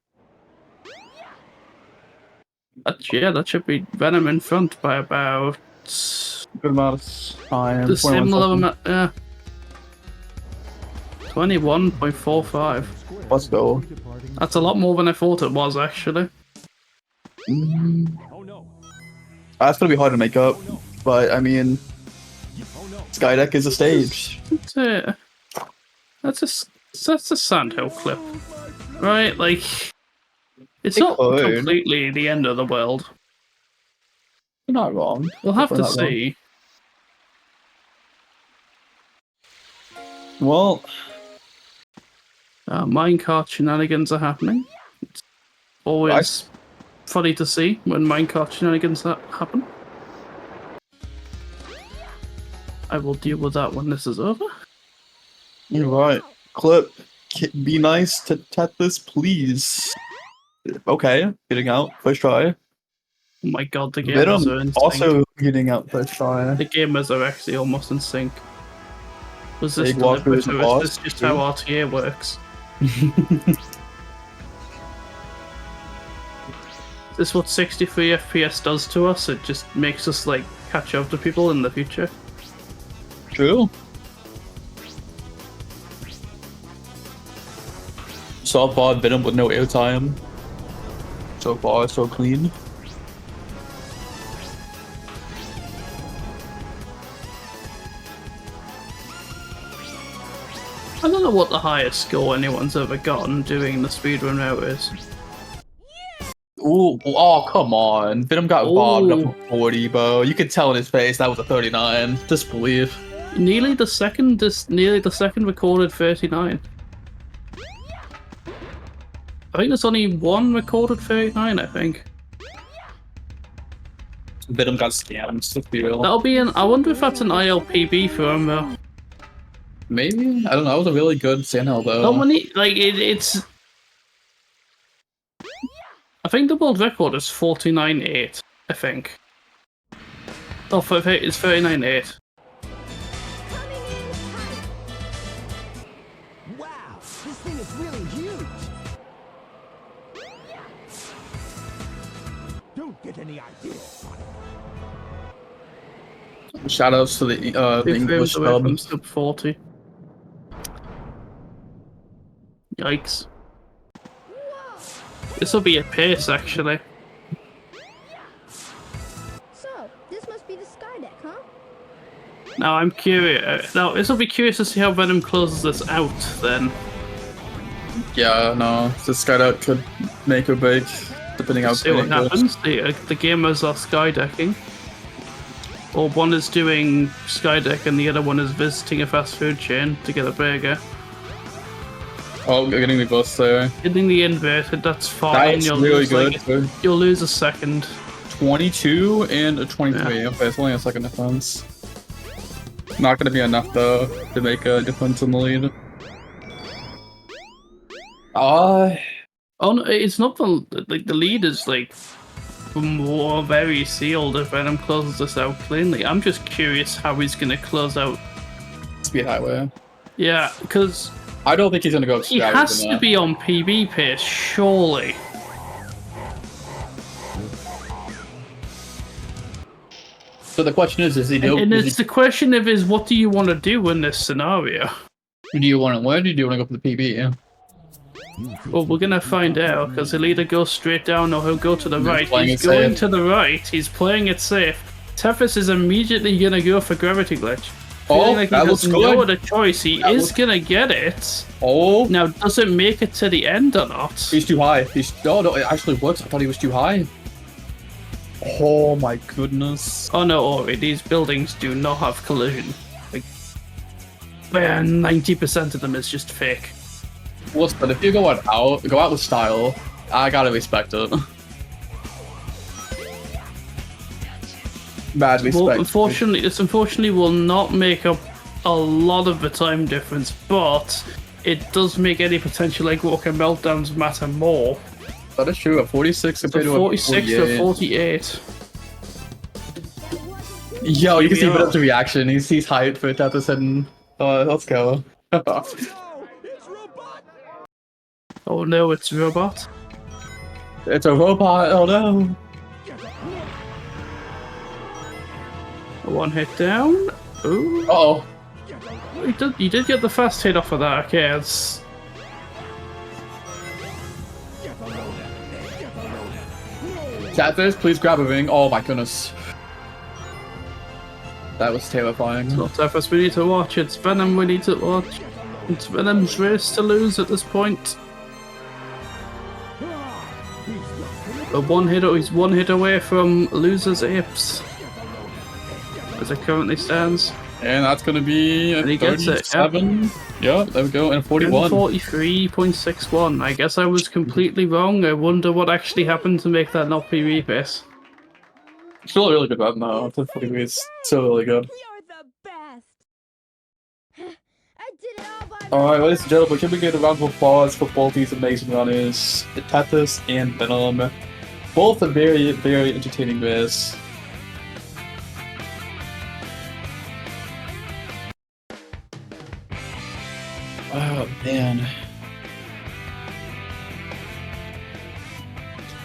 That should be Venom in front by about good amount of time. The similar amount, yeah. 21.45. Let's go. That's a lot more than I thought it was, actually. That's gonna be hard to make up, but I mean, Skydeck is a stage. That's a Sandhill clip, right? Like, it's It not could. completely the end of the world. You're not wrong. We'll have to Definitely see. Well, minecart shenanigans are happening. It's always funny to see when minecart shenanigans happen. I will deal with that when this is over. you're right. Clip, be nice to Tathis, please. Okay, getting out, first try. Oh my god, the gamers Venom are in sync. also getting out first try. The gamers are actually almost in sync. Was this Big walkthroughs deliberate, and or is this boss, just too. how RTA works? Is this what 63 FPS does to us? It just makes us like catch up to people in the future. True. So far, Venom with no airtime. So far, so clean. I don't know what the highest score anyone's ever gotten doing the speedrun now is. Ooh, oh, come on. Venom got bobbed up for 40, bro. You could tell in his face that was a 39. Disbelief. Nearly the second recorded 39. I think there's only one recorded 39, I think. Venom got scammed, let's be real. That'll be I wonder if that's an ILPB for him though. Maybe? I don't know, that was a really good Sandhill though. Not many, like, it's... I think the world record is 49.8, I think. Oh, it's 39.8. Wow, this thing is really huge. Don't get any ideas. Shoutouts to the English From dub. sub 40. Yikes. This will be a pace, actually. So, this must be the Skydeck, huh? Now I'm curious. Now this will be curious to see how Venom closes this out. Then Yeah, no, this Skydeck could make or break, depending how see what it goes. happens. The gamers are skydecking, or one is doing skydeck and the other one is visiting a fast food chain to get a burger. Oh, we're getting me both there. Hitting the inverted, that's fine. That's You'll really lose, good. like, you'll lose a second. 22 and a 23. Yeah. Okay, it's only a second difference. Not gonna be enough though to make a difference in the lead. Oh no, it's not the lead is like more very sealed if Venom closes this out cleanly. I'm just curious how he's gonna close out Speed Highway. Yeah, because I don't think he's gonna go. He has to be on PB pace, surely. So the question is he do? And it's the question of is what do you want to do in this scenario? Do you want to win? Or do you want to go for the PB? Yeah. Well, we're gonna find out because he'll either go straight down or he'll go to the right. Playing He's it going safe. to the right. He's playing it safe. Tefis is immediately gonna go for gravity glitch. Oh, Feeling like he that has looks no good. other choice. He That is looks- gonna get it. Oh, Now, does it make it to the end or not? he's too high. No, it actually works. I thought he was too high. Oh my goodness. Oh no, Ori, these buildings do not have collision. Like, 90% of them is just fake. Listen, if you go out with style, I gotta respect it. Mad respect. Well, unfortunately, this unfortunately will not make up a lot of the time difference, but it does make any potential like walker meltdowns matter more. That is true. A 46 compared to a 46 to 48. 48. Yo, you can see Yeah. Venom's reaction. He's hyped for that to sudden. Let's go. Oh no, it's robot. It's a robot. Oh no. One hit down. Ooh. Uh-oh. You did get the fast hit off of that. Okay, it's Catfish, please grab a ring. Oh my goodness. That was terrifying. not Tefis. We need to watch. It's Venom. We need to watch. It's Venom's race to lose at this point. He's one hit away from losers apes. As it currently stands. And that's gonna be a And he gets it, 37. Yeah, there we go. And 41. 43.61. I guess I was completely wrong. I wonder what actually happened to make that not PB pace. Still a really good run though. The 43 is still really good. Alright, ladies and gentlemen, can we get a round of applause for both these amazing runners, Tethys and Venom. Both a very, very entertaining race. Oh man.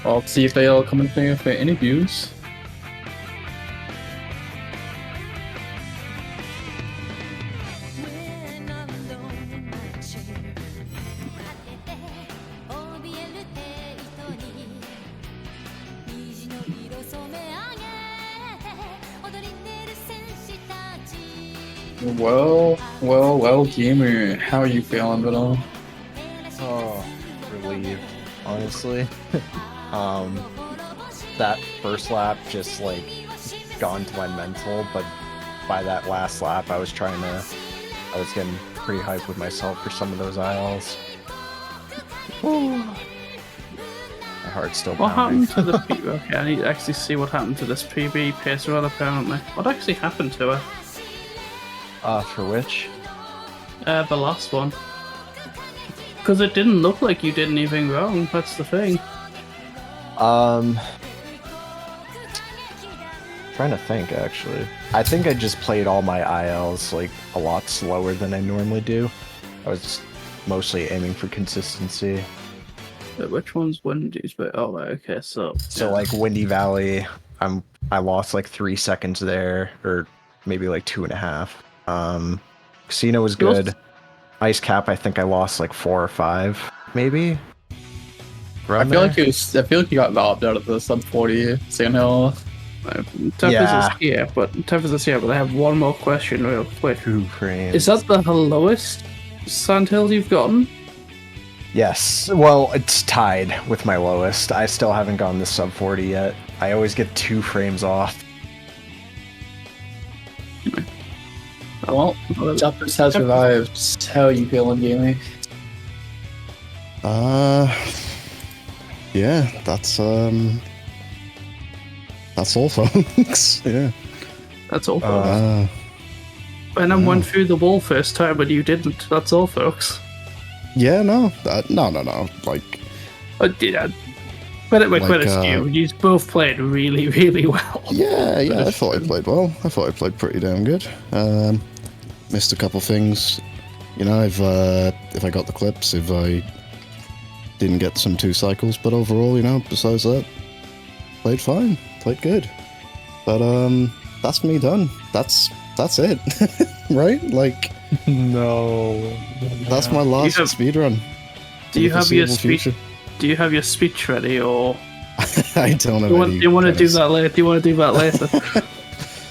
Well, let's see if they'll come in here for interviews. Well, gamer, how are you feeling, Venom? Oh, relieved, honestly. That first lap just like got into my mental, but by that last lap I was getting pretty hyped with myself for some of those ILs. My heart's still What pounding. happened to the PB? Okay, I need to actually see what happened to this PB pace run apparently. What actually happened to her? For which? The last one. Because it didn't look like you did anything wrong, that's the thing. Trying to think, actually. I think I just played all my ILs, like, a lot slower than I normally do. I was mostly aiming for consistency. But which one's Wendy's? But oh, right, okay, so Like, Windy Valley, I lost, like, 3 seconds there, or maybe, like, 2.5. Casino was good. Ice Cap, I think I lost, like, 4 or 5, maybe? I feel like you got robbed out of the sub 40 Sandhill. Tefis is here, but I have one more question real quick. 2 frames. Is that the lowest Sandhills you've gotten? Yes. Well, it's tied with my lowest. I still haven't gotten the sub 40 yet. I always get 2 frames off. Well, Jumpers has survived. How are you feeling, gaming? Yeah, that's all, folks. Yeah. That's all, folks. Venom went through the wall first time, but you didn't. That's all, folks. Yeah, no. No. Like, Yeah. Credit where Like, credit's due. You both played really, really well. Yeah, I thought I played well. I thought I played pretty damn good. Missed a couple things. You know, if I got the clips, if I didn't get some 2 cycles, but overall, you know, besides that, played fine, played good. But that's me done. That's it, right? Like, no, that's my last speedrun. Do you have your speech? Do you have your speech ready, or I don't know. Do you want to do that later? Do you want to do that later?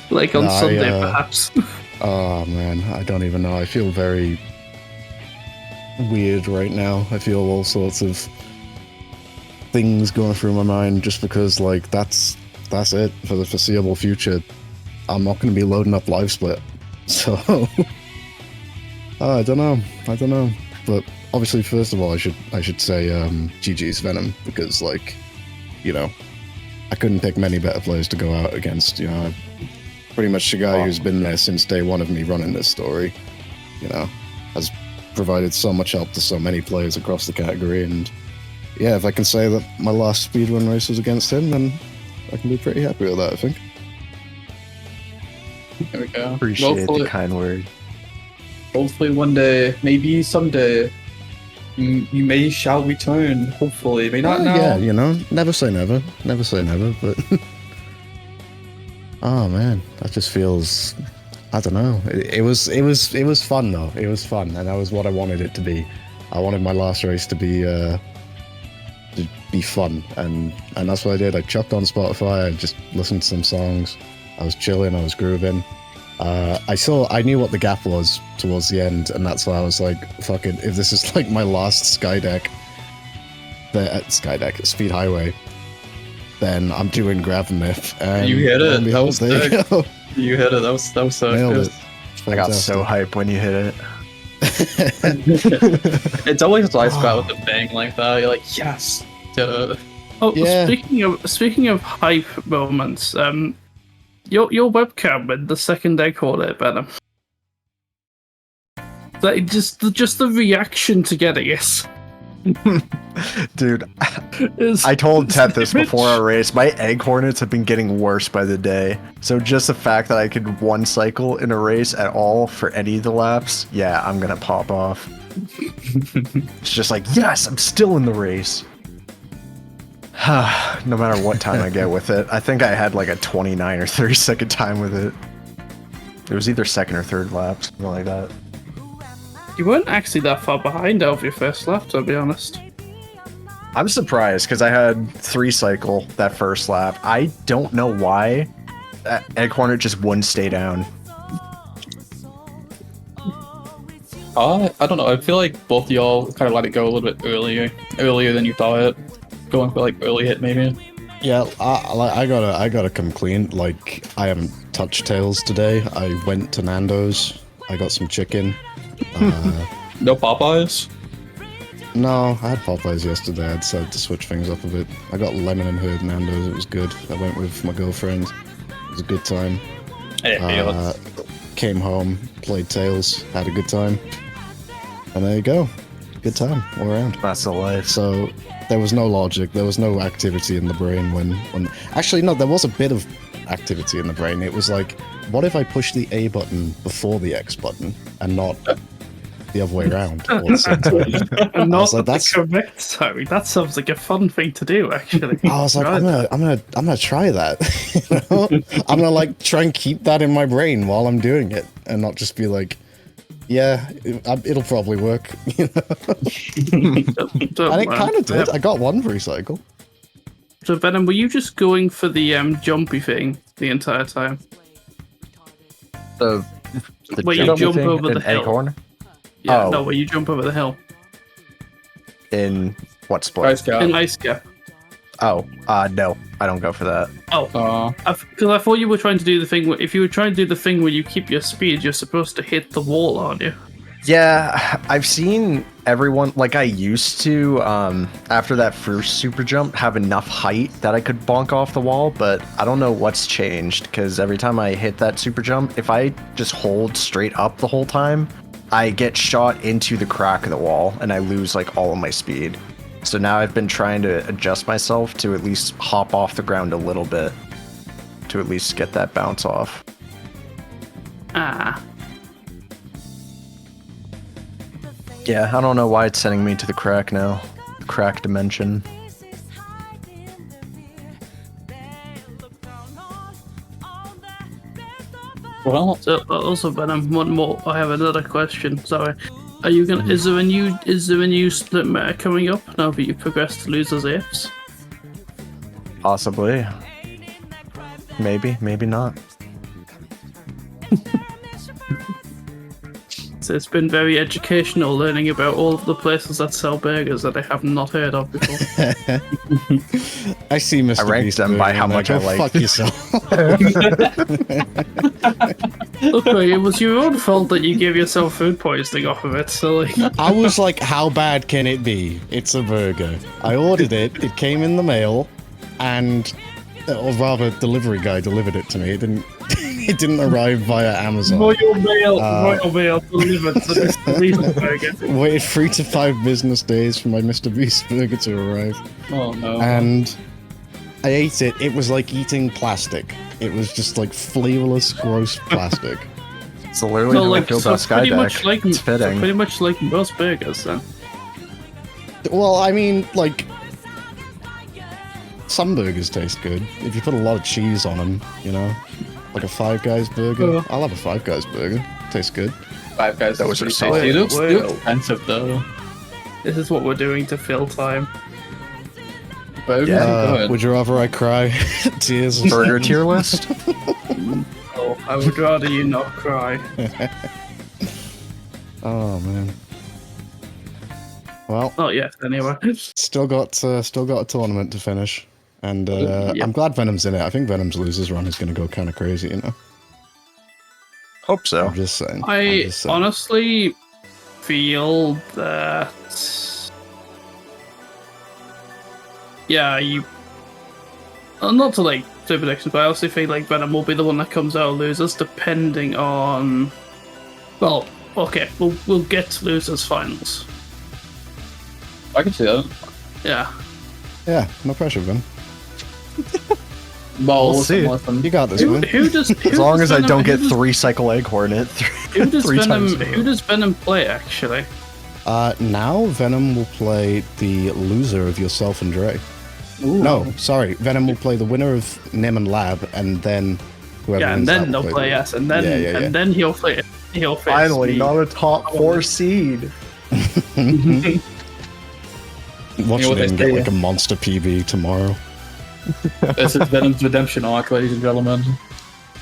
Like on Sunday, perhaps. Oh man, I don't even know. I feel very weird right now. I feel all sorts of things going through my mind just because, like, that's it for the foreseeable future. I'm not going to be loading up Live Split, so I don't know. But obviously, first of all, I should say GG's Venom, because, like, you know, I couldn't pick many better players to go out against. You know, pretty much the guy who's been there since day one of me running this story, you know, has provided so much help to so many players across the category. And yeah, if I can say that my last speedrun race was against him, then I can be pretty happy with that, I think. There we go. Appreciate the kind word. Hopefully one day, maybe someday, you may shall return. Hopefully, may not now. Yeah, you know, never say never. Never say never, but oh man, that just feels, I don't know. It was fun though. It was fun, and that was what I wanted it to be. I wanted my last race to be fun, and that's what I did. I chucked on Spotify. I just listened to some songs. I was chilling. I was grooving. I knew what the gap was towards the end, and that's why I was like, fuck it, if this is like my last Skydeck Speed Highway, then I'm doing Gravimmith. And you hit it. That was sick. You hit it. That was so Nailed good. it. I got so hyped when you hit it. It's always nice about with a bang like that. You're like, yes, did it. Oh, Yeah. speaking of hype moments, your webcam in the second egg order, Venom. Like, just the reaction to getting it. Dude, I told Ted this before our race. My egg hornets have been getting worse by the day. So just the fact that I could one cycle in a race at all for any of the laps, yeah, I'm gonna pop off. It's just like, yes, I'm still in the race. No matter what time I get with it. I think I had like a 29 or 30 second time with it. It was either second or third lap, something like that. You weren't actually that far behind over your first lap, to be honest. I'm surprised because I had 3 cycle that first lap. I don't know why that egg hornet just wouldn't stay down. I don't know. I feel like both of y'all kind of let it go a little bit earlier than you thought it. Going for like early hit maybe. Yeah, I gotta come clean. Like, I haven't touched Tails today. I went to Nando's. I got some chicken. No Popeyes? No, I had Popeyes yesterday. I decided to switch things up a bit. I got lemon and herb Nando's. It was good. I went with my girlfriend. It was a good time. Hey, came home, played Tails, had a good time. And there you go. Good time all around. That's the life. So there was no logic. There was no activity in the brain when... Actually, no, there was a bit of activity in the brain. It was like, what if I push the A button before the X button and not the other way around? All at the same time? And not like, the correct time. That sounds like a fun thing to do, actually. I was like, I'm gonna try that. You know? I'm gonna like try and keep that in my brain while I'm doing it, and not just be like, yeah, it'll probably work. You know? And it kind of did. I got one recycle. So Venom, were you just going for the jumpy thing the entire time? The where you jump over the hill. Horn? Yeah, Oh. no, where you jump over the hill. In what split? In Ice Cap. Oh, no, I don't go for that. Oh, because I thought you were trying to do the thing where, if you were trying to do the thing where you keep your speed, you're supposed to hit the wall, aren't you? Yeah, I've seen everyone, like I used to, after that first super jump, have enough height that I could bonk off the wall, but I don't know what's changed, because every time I hit that super jump, if I just hold straight up the whole time, I get shot into the crack of the wall, and I lose, like, all of my speed. So now I've been trying to adjust myself to at least hop off the ground a little bit, to at least get that bounce off. Ah. Yeah, I don't know why it's sending me to the crack now. The crack dimension. Well, so, also, Venom, one more. I have another question. Sorry. Are you gonna? Is there a new split meta coming up now that you progressed to losers apes? Possibly. Maybe, maybe not. So it's been very educational learning about all of the places that sell burgers that I have not heard of before. I see Mr. I ranked Beast them by how much I go like. fuck yourself. Look, it was your own fault that you gave yourself food poisoning off of it. So like, I was like, how bad can it be? It's a burger. I ordered it. It came in the mail, and or rather, delivery guy delivered it to me. It didn't. It didn't arrive via Amazon. Royal Mail delivered to this Beast burger. Waited 3 to 5 business days for my Mr. Beast burger to arrive. Oh no. And I ate it. It was like eating plastic. It was just like flavorless, gross plastic. So literally how I feel about Skydeck. It's fitting. Pretty much like most burgers, then. Well, I mean, like, some burgers taste good if you put a lot of cheese on them. You know, like a Five Guys burger. I'll have a Five Guys burger. Tastes good. Five Guys. That was pretty so tasty. It looks well. expensive though. This is what we're doing to fill time. Burgers are good. Would you rather I cry tears? Burger tier list? Oh, I would rather you not cry. Oh man. Well, Not yet, anyway. still got a tournament to finish, and Yep. I'm glad Venom's in it. I think Venom's losers run is going to go kind of crazy, you know. Hope so. I'm just saying. I honestly feel that. Yeah, you. Not to like do predictions, but I also feel like Venom will be the one that comes out of losers, depending on. Well, okay, we'll get to losers finals. I can see that. Yeah. Yeah, no pressure, Venom. Well, We'll see. You got this, Who, man. who does? Who As long does as I Venom- don't get who does- 3 Cycle Egg Hornet Who does 3 Venom? times in a row. Who does Venom play actually? Now Venom will play the loser of yourself and Dre. Ooh. No, sorry. Venom will play the winner of Nim and Lab, and then whoever Yeah, and wins then that will they'll play the- us, and then Yeah. and then he'll play. He'll face Finally, me. not a top 4 seed. Watch what they him get say, like a monster PB tomorrow. This is Venom's redemption arc, ladies and gentlemen.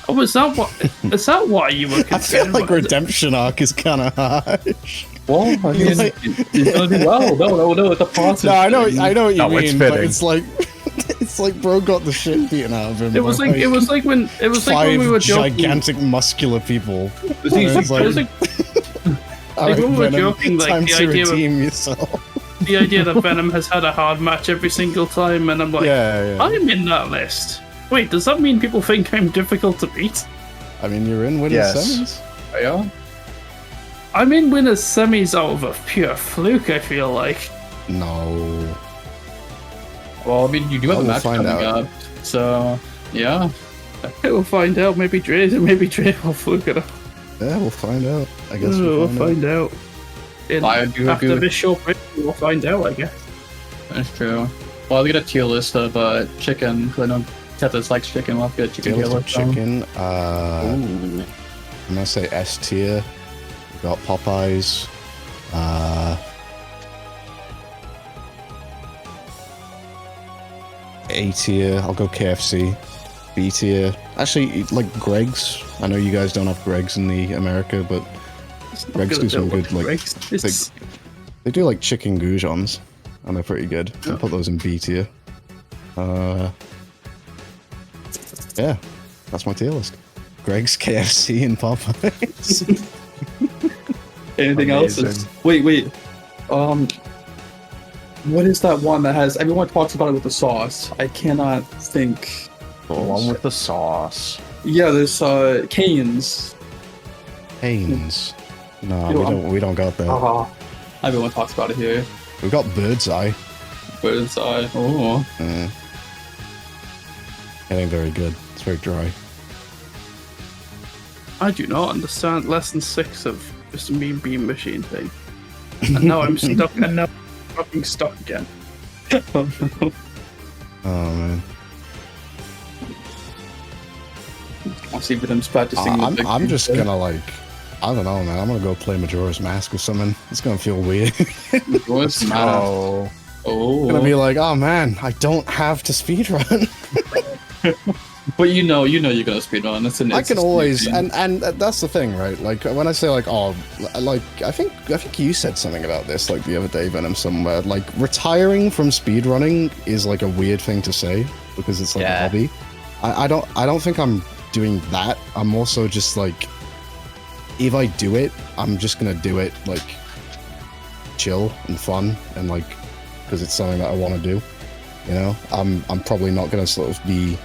Oh, is that what? Is that why you were I feel concerned? like about it? redemption arc is kind of harsh. Well, I mean, Like- he's gonna do well. No, it's a positive. No, I know what you No, it's mean, but fitting. it's like it's like bro got the shit beaten out of him. It was like it was like when it was like five when we were joking. gigantic muscular people. It's And easy. it's It was like, like "Alright, when we were Venom, joking, like, time the to idea of- redeem yourself. the idea that Venom has had a hard match every single time, and I'm like, Yeah. I'm in that list. Wait, does that mean people think I'm difficult to beat? I mean, you're in winning Yes. semis. Yeah. I'm in winners semis out of a pure fluke. I feel like. No. Well, I mean, you do have a We'll match find coming out. up, so yeah. We'll find out. Maybe Dre will fluke it up. Yeah, we'll find out. I guess We'll find out. I do After agree with- this short break, we'll find out, I guess. That's true. Well, I'll get a tier list of chicken, because I know Tethys likes chicken. We'll have to get a chicken tier Deals of list. down. chicken. I'm gonna say S tier. We got Popeyes. A tier. I'll go KFC. B tier. Actually, like Greg's. I know you guys don't have Greg's in the America, but Greg's do some good like. They do like chicken goujons, and they're pretty good. I'll put those in B tier. Yeah, that's my tier list. Greg's, KFC, and Popeyes. Anything else? Amazing. Wait. What is that one that has everyone talks about it with the sauce? I cannot think. The one with the sauce. Yeah, there's Cane's. Haynes. No, You know, we don't got that. Everyone talks about it here. We've got Bird's Eye. But inside, oh. It ain't very good. It's very dry. I do not understand lesson 6 of this mean beam machine thing. And now I'm stuck, and now I'm fucking stuck again. Oh man. I'll see if I'm practicing. I'm just gonna like, I don't know, man. I'm gonna go play Majora's Mask or something. It's gonna feel weird. Majora's Mask. Oh. I'm gonna be like, oh man, I don't have to speedrun. But you know you're gonna speedrun. I can always, and that's the thing, right? Like when I say like, oh, like I think you said something about this like the other day, Venom, somewhere. Like retiring from speedrunning is like a weird thing to say because it's like a hobby. I don't think I'm doing that. I'm also just like, if I do it, I'm just gonna do it like chill and fun and like because it's something that I want to do. You know, I'm probably not gonna sort of be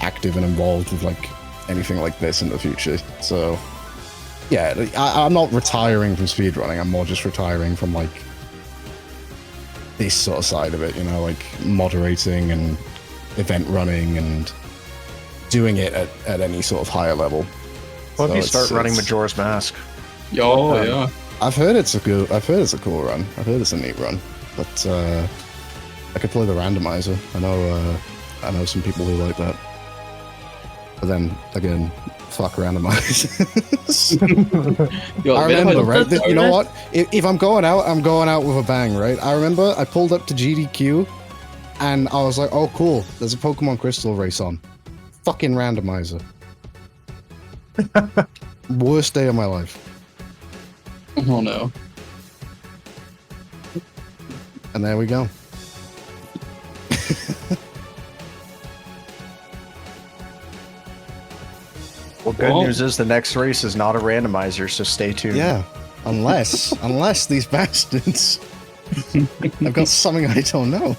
active and involved with like anything like this in the future. So yeah, I'm not retiring from speedrunning. I'm more just retiring from like this sort of side of it. You know, like moderating and event running and doing it at any sort of higher level. What if So you start running it's- Majora's Mask? Oh yeah. I've heard it's a cool run. I've heard it's a neat run, but I could play the randomizer. I know some people who like that. But then again, fuck randomizers. I remember, right? You know what? If I'm going out, I'm going out with a bang, right? I remember I pulled up to GDQ, and I was like, "Oh, cool! There's a Pokemon Crystal race on." Fucking randomizer. Worst day of my life. Oh no. And there we go. Well, good news is the next race is not a randomizer, so stay tuned. Yeah, unless these bastards have got something I don't know.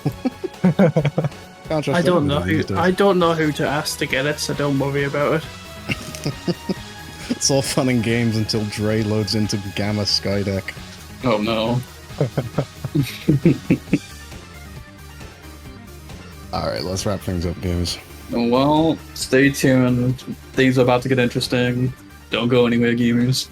Can't trust I don't know anybody who these days. I don't know who to ask to get it, so don't worry about it. It's all fun and games until Dre loads into Gamma Skydeck. Oh no. Alright, let's wrap things up, gamers. Well, stay tuned. Things are about to get interesting. Don't go anywhere, gamers.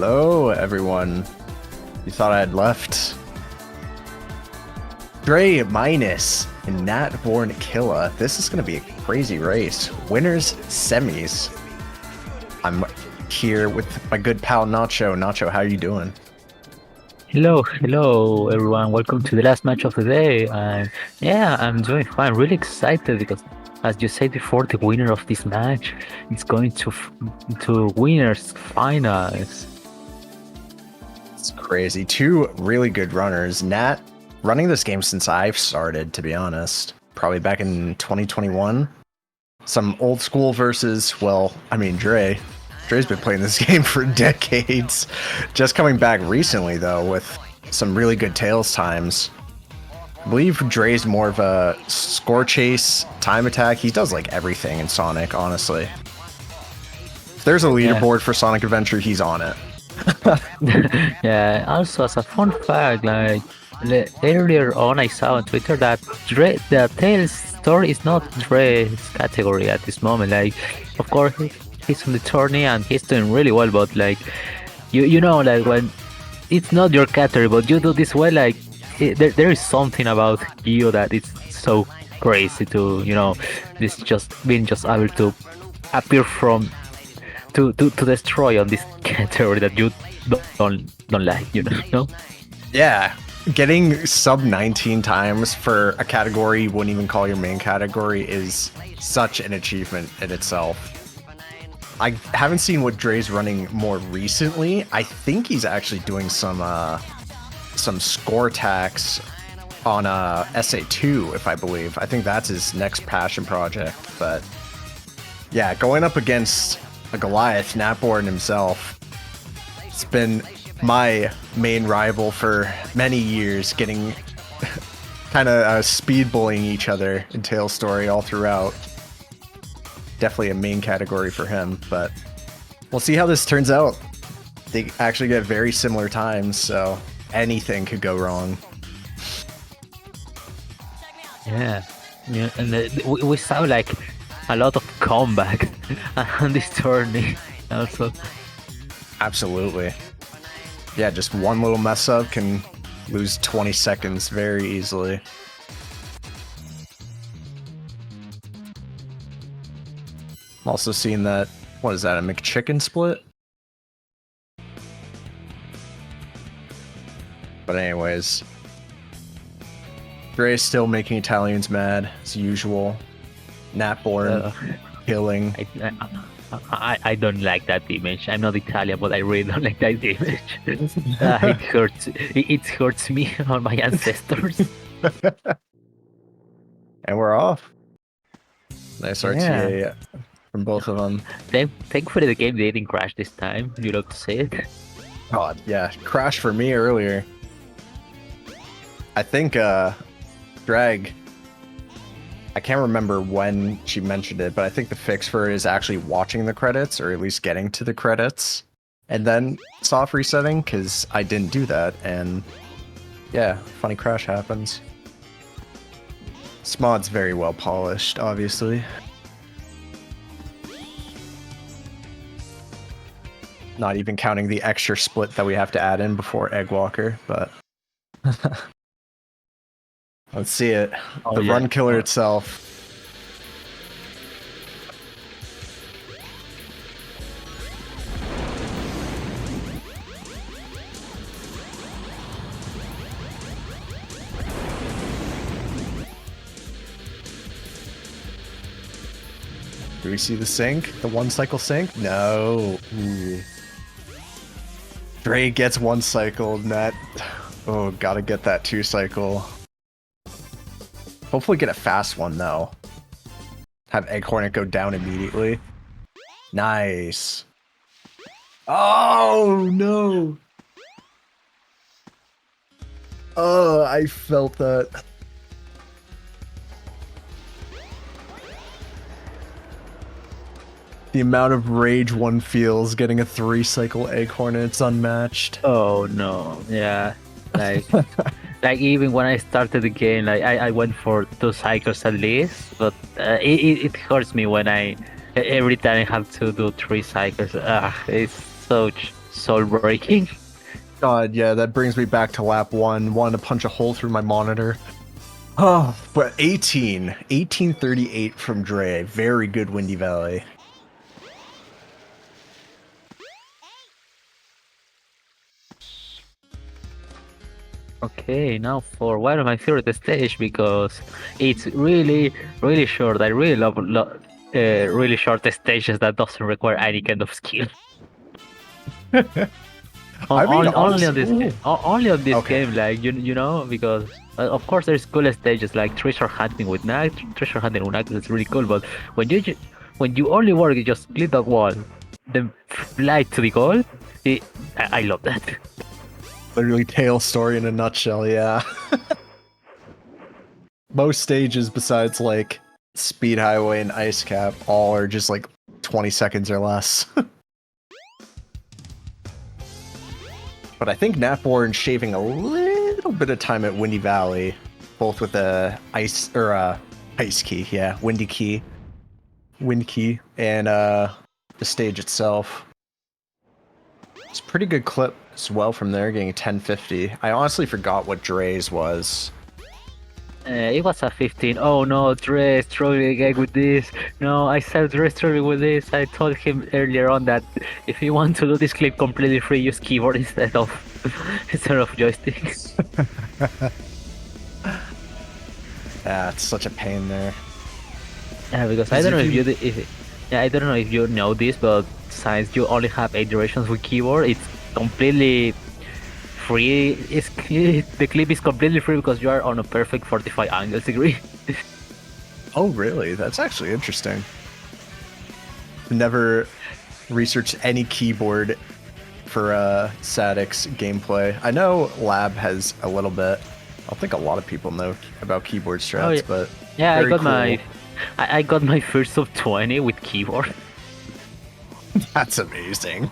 Hello, everyone. You thought I had left? Dre minus and Natborn Killa. This is going to be a crazy race. Winners, semis. I'm here with my good pal Nacho. Nacho, how you doing? Hello everyone. Welcome to the last match of the day. Yeah, I'm doing fine. Really excited because, as you said before, the winner of this match is going to winners finals. It's crazy. Two really good runners. Nat running this game since I've started, to be honest. Probably back in 2021. Some old school versus, well, I mean, Dre. Dre's been playing this game for decades. Just coming back recently, though, with some really good Tails times. I believe Dre's more of a score chase, time attack. He does like everything in Sonic, honestly. If there's a leaderboard for Sonic Adventure, he's on it. Yeah, also as a fun fact, like earlier on I saw on Twitter that the Tails story is not Dre's category at this moment. Like, of course, he's on the tourney and he's doing really well, but like you know, like when it's not your category but you do this well, like there is something about you that it's so crazy to, you know, this just being just able to appear from to destroy on this category that you don't like, you know. Yeah, getting sub 19 times for a category you wouldn't even call your main category is such an achievement in itself. I haven't seen what Dre's running more recently. I think he's actually doing some score tax on SA2, if I believe. I think that's his next passion project. But yeah, going up against a Goliath, Natborn himself, it's been my main rival for many years, getting kind of speed bullying each other in Tails story all throughout. Definitely a main category for him, but we'll see how this turns out. They actually get very similar times, so anything could go wrong. Yeah, and we saw like a lot of comeback on this tourney also. Absolutely. Yeah, just one little mess up can lose 20 seconds very easily. Also seen that, what is that, a McChicken split? But anyways, Dre's still making Italians mad, as usual. Natborn killing. I don't like that image. I'm not Italian, but I really don't like that image. It hurts. It hurts me on my ancestors. And we're off. Nice RTA from both of them. Thankfully, the game didn't crash this time. You love to say it. God, yeah, crashed for me earlier. I think Drag, I can't remember when she mentioned it, but I think the fix for it is actually watching the credits, or at least getting to the credits, and then soft resetting, because I didn't do that, and yeah, funny crash happens. This mod's very well polished, obviously. Not even counting the extra split that we have to add in before Eggwalker, but let's see it. The run killer itself. Do we see the sync? The one cycle sync? No. Ooh. Dre gets one cycle, Nat. Oh, gotta get that two cycle. Hopefully get a fast one, though. Have Egg Hornet go down immediately. Nice. Oh, no. Oh, I felt that. The amount of rage one feels getting a 3-cycle Egg Hornet, it's unmatched. Oh no, yeah. Like, like even when I started the game, like I went for 2 cycles at least, but it hurts me when every time I have to do 3 cycles. It's soul breaking. God, yeah, that brings me back to lap 1. Wanted to punch a hole through my monitor. Oh, but 1838 from Dre. Very good Windy Valley. Okay, now for one of my favorite stage because it's really, really short. I really love really short stages that doesn't require any kind of skill. I mean, only on this honestly- only on this Okay. game, like you know, because of course there's cool stages like treasure hunting with Knight. Treasure hunting with Knight is really cool, but when you only work, you just click the wall, then fly to the goal. I love that. Literally Tail story in a nutshell, yeah. Most stages besides like Speed Highway and Ice Cap all are just like 20 seconds or less. But I think Natborn's shaving a little bit of time at Windy Valley, both with the ice key, yeah, wind key, and the stage itself. It's a pretty good clip as well from there, getting a 1050. I honestly forgot what Dre's was. It was a 15. Oh no, Dre struggling again with this. No, I said Dre struggling with this. I told him earlier on that if you want to do this clip completely free, use keyboard instead of joystick. Yeah, it's such a pain there. Yeah, because I don't know I don't know if you know this, but since you only have 8 directions with keyboard, it's completely free. The clip is completely free because you are on a perfect 45 angles degree. Oh, really? That's actually interesting. Never researched any keyboard for SADX gameplay. I know Lab has a little bit. I don't think a lot of people know about keyboard strats, Oh, yeah. but Yeah, very cool. I got my first of 20 with keyboard. That's amazing.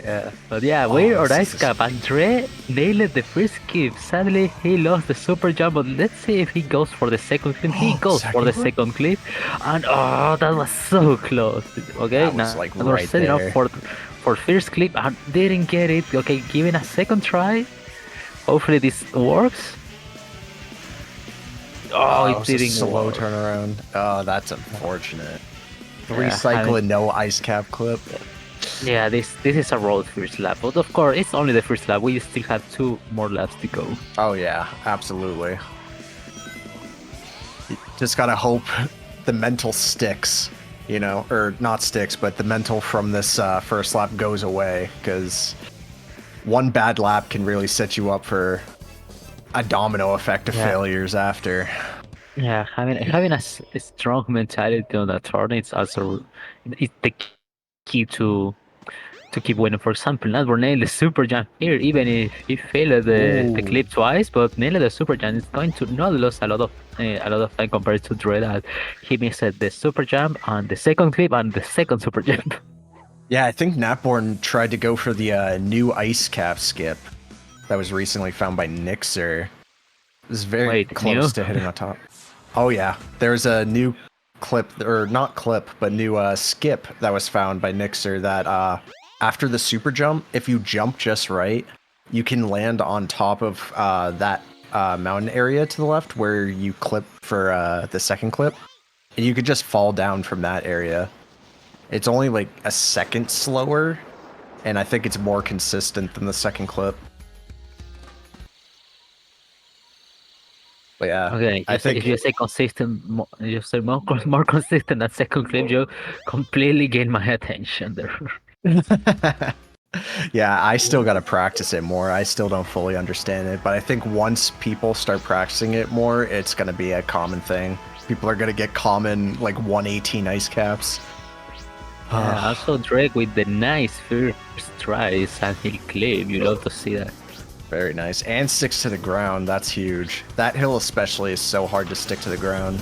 Yeah, but yeah, we're on Ice Cap, and Dre nailed the first skip. Sadly, he lost the super jump, but let's see if he goes for the second clip. He goes for the second clip, and oh, that was so close. Okay, That was, like, we're right setting up there. for first clip, and didn't get it. Okay, giving a second try. Hopefully this works. Oh, it it was a didn't slow work. turnaround. Oh, that's unfortunate. Yeah, Recycle a no ice cap clip. Yeah, this is a road first lap, but of course it's only the first lap. We still have 2 more laps to go. Oh yeah, absolutely. You just gotta hope the mental sticks, you know, or not sticks, but the mental from this first lap goes away, because one bad lap can really set you up for a domino effect of failures after. Yeah, having a strong mentality on that turn, it's also it's the key to keep winning. For example, Nadbor nailed the super jump here, even if he failed the clip twice, but nailed the super jump. It's going to not lose a lot of time compared to Dre that he missed the super jump and the second clip and the second super jump. Yeah, I think Natborn tried to go for the new ice cap skip that was recently found by Nixer. It was very close to hitting on top. Oh yeah, there's a new clip, or not clip, but new skip that was found by Nixer that after the super jump, if you jump just right, you can land on top of that mountain area to the left where you clip for the second clip, and you could just fall down from that area. It's only like a second slower, and I think it's more consistent than the second clip. But yeah, Okay, I think if you say consistent, you say more consistent than second clip, you completely gain my attention there. yeah, I still got to practice it more. I still don't fully understand it, but I think once people start practicing it more, it's going to be a common thing. People are going to get common, like 118 ice caps. Yeah, also Drake with the nice first try Sandhill clip. You love to see that. Very nice. And sticks to the ground. That's huge. That hill especially is so hard to stick to the ground.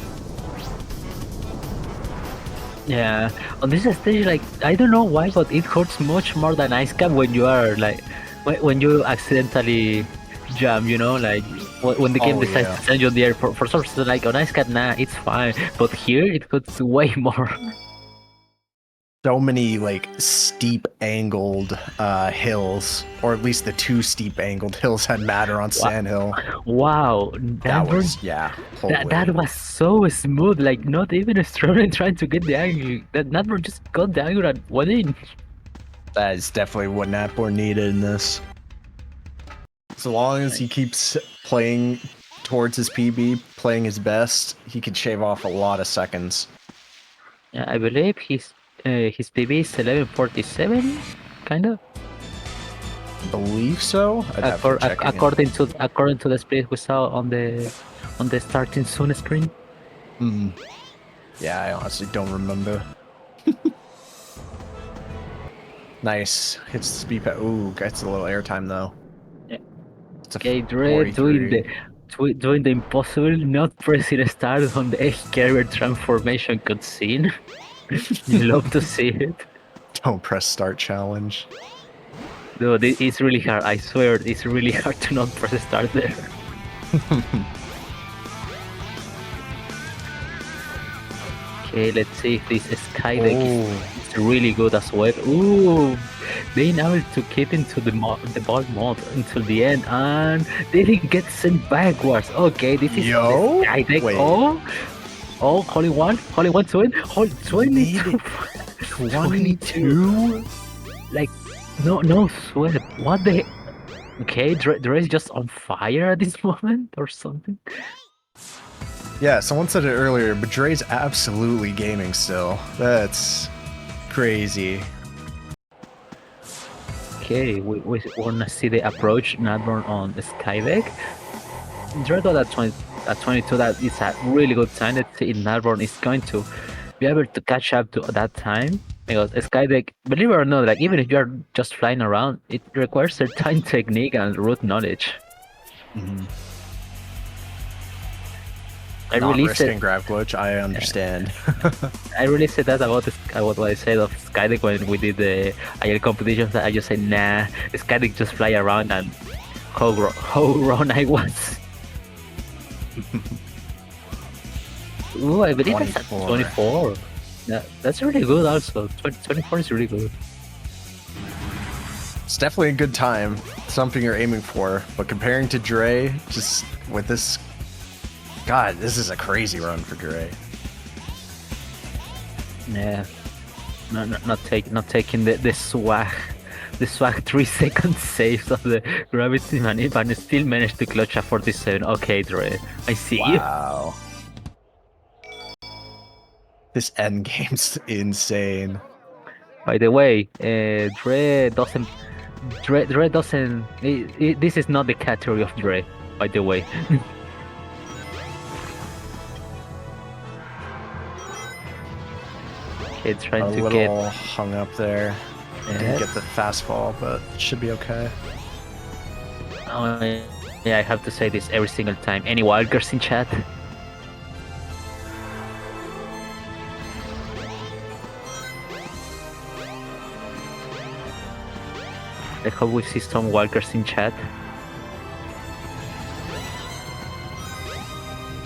Yeah, on this stage, like, I don't know why, but it hurts much more than ice cap when you are, like, when you accidentally jump, you know, like, when the game decides to send you on the air. For some reason, like, on ice cap, nah, it's fine. But here, it hurts way more. so many like steep angled hills, or at least the two steep angled hills had matter on Sandhill. Wow, That was that was so smooth. Like not even a student trying to get the angle. That Natbor just got the angle and went in. That is definitely what Natbor needed in this. So long as he keeps playing towards his PB, playing his best, he could shave off a lot of seconds. Yeah, I believe his PB is 1147, kind of. Believe so. According to the split we saw on the starting soon screen. Hmm. Yeah, I honestly don't remember. Nice. Hits the speed pad. Ooh, gets a little airtime though. Yeah. It's a Okay, Dre doing the impossible, not pressing start on the edge carrier transformation cutscene. You love to see it. Don't press start challenge. Dude, it's really hard. I swear, it's really hard to not press start there. Okay, let's see if this Skydeck is really good as well. Ooh, being able to keep into the ball mode until the end, and they didn't get sent backwards. Okay, this is the Skydeck. Wait. Oh, Holy One to win. 22. 22? Like, no sweat. What the? Okay, Dre is just on fire at this moment or something. Yeah, someone said it earlier, but Dre's absolutely gaming still. That's crazy. Okay, we wanna see the approach Natborn on the Skydeck. Dre thought at 22 that is a really good time. Let's see if Natborn is going to be able to catch up to that time. Because Skydeck, believe it or not, like even if you're just flying around, it requires certain technique and route knowledge. Mm-hmm. I Not really risking grab glitch, I understand. I really said that about what I said of Skydeck when we did the IL competitions. I just said, nah, Skydeck just fly around and how wrong I was. Ooh, I believe that's at 24. Yeah, that's really good also. 24 is really good. It's definitely a good time. Something you're aiming for. But comparing to Dre, just with this... God, this is a crazy run for Dre. Yeah. Not taking the swag. The swag 3-second saves of the gravity manip and still managed to clutch a 47. Okay, Dre. I see you. Wow. This endgame's insane. By the way, Dre doesn't. This is not the category of Dre. By the way. Okay, trying to get hung up there. Didn't get the fastball, but it should be okay. Oh, yeah, I have to say this every single time. Any wildcards in chat? I hope we see some wildcards in chat.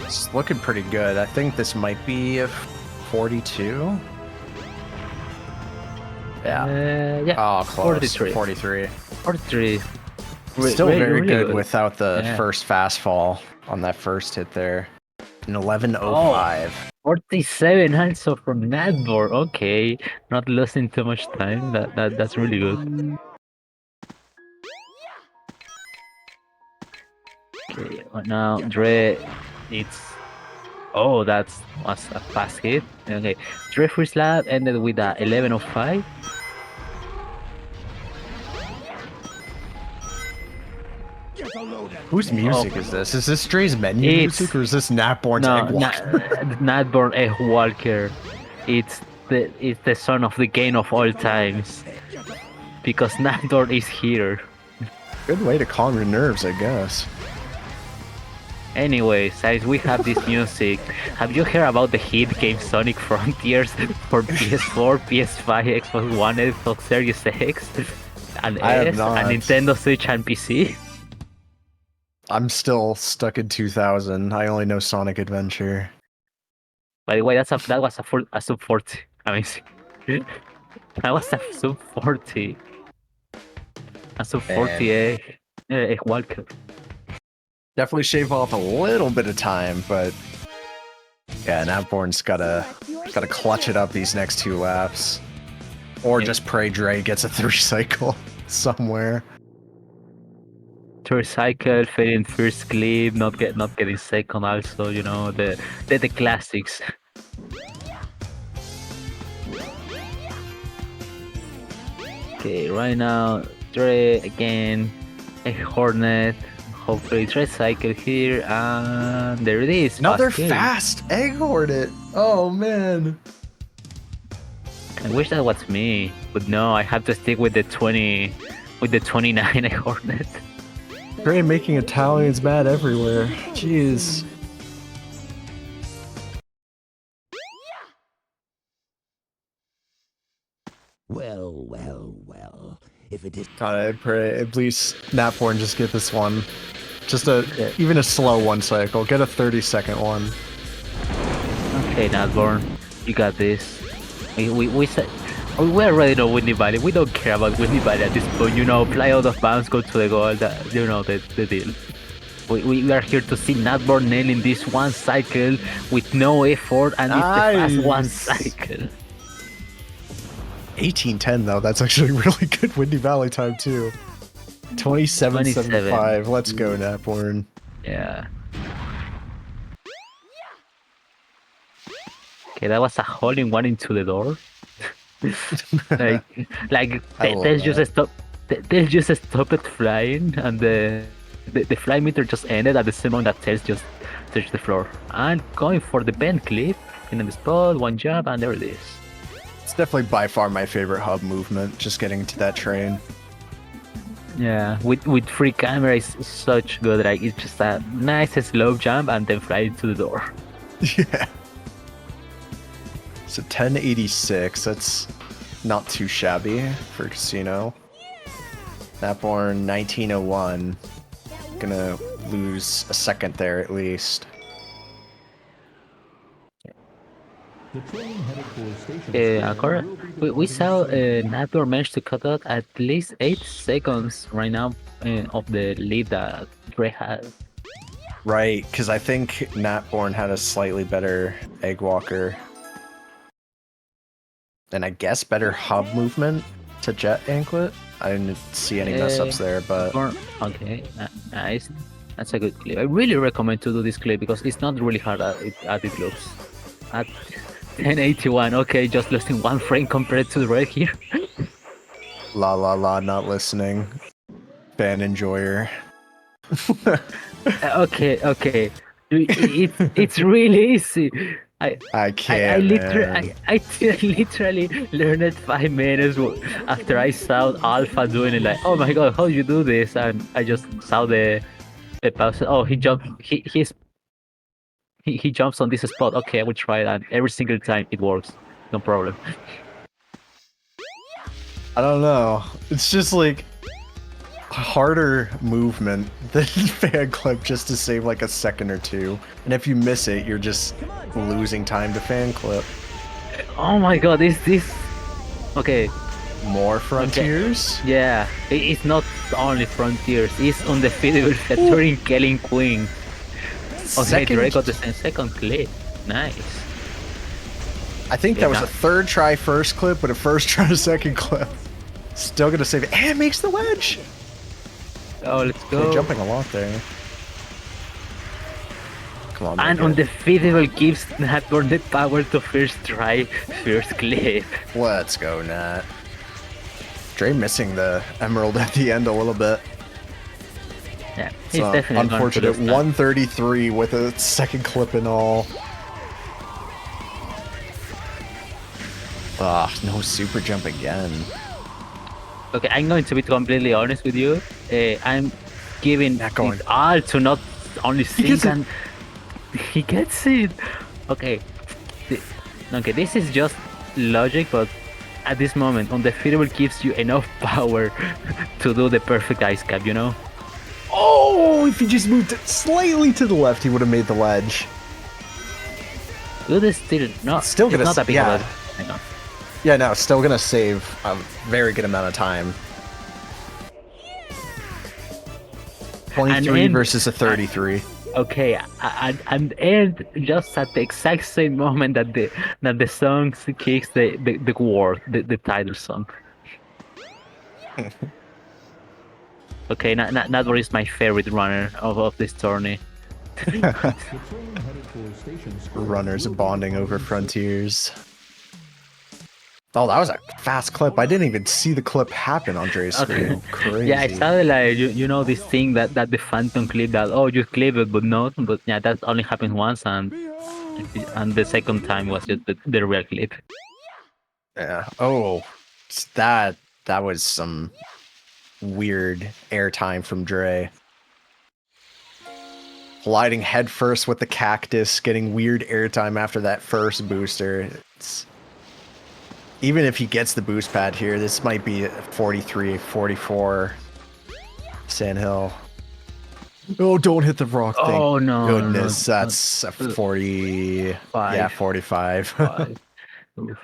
It's looking pretty good. I think this might be a 42. Yeah. Yeah. Oh, close. 43. 43. 43. Still very really good without the first fastfall on that first hit there. An 11.05. 47 also from Natbor. Okay, not losing too much time. That's really good. Okay, now Dre, it's was a fast hit. Okay, Dre first lap ended with a 11.05. Whose music is this? Is this Dre's menu music or is this Natborn's Egg Walker? Natborn Egg Walker. It's the son of the game of all times. Because Natborn is here. Good way to calm your nerves, I guess. Anyways, guys, we have this music. Have you heard about the hit game Sonic Frontiers for PS4, PS5, Xbox One, Xbox Series X, and S, and Nintendo Switch and PC? I'm still stuck in 2000. I only know Sonic Adventure. By the way, that was a sub 40. Amazing. I was a sub 40. A sub 40 Walker. Definitely shave off a little bit of time, but yeah, Navborn's gotta clutch it up these next 2 laps. Or just pray Dre gets a 3 cycle somewhere. To recycle, failing first clip, not getting second also, you know, the classics. Okay, right now, Dre again, a Hornet, hopefully Dre cycle here, and there it is. Another kill. fast egg Hornet! Oh man! I wish that was me, but no, I have to stick with the 20, with the 29 egg Hornet. Dre making Italians mad everywhere. Jeez. Well. If it is. God, I pray at least Napborn just get this one. Just even a slow 1 cycle. Get a 30-second one. Okay, Napborn, you got this. We said. We already know Windy Valley. We don't care about Windy Valley at this point. You know, fly out of bounds, go to the goal. You know the deal. We are here to see Natborn nailing this 1 cycle with no effort, and nice. It's the fast 1 cycle. 18:10 though. That's actually really good Windy Valley time too. 27:75. Let's go, Napborn. Yeah. Okay, that was a hole in 1 into the door. There's just a stop it flying, and the fly meter just ended at the same moment that Tails just touched the floor. And going for the bend clip in the spot, 1 jump, and there it is. It's definitely by far my favorite hub movement. Just getting to that train. Yeah, with free camera is such good. Like it's just a nice slow jump and then fly into the door. Yeah. So 1086, that's not too shabby for Casino. Napborn 1901. Gonna lose a second there at least. We saw Napor managed to cut out at least 8 seconds right now of the lead that Dre has. Right, because I think Natborn had a slightly better Egg Walker. And I guess better hub movement to Jet Anklet. I didn't see any mess ups there, but okay, nice. That's a good clip. I really recommend to do this clip because it's not really hard as it looks. At 1081, okay, just losing 1 frame compared to the red here. La, not listening. Fan enjoyer. Okay. It's really easy. I can't. I literally learned it 5 minutes after I saw Alpha doing it. Like, oh my god, how do you do this? And I just saw the pause. Oh, he jumped. He jumps on this spot. Okay, I will try it, and every single time it works. No problem. I don't know. It's just like harder movement than fan clip just to save like a second or 2. And if you miss it, you're just losing time to fan clip. Oh my god, is this okay? More frontiers? Okay. Yeah, it's not only frontiers. It's undefeatable featuring Kelly Queen. Okay, Dre got the second clip. Nice. I think that was a 3rd try first clip, but a 1st try second clip. Still gonna save it. And makes the wedge! Oh, let's go. You're jumping a lot there. Come on, and undefeatable gives Natborn the power to first try, first clip. Let's go, Nat. Dre missing the emerald at the end a little bit. Yeah, he's definitely unfortunate. 133 with a second clip and all. Ah, no super jump again. Okay, I'm going to be completely honest with you. I'm giving it all to not only sink, and he gets it. Okay, this is just logic, but at this moment, undefeatable gives you enough power to do the perfect ice cap, you know? Oh, if he just moved it slightly to the left, he would have made the ledge. Good is still not. Still gonna, not a big yeah. ledge. Yeah, no, still gonna save a very good amount of time. 23 versus a 33. Okay, and end just at the exact same moment that the song kicks the word, the title song. Okay, Nador is my favorite runner of this tourney. Runners bonding over frontiers. Oh, that was a fast clip. I didn't even see the clip happen on Dre's screen. Crazy. Yeah, it sounded like you know this thing that the phantom clip that you clip it but not, but yeah, that only happened once, and the second time was just the real clip. Yeah. Oh, that was some weird airtime from Dre. Gliding headfirst with the cactus, getting weird airtime after that first booster. Even if he gets the boost pad here, this might be 43, 44. Sandhill. Oh, don't hit the rock thing. Oh, no. Goodness, that's a 40. Yeah, 45.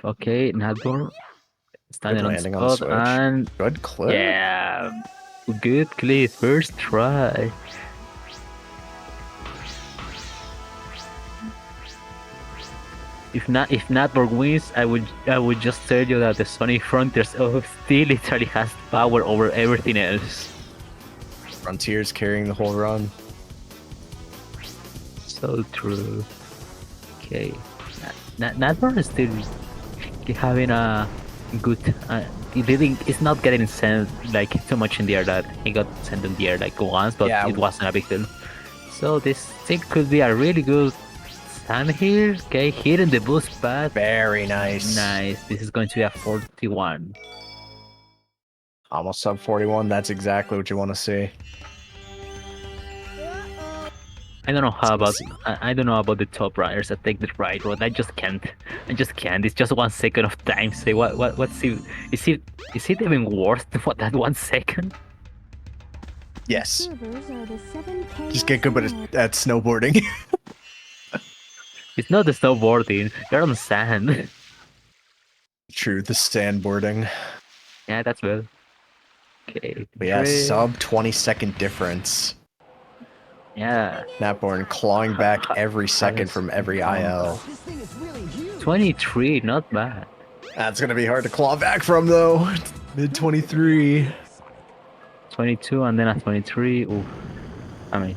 Okay, Nador standing on landing on the spot switch. and good clip. Yeah, good clip. First try. If Nador wins, I would just tell you that the Sonic Frontiers of Steel literally has power over everything else. Frontiers carrying the whole run. So true. Okay, Nador is still having a good. It's not getting sent like too much in the air. That he got sent in the air like once, but Yeah. it wasn't a big deal. So this thing could be a really good stand here. Okay, hitting the boost pad. Very nice. Nice. This is going to be a 41. Almost sub 41. That's exactly what you want to see. I don't know how about I don't know about the top riders that take the right road. I just can't. It's just 1 second of time. Say what's it? Is it even worth what that 1 second? Yes. Just get good at snowboarding. It's not the snowboarding. You're on sand. True, the sandboarding. Yeah, that's well. Okay. But yeah, sub 20-second difference. Yeah. Napborn clawing back every second from every IL. 23, not bad. That's gonna be hard to claw back from though. Mid 23. 22 and then a 23. Ooh. I mean,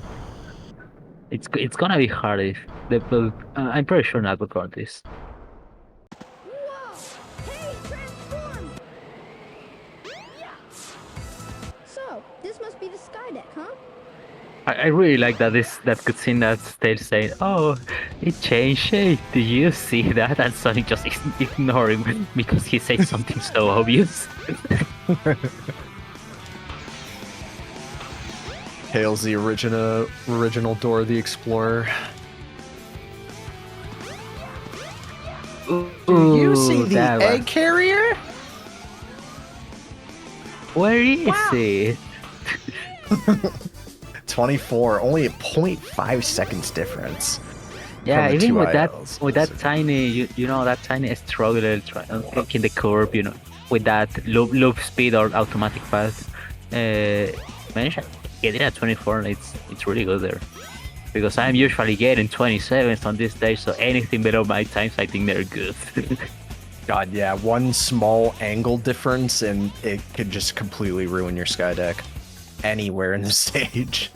it's gonna be hard if I'm pretty sure not will got this. So, this must be the sky deck, huh? I really like that cutscene that stage saying, "Oh, it changed shape. Do you see that?" And Sonic just ignoring him because he said something so obvious. Hails the original Dora the Explorer. Do you see the egg carrier? Where is it? 24, only a 0.5 seconds difference. Yeah, even with that tiny, you know, that tiny struggle taking the curve, you know, with that loop speed or automatic path, managed getting at 24. It's really good there, because I'm usually getting 27s on this stage, so anything below my times, I think they're good. God, yeah, one small angle difference and it could just completely ruin your sky deck anywhere in the stage.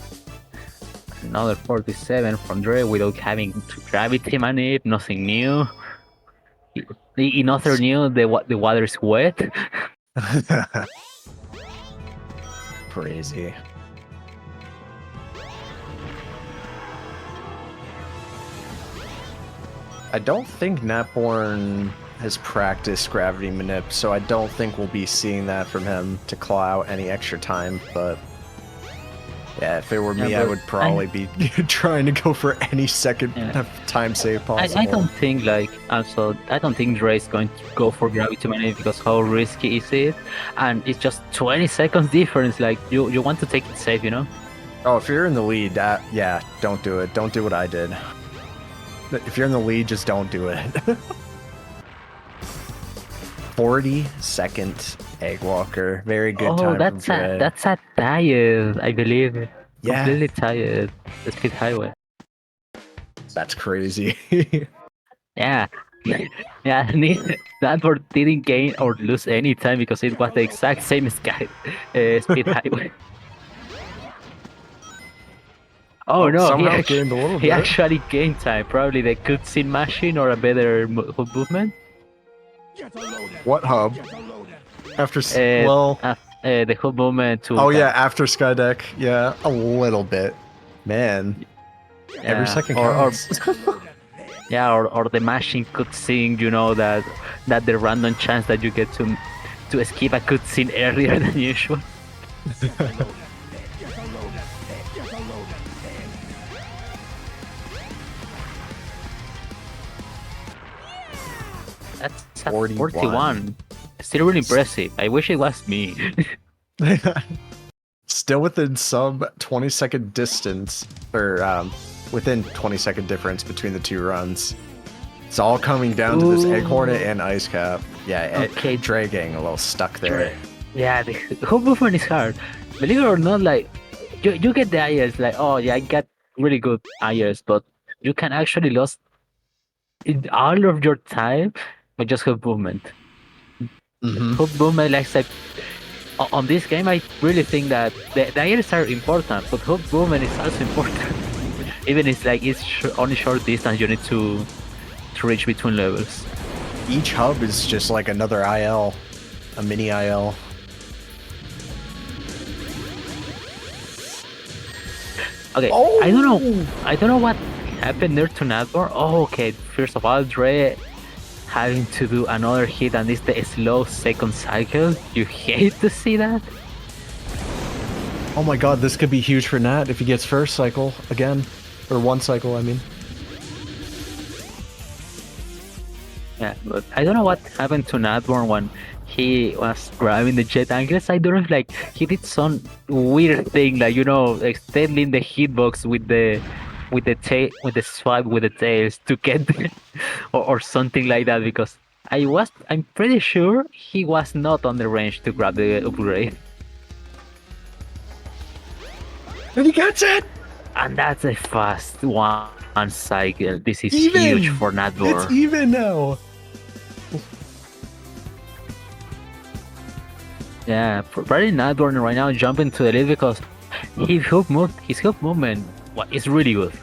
Another 47 from Dre without having to gravity manip, nothing new. In other new, the water is wet. Crazy. I don't think Natborn has practiced gravity manip, so I don't think we'll be seeing that from him to claw out any extra time, but yeah, if it were me, I would probably be trying to go for any second time save possible. I don't think I don't think Dre is going to go for gravity manip because how risky is it? And it's just 20 seconds difference, like you want to take it safe, you know? Oh, if you're in the lead, yeah, don't do it. Don't do what I did. If you're in the lead, just don't do it. 40-second egg walker. Very good Oh, time from that's Dre. a tired, I believe. Yeah. Completely tired. The speed highway. That's crazy. Yeah. Yeah, Nadworth didn't gain or lose any time because it was the exact same speed highway. Oh no, somehow gained a little he bit. actually gained time. Probably the cutscene machine or a better movement. What hub? After the hub movement to. Oh yeah, after Skydeck. Yeah, a little bit. Man, every second counts. Yeah, or the machine cutscene. You know that the random chance that you get to skip a cutscene earlier than usual. That's 41. Still really impressive. I wish it was me. Still within some 20-second distance, or within 20-second difference between the two runs. It's all coming down to this Egg Hornet and Ice Cap. Yeah, okay. Dre getting a little stuck there. Yeah, the whole movement is hard. Believe it or not, like you get the IS, like oh yeah, I got really good IS, but you can actually lose all of your time with just hook movement. Hook movement, like on this game, I really think that the IS are important, but hook movement is also important. Even if it's only short distance, you need to reach between levels. Each hub is just like another IL, a mini IL. Okay, I don't know what happened there to Nadworth. Oh, okay. First of all, Dre having to do another hit, and it's the slow second cycle. You hate to see that. Oh my god, this could be huge for Nat if he gets first cycle again, or one cycle, I mean. Yeah, but I don't know what happened to Nadworth when he was grabbing the jet angles. I don't know if he did some weird thing, extending the hitbox with the swipe with the tails to get or something like that, because I'm pretty sure he was not on the range to grab the upgrade. And he gets it! And that's a fast one cycle. This is huge for Nadworth. It's even now. Yeah, probably Nadworth right now jumping to the lead because his hook movement is really good.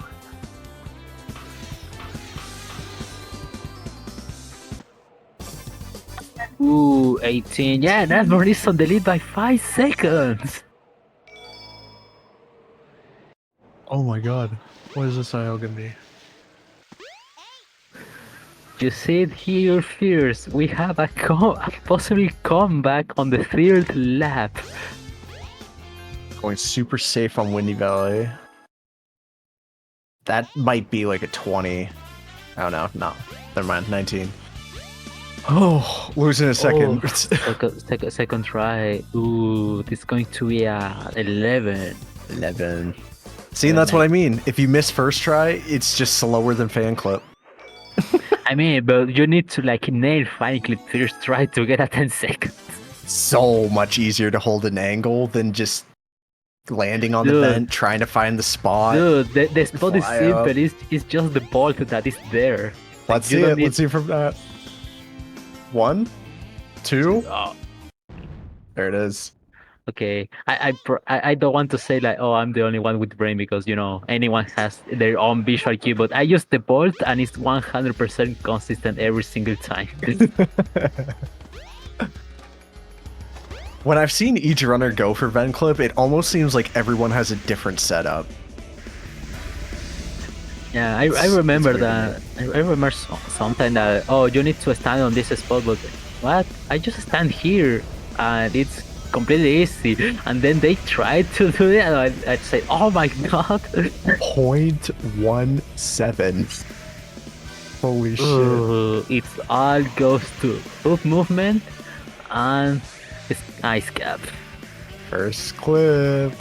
Ooh, 18. Yeah, Nadworth is on the lead by 5 seconds. Oh my god. What is this IL gonna be? You see it here, Fierce. We have a possible comeback on the third lap. Going super safe on Windy Valley. That might be like a 20. Oh no, no. Never mind, 19. Oh, losing a second. Second try. Ooh, this is going to be a 11. 11. See, that's what I mean. If you miss first try, it's just slower than fan clip. I mean, but you need to nail fan clip first try to get a 10 seconds. So much easier to hold an angle than just landing on the vent, trying to find the spot. Dude, the spot is simple. It's just the bolt that is there. Let's see it. Let's see from that. 1, 2. Oh. There it is. Okay, I don't want to say oh, I'm the only one with brain, because anyone has their own visual cue, but I use the bolt and it's 100% consistent every single time. When I've seen each runner go for vent clip, it almost seems like everyone has a different setup. Yeah, I remember that. I remember something that you need to stand on this spot, but what? I just stand here and it's completely easy, and then they tried to do it and I'd say, oh my god. 0.17. Holy shit. It all goes to hook movement and ice cap. First clip.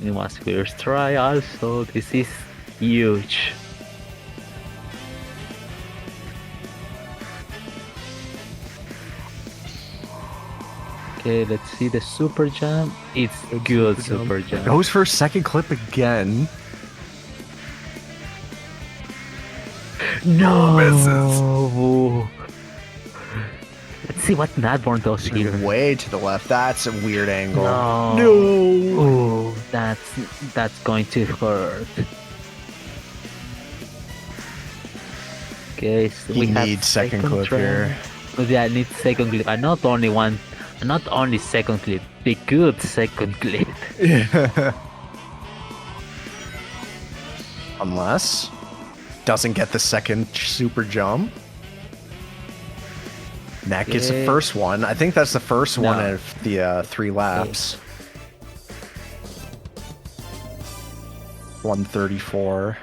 It was first try also. This is huge. Okay, let's see the super jump. It's good super jump. Goes for a second clip again. No! Let's see what Nadborn does here. Way to the left. That's a weird angle. No! Oh, that's going to hurt. Okay, so He we have needs second clip try. here. Oh, yeah, I need second clip. And not only one, not only second clip, the good second clip. Yeah. Unless doesn't get the second super jump. That gets the first one. I think that's the first one of the 3 laps. 134.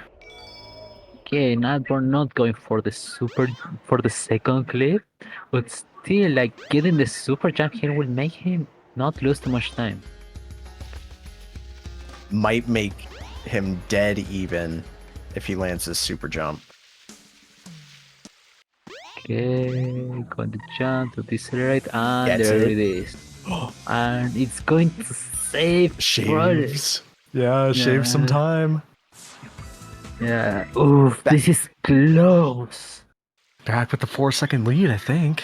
Okay, Nadborn not going for the second clip, but still, like, getting the super jump here will make him not lose too much time. Might make him dead even if he lands this super jump. Okay, going to jump to decelerate, and Gets there it. it is. And it's going to save Shaves. Yeah, shave some time. Yeah. Oof, this is close. Back with the 4-second lead, I think.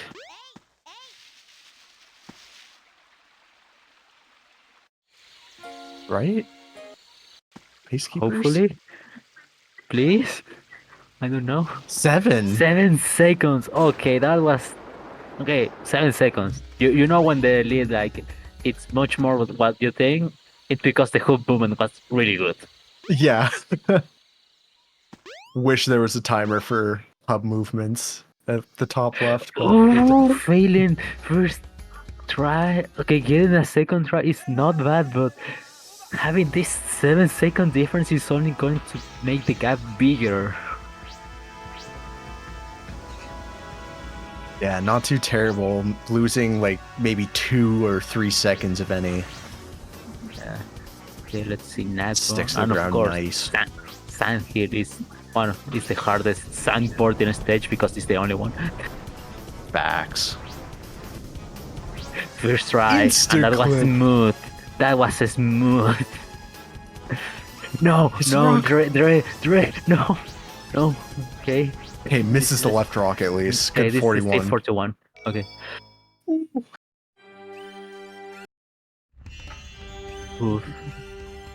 Right? Peacekeepers? Hopefully. Please? I don't know. 7. 7 seconds. Okay, that was... Okay, 7 seconds. You know when the lead, like, it's much more with what you think? It's because the hook movement was really good. Yeah. Wish there was a timer for hub movements at the top left. But Oh, failing first try. Okay, getting a second try is not bad, but having this 7-second difference is only going to make the gap bigger. yeah, not too terrible. Losing like maybe 2 or 3 seconds, if any. Yeah. Okay, let's see Nadborn. Sticks to the And of ground course, nice. Sand here is the hardest sandboard in a stage because it's the only one. Backs. First try, Instant and that was clip. smooth. That was smooth. No, It's no, rock. Dre, no, no. Okay. Hey, misses the left rock at least. Okay, Good this 41. is 41. Okay. Oof.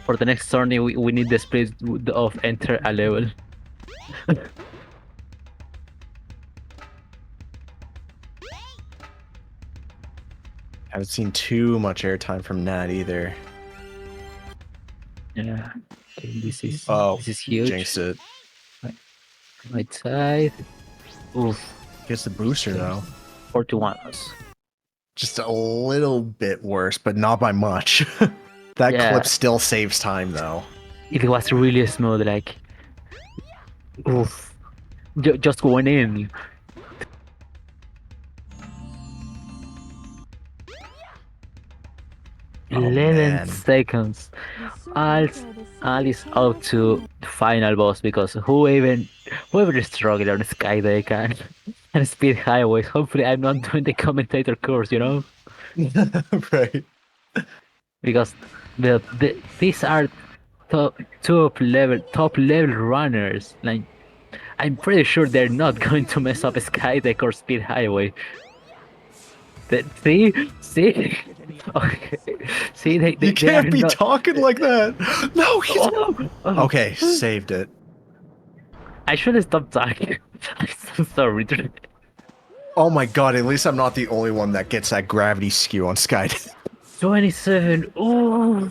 For the next tourney, we need the split of enter a level. Haven't seen too much airtime from Nat either. Yeah. Okay, this is huge. Jinxed it. Right side. Oof. Gets the booster though. 41. Just a little bit worse, but not by much. That Yeah. clip still saves time though. It was really smooth, like. Oof. Just going in. Oh, 11 man. seconds. Al is out to final boss because whoever is struggling on Skydeck and speed highways. Hopefully, I'm not doing the commentator course, you know, Right. because these are top level runners. Like, I'm pretty sure they're not going to mess up Skydeck or speed highway. See, okay. See, they You can't are be not... talking like that. No, he's Oh. okay. Saved it. I should have stopped talking. I'm so sorry. Oh my god! At least I'm not the only one that gets that gravity skew on Sky. 27. Oh,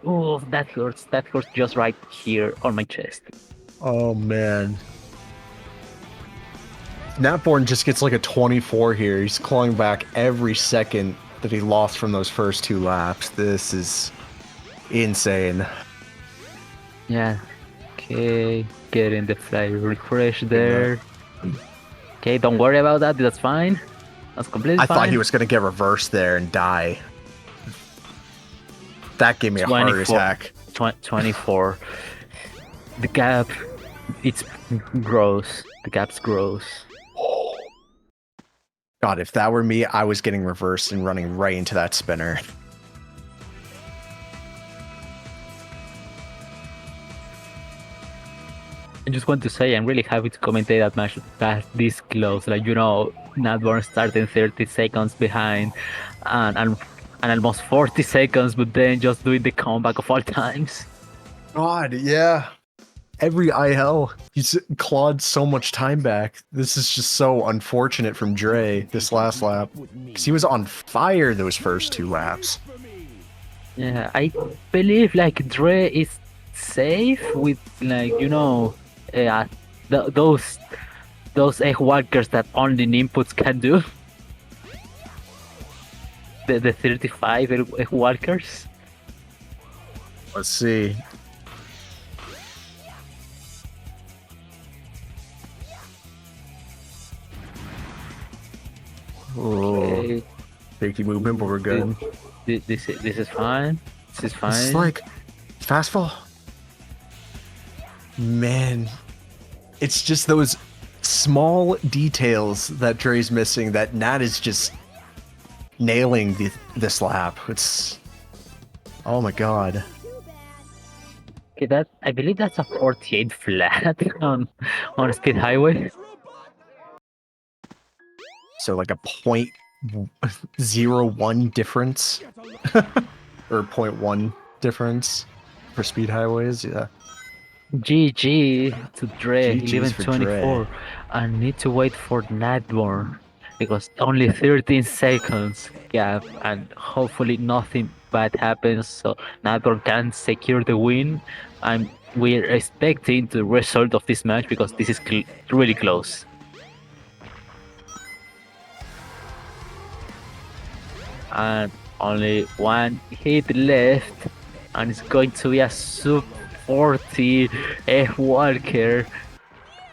oh, that hurts. That hurts just right here on my chest. Oh man. Natborn just gets like a 24 here. He's clawing back every second that he lost from those first 2 laps. This is insane. Yeah. Okay. Getting the fly refresh there. Okay, don't worry about that. That's fine. That's completely I fine. thought he was gonna get reversed there and die. That gave me a heart attack. 24. The gap, it's gross. The gap's gross. God, if that were me, I was getting reversed and running right into that spinner. I just want to say I'm really happy to commentate that match that this close. Like, you know, Natborn starting 30 seconds behind and almost 40 seconds, but then just doing the comeback of all times. God, yeah. Every IL, he's clawed so much time back. This is just so unfortunate from Dre this last lap. Because he was on fire those first 2 laps. Yeah, I believe like Dre is safe with, like, you know, those egg walkers that only inputs can do. The 35 egg walkers. Let's see. Oh, shaky movement, but we're good. This is fine. This is fine. It's like fastball. Man, it's just those small details that Dre's missing that Nat is just nailing this lap. It's, oh my god. Okay, that I believe that's a 48 flat on speed highway. So like a 0.01 difference or 0.1 difference for speed highways. Yeah. GG to Dre, GG's for 11:24. I need to wait for Natborn because only 13 seconds gap, and hopefully nothing bad happens, so Natborn can secure the win. And we're expecting the result of this match because this is really close. And only one hit left, and it's going to be a sub 40 F Walker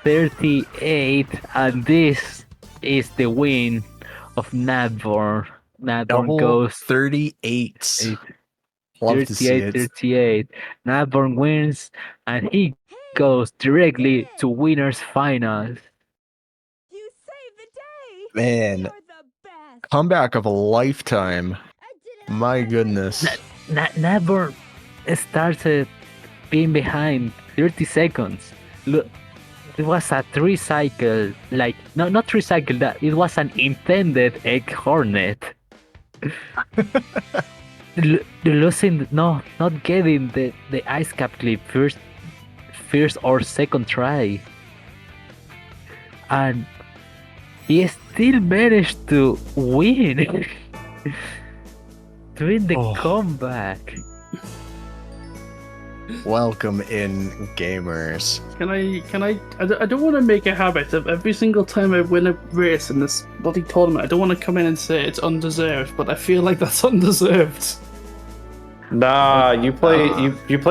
38, and this is the win of Natborn. Natborn goes 38. Love to see it. 38. Natborn wins, and he goes directly to winners finals. Man, comeback of a lifetime. My goodness. Natborn started being behind 30 seconds. Look, it was a 3-cycle, like, no, not 3-cycle, that it was an intended egg hornet. Losing, no, not getting the ice cap clip first or second try. And he still managed to win. Doing the comeback. Welcome in, gamers. I don't want to make a habit of every single time I win a race in this bloody tournament, I don't want to come in and say it's undeserved, but I feel like that's undeserved. Nah, you play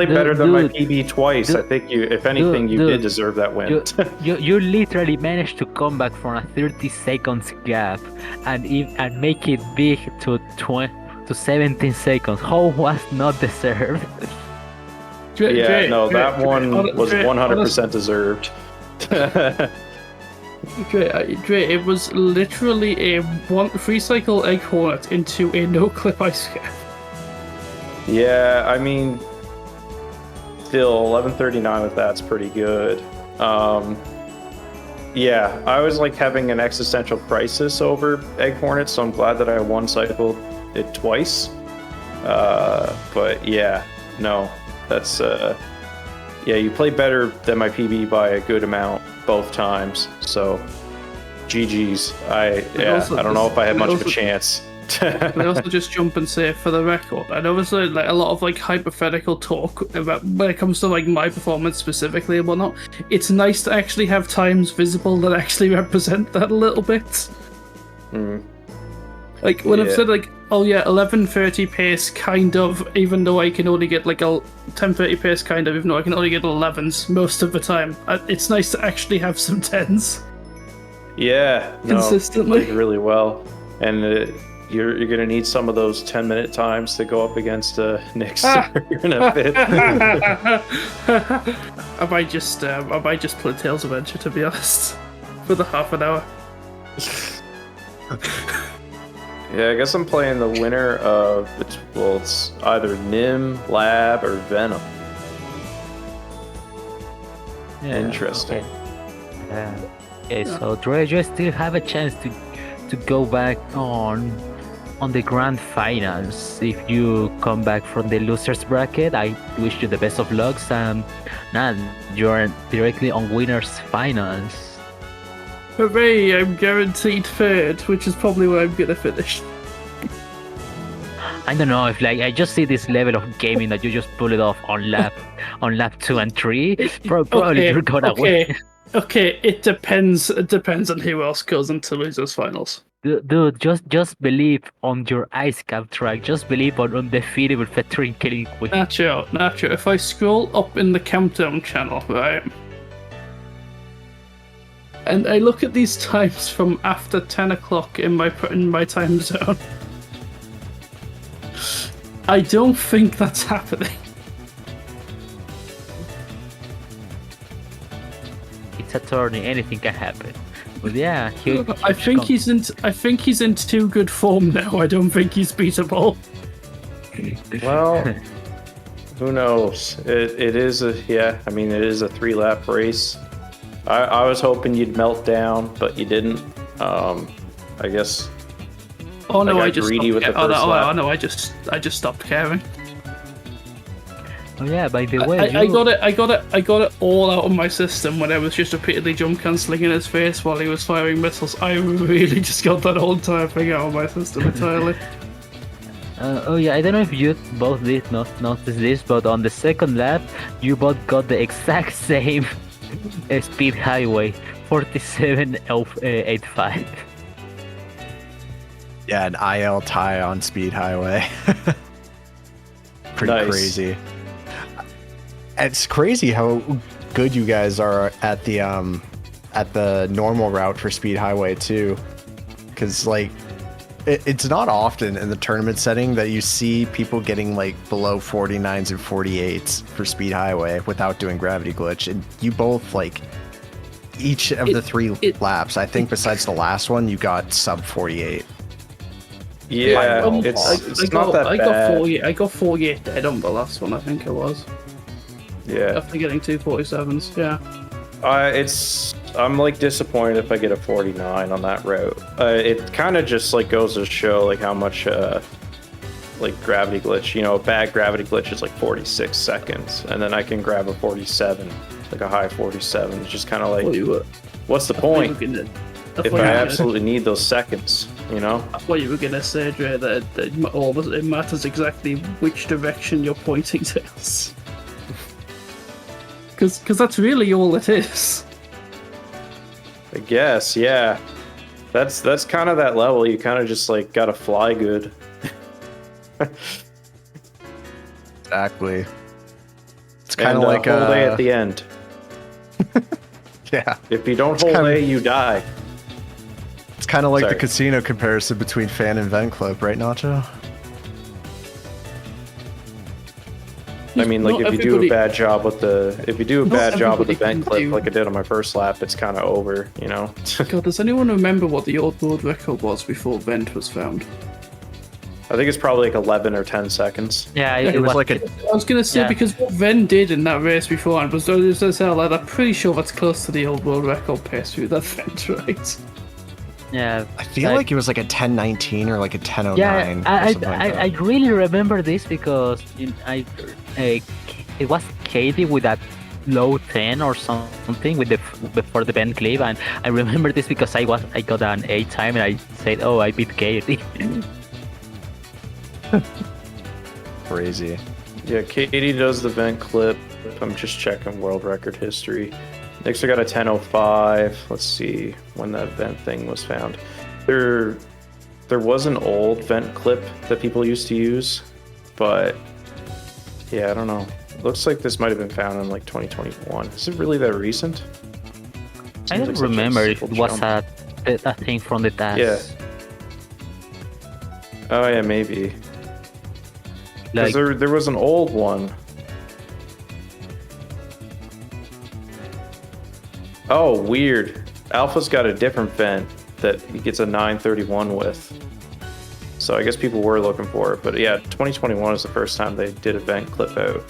better than my PB twice. I think you, if anything, you did deserve that win. You literally managed to come back from a 30 seconds gap and make it big to 17 seconds. How was not deserved? That one was 100% deserved. Dre, it was literally a 3-cycle egg hornet into a no-clip ice cap. Yeah, I mean, still 11:39 with that's pretty good. Yeah, I was like having an existential crisis over egg hornets, so I'm glad that I one-cycled it twice. But yeah, no. That's yeah, you played better than my PB by a good amount both times. So GG's. I don't know if I had much of a chance. Can I also just jump and say, for the record, I know there's like a lot of like hypothetical talk about when it comes to like my performance specifically and whatnot. It's nice to actually have times visible that actually represent that a little bit. Like when I've said like, oh yeah, 11:30 pace kind of, even though I can only get like a 10:30 pace kind of, even though I can only get 11s most of the time. It's nice to actually have some 10s. Yeah, consistently, played really well, and you're gonna need some of those 10-minute times to go up against Nick's in a bit. I might just play Tales of Adventure, to be honest, for the half an hour. Yeah, I guess I'm playing the winner of well, it's either Nim, Lab, or Venom. Yeah, Interesting. Okay, so Dre, you still have a chance to go back on the grand finals. If you come back from the losers bracket, I wish you the best of luck. Now you're directly on winners finals. Hooray! I'm guaranteed third, which is probably where I'm gonna finish. I don't know if I just see this level of gaming that you just pull it off on lap 2 and 3. Probably you're gonna win. Okay, it depends. It depends on who else goes into losers finals. Dude, just believe on your ice cap track. Just believe on undefeatable featuring killing queen. Nacho. If I scroll up in the countdown channel, right, and I look at these times from after 10 o'clock in my time zone, I don't think that's happening. It's a tourney, anything can happen. But yeah, I think he's in too good form now. I don't think he's beatable. Well, who knows? It is a I mean, it is a 3-lap race. I was hoping you'd melt down, but you didn't. I guess. Oh no! I just greedy with the first oh lap. no! I just stopped caring. Oh yeah, by the way, I got it all out of my system when I was just repeatedly jump cancelling in his face while he was firing missiles. I really just got that whole entire thing out of my system entirely. Oh yeah, I don't know if you both did not notice this, but on the second lap, you both got the exact same speed highway, 47.85. Yeah, an IL tie on speed highway. Pretty crazy. It's crazy how good you guys are at the normal route for speed highway too, because like it's not often in the tournament setting that you see people getting like below 49s and 48s for speed highway without doing gravity glitch, and you both like each of the 3 laps, I think besides the last one, you got sub 48. Yeah, it's not that bad. I got 48 dead on the last one, I think it was. Yeah. After getting 2 47s, yeah. I'm like disappointed if I get a 49 on that route. It kind of just like goes to show like how much like gravity glitch. You know, a bad gravity glitch is like 46 seconds, and then I can grab a 47, like a high 47. It's just kind of like, what's the point? If I absolutely need those seconds, you know? I thought you were gonna say, Dre, that it matters exactly which direction you're pointing to. Because that's really all it is. I guess, yeah. That's kind of that level. You kind of just like gotta fly good. Exactly. It's kind of like hold A at the end. Yeah. If you don't hold A, you die. It's kind of like the casino comparison between fan and vent clip, right, Nacho? I mean, like if you do a bad job with the vent clip, like I did on my first lap, it's kind of over, you know. God, does anyone remember what the old world record was before vent was found? I think it's probably like 11 or 10 seconds. Yeah, it was like a. I was gonna say because what Ven did in that race before and was I'm pretty sure that's close to the old world record pace through that vent, right? Yeah, I feel like it was like a 10:19 or like a 10:09. Yeah, I really remember this because it was Katie with that low 10 or something with before the bend clip, and I remember this because I got an 8 time and I said, oh, I beat Katie. Crazy. Yeah, Katie does the vent clip. I'm just checking world record history. Next, I got a 10:05. Let's see when that vent thing was found. There was an old vent clip that people used to use, but yeah, I don't know. Looks like this might have been found in like 2021. Is it really that recent? I don't remember if it was a thing from the past. Yeah. Oh yeah, maybe. Because there was an old one. Oh, weird. Alpha's got a different vent that he gets a 931 with. So I guess people were looking for it. But yeah, 2021 is the first time they did event clip out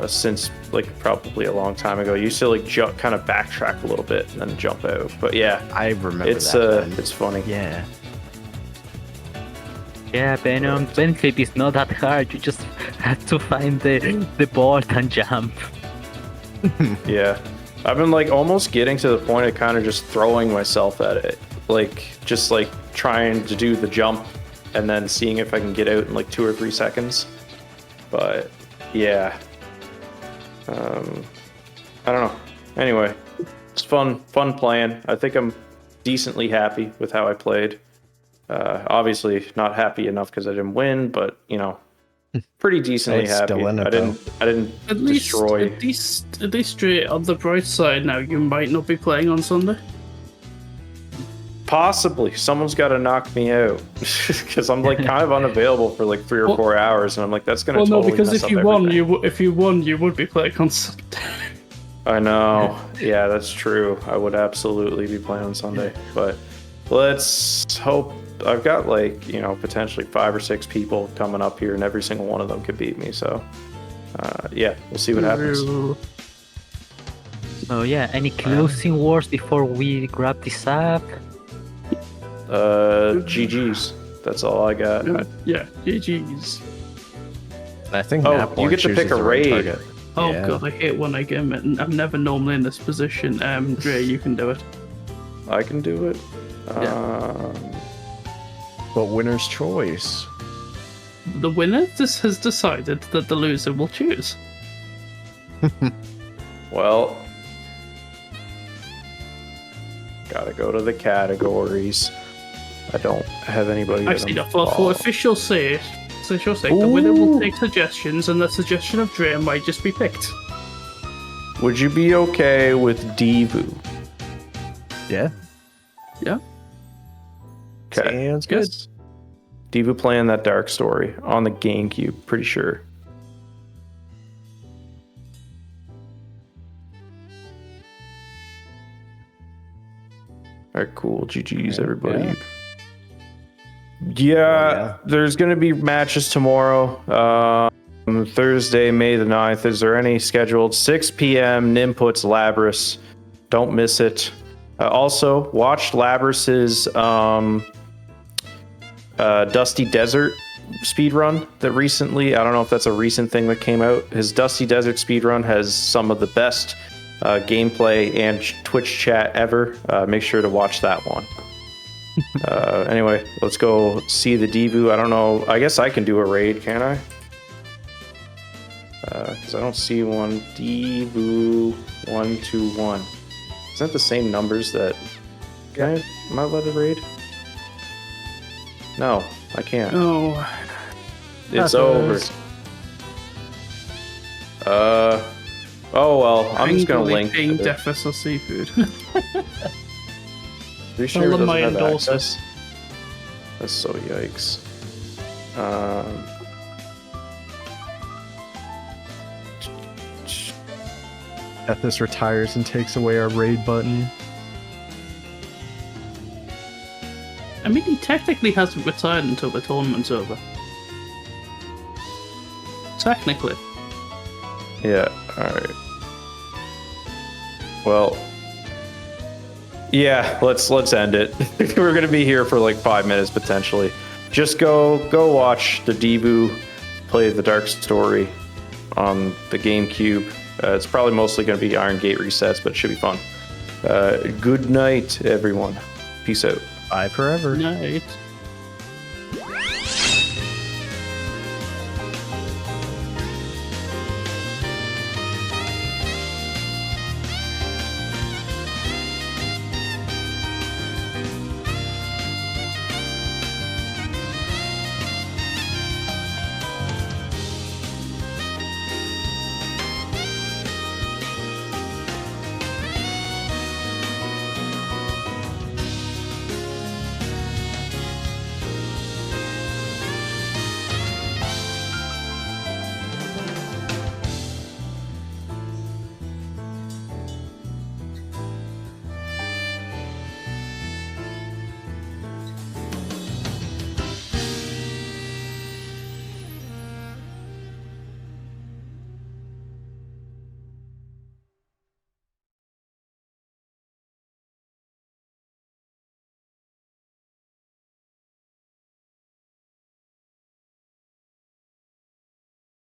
since like probably a long time ago. You used to like kind of backtrack a little bit and then jump out. But yeah, I remember it's that. it's funny. Yeah. Yeah, Venom clip is not that hard. You just have to find the board and jump. Yeah. I've been like almost getting to the point of kind of just throwing myself at it. Like just like trying to do the jump and then seeing if I can get out in like 2 or 3 seconds. But yeah. I don't know. Anyway, it's fun playing. I think I'm decently happy with how I played. Obviously not happy enough because I didn't win, but you know, pretty decently It's happy. still in it, I didn't destroy. At least straight on the bright side now, you might not be playing on Sunday. Possibly someone's got to knock me out because I'm like kind of unavailable for like 3 or 4 hours, and I'm like that's gonna. Well, no, totally because mess if up you won, everything. if you won, you would be playing on Sunday. I know. Yeah, that's true. I would absolutely be playing on Sunday, but let's hope. I've got like, you know, potentially 5 or 6 people coming up here, and every single one of them could beat me. So, yeah, we'll see what happens. So yeah, any closing words before we grab this up? GG's. That's all I got. Yeah, GG's. I think Oh, Napborn you get to pick chooses a the right raid. target. Oh Yeah. god, I hate when I get I'm never normally in this position. Dre, you can do it. I can do it. But winner's choice. The winner has decided that the loser will choose. Well, gotta go to the categories. I don't have anybody. that Actually, I'm no, for following. official sake, the winner will take suggestions, and the suggestion of Dre might just be picked. Would you be okay with Divu? Yeah. Yeah. Okay. Sounds good. Yes. Divu playing that Dark Story on the GameCube, pretty sure. Alright, cool. GG's, everybody. Yeah, there's going to be matches tomorrow. Thursday, May the 9th. Is there any scheduled? 6 p.m. Nimputs Labris. Don't miss it. Also, watched Labras's Dusty Desert speedrun that recently, I don't know if that's a recent thing that came out. His Dusty Desert speedrun has some of the best gameplay and Twitch chat ever. Make sure to watch that one. Anyway, let's go see the Divu. I don't know. I guess I can do a raid, can I? Because I don't see one. Divu 121. Isn't that the same numbers that? Am I allowed to raid? No, I can't. Oh. It's over. Oh well, I'm just gonna link. Paying to it. Defus or seafood. Are you sure it Tell them doesn't I have endorse it. access? That's so yikes. Ethos retires and takes away our raid button. I mean, he technically hasn't retired until the tournament's over. Technically. Yeah. All right. Well. Yeah. Let's end it. We're gonna be here for like 5 minutes potentially. Just go watch the Divu play the Dark Story on the GameCube. It's probably mostly gonna be Iron Gate resets, but it should be fun. Good night, everyone. Peace out. Bye forever. Night.